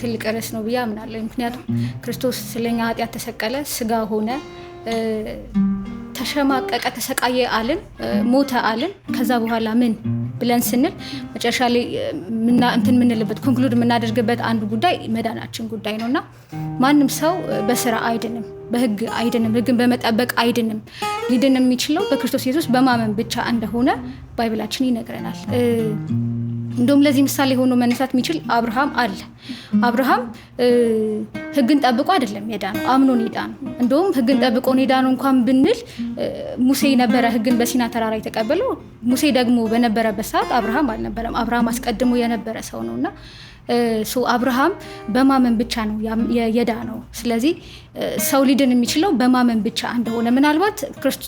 ትልቅ ርዕስ ነው ብዬ አምናለሁ። ምክንያቱም ክርስቶስ ስለኛ ኃጢአት ተሰቀለ፣ ስጋ ሆነ፣ ተሸማቀቀ፣ ተሰቃየ አልን፣ ሞተ አልን። ከዛ በኋላ ምን ብለን ስንል መጨረሻ ላይ ምንልበት ኮንክሉድ የምናደርግበት አንዱ ጉዳይ መዳናችን ጉዳይ ነውና ማንም ሰው በስራ አይድንም፣ በህግ አይድንም፣ ህግን በመጠበቅ አይድንም። ሊድን የሚችለው በክርስቶስ ኢየሱስ በማመን ብቻ እንደሆነ ባይብላችን ይነግረናል። እንደውም ለዚህ ምሳሌ ሆኖ መነሳት የሚችል አብርሃም አለ። አብርሃም ህግን ጠብቆ አይደለም የዳነው፣ አምኖን የዳነው። እንደውም ህግን ጠብቆ የዳነው እንኳን ብንል ሙሴ ነበረ ህግን በሲና ተራራ የተቀበለው። ሙሴ ደግሞ በነበረበት ሰዓት አብርሃም አልነበረም። አብርሃም አስቀድሞ የነበረ ሰው ነውና አብርሃም በማመን ብቻ ነው የዳነው። ስለዚህ ሰው ሊድን የሚችለው በማመን ብቻ እንደሆነ፣ ምናልባት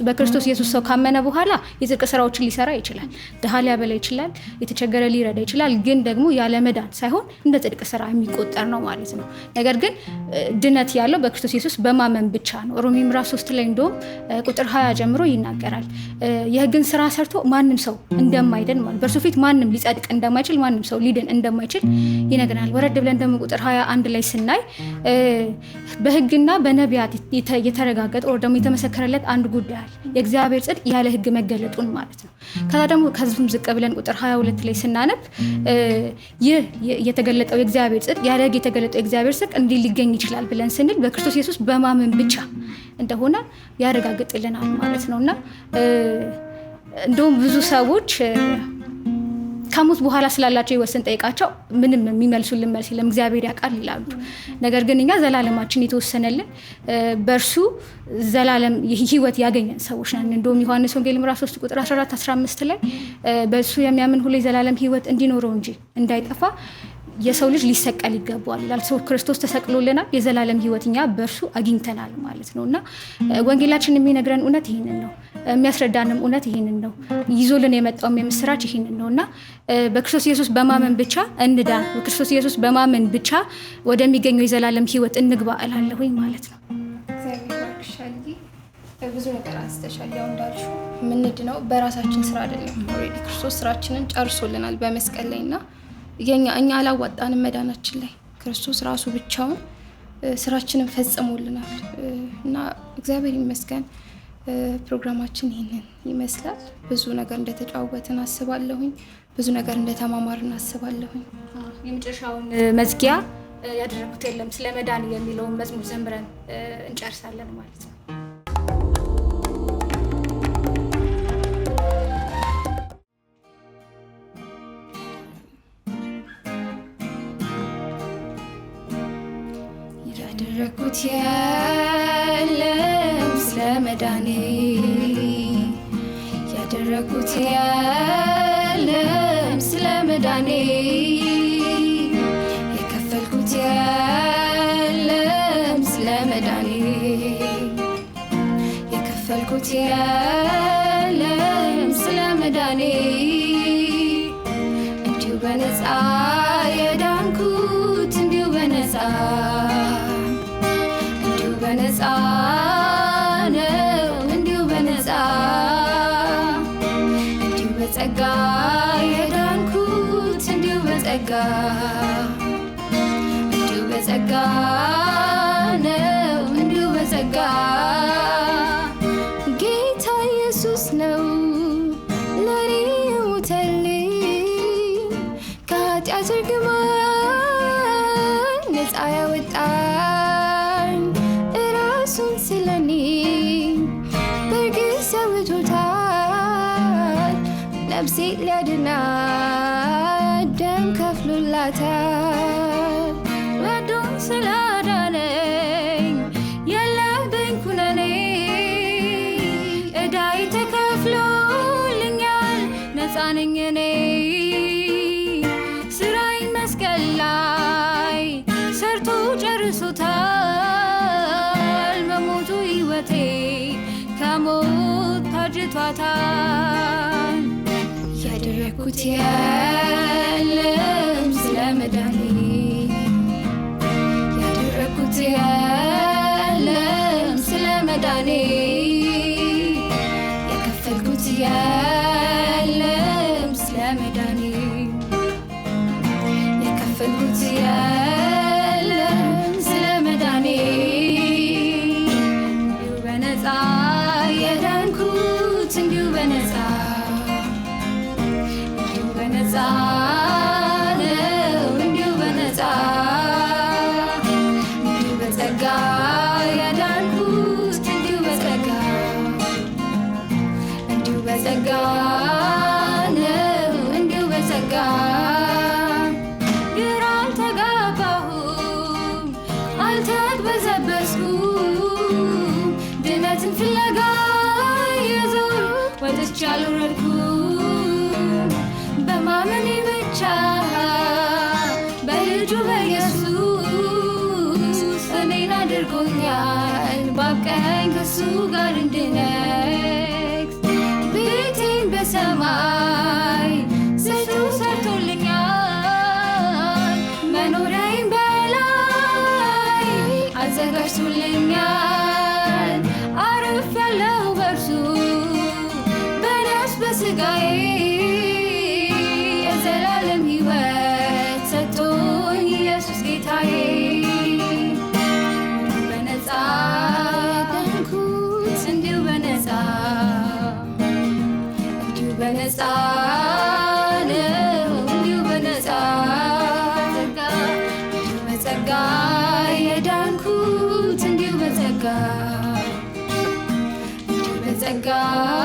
በክርስቶስ ኢየሱስ ሰው ካመነ በኋላ የጽድቅ ስራዎችን ሊሰራ ይችላል፣ ድሃ ሊያበላ ይችላል፣ የተቸገረ ሊረዳ ይችላል። ግን ደግሞ ያለ መዳን ሳይሆን እንደ ጽድቅ ስራ የሚቆጠር ነው ማለት ነው። ነገር ግን ድነት ያለው በክርስቶስ ኢየሱስ በማመን ብቻ ነው። ሮሜ ምዕራፍ 3 ላይ እንደውም ቁጥር 20 ጀምሮ ይናገራል። የህግን ስራ ሰርቶ ማንም ሰው እንደማይድን ማለት በእርሱ ፊት ማንም ሊጸድቅ እንደማይችል፣ ማንም ሰው ሊድን እንደማይችል ይነግረናል። ወረድ ብለን ደግሞ ቁጥር 21 ላይ ስናይ በህግና በነቢያት የተረጋገጠ ወር ደግሞ የተመሰከረለት አንድ ጉዳይ አለ፣ የእግዚአብሔር ጽድቅ ያለ ህግ መገለጡን ማለት ነው። ከዛ ደግሞ ከዚህም ዝቅ ብለን ቁጥር 22 ላይ ስናነብ ይህ የተገለጠው የእግዚአብሔር ጽድቅ ያለ ህግ የተገለጠው የእግዚአብሔር ጽድቅ እንዲህ ሊገኝ ይችላል ብለን ስንል በክርስቶስ ኢየሱስ በማመን ብቻ እንደሆነ ያረጋግጥልናል ማለት ነውና እንደውም ብዙ ሰዎች ከሞት በኋላ ስላላቸው ህይወት ስንጠይቃቸው ምንም የሚመልሱልን መልስ የለም፣ እግዚአብሔር ያውቃል ይላሉ። ነገር ግን እኛ ዘላለማችን የተወሰነልን በእርሱ ዘላለም ህይወት ያገኘን ሰዎች ነን። እንደውም ዮሐንስ ወንጌል ምዕራፍ 3 ቁጥር 14-15 ላይ በእሱ የሚያምን ሁሉ የዘላለም ህይወት እንዲኖረው እንጂ እንዳይጠፋ የሰው ልጅ ሊሰቀል ይገባዋል ይላል። ሰው ክርስቶስ ተሰቅሎልናል፣ የዘላለም ህይወት እኛ በእርሱ አግኝተናል ማለት ነውና ወንጌላችን የሚነግረን እውነት ይሄንን ነው፣ የሚያስረዳንም እውነት ይሄንን ነው፣ ይዞልን የመጣውም የምስራች ይሄንን ነውና በክርስቶስ ኢየሱስ በማመን ብቻ እንዳን፣ በክርስቶስ ኢየሱስ በማመን ብቻ ወደሚገኘው የዘላለም ህይወት እንግባ እላለሁኝ ማለት ነው። ብዙ ነገር አንስተሻል። ያው እንዳልሽው የምንድነው በራሳችን ስራ አይደለም። ኦልሬዲ ክርስቶስ ስራችንን ጨርሶልናል በመስቀል ላይና እኛ አላዋጣንም መዳናችን ላይ ክርስቶስ ራሱ ብቻውን ስራችንን ፈጽሞልናል እና እግዚአብሔር ይመስገን። ፕሮግራማችን ይሄንን ይመስላል። ብዙ ነገር እንደተጫወትን አስባለሁኝ፣ ብዙ ነገር እንደተማማርን አስባለሁኝ። የመጨረሻውን መዝጊያ ያደረኩት የለም ስለ መዳን የሚለውን መዝሙር ዘምረን እንጨርሳለን ማለት ነው። ያደረኩት የለም ስለ መዳኔ ያደረኩት የለም ስለ መዳኔ የከፈልኩት የለም ስለ መዳኔ የከፈልኩት የለም ስለ መዳኔ እንዲሁ በነፃ የዳንኩት እንዲሁ በነፃ በነፃ ነው እንዲሁ በነፃ እንዲሁ በጸጋ የዳንኩት እንዲሁ በጸጋ እንዲሁ በጸጋ ነው እንዲሁ በጸጋ ጌታ ኢየሱስ ነው ለኔ የሞተልኝ ከኃጢአት እርግማን ነፃ ያወጣኝ እሱን ስለኔ በእርግጥ ሰውቶታል ነፍሴ ሊያድናት ደም ከፍሎላታል ወዶኝ ስላዳነኝ የለብኝ ኩነኔ ዕዳዬ ተከፍሎልኛል ነፃ ነኝ እኔ ስራዬን መስቀል ላይ ሰርቶ ጨርሶታል በሞቱ ሕይወቴ ከሞት ታድቷታል ያደረኩት የለም ስለ መዳኔ ያደረኩት የለም ስለ መዳኔ የከፈልኩት የለም ስለ መዳኔ የከፈልኩት የለም ስለ መዳኔ የዳንኩት እንዲሁ በነፃ እንዲሁ በነፃ ነው እንዲሁ በነፃ እንዲሁ በጸጋ የዳንኩት እንዲሁ በጸጋ እንዲሁ በጸጋ ነው እንዲሁ በጸጋ ግራ አልተጋባሁም አልተቅበዘበዝኩም ድነትን ፍለጋ የዞር ወጥቼ አልወረድኩም በማመኔ ብቻ በልጁ በኢየሱስ እኔን አድርጎኛል በአብ ቀኝ ከሱ ጋር እንድነግስ ቤቴን በሰማይ ስፍሩ ሰርቶልኛል መኖሪያዬን በላይ አዘጋጅቶልኛል አረፍ ያለው በርሱ በነፍስ በስጋዬ የዘላለም ሕይወት ሰጥቶኝ ኢየሱስ ጌታዬ በነፃ ዳንኩት እንዲሁ በነፃ እንዲሁ በነፃ ነው እንዲሁ በነፃ እንዲሁ በጸጋ የዳንኩት እንዲሁ በጸጋ God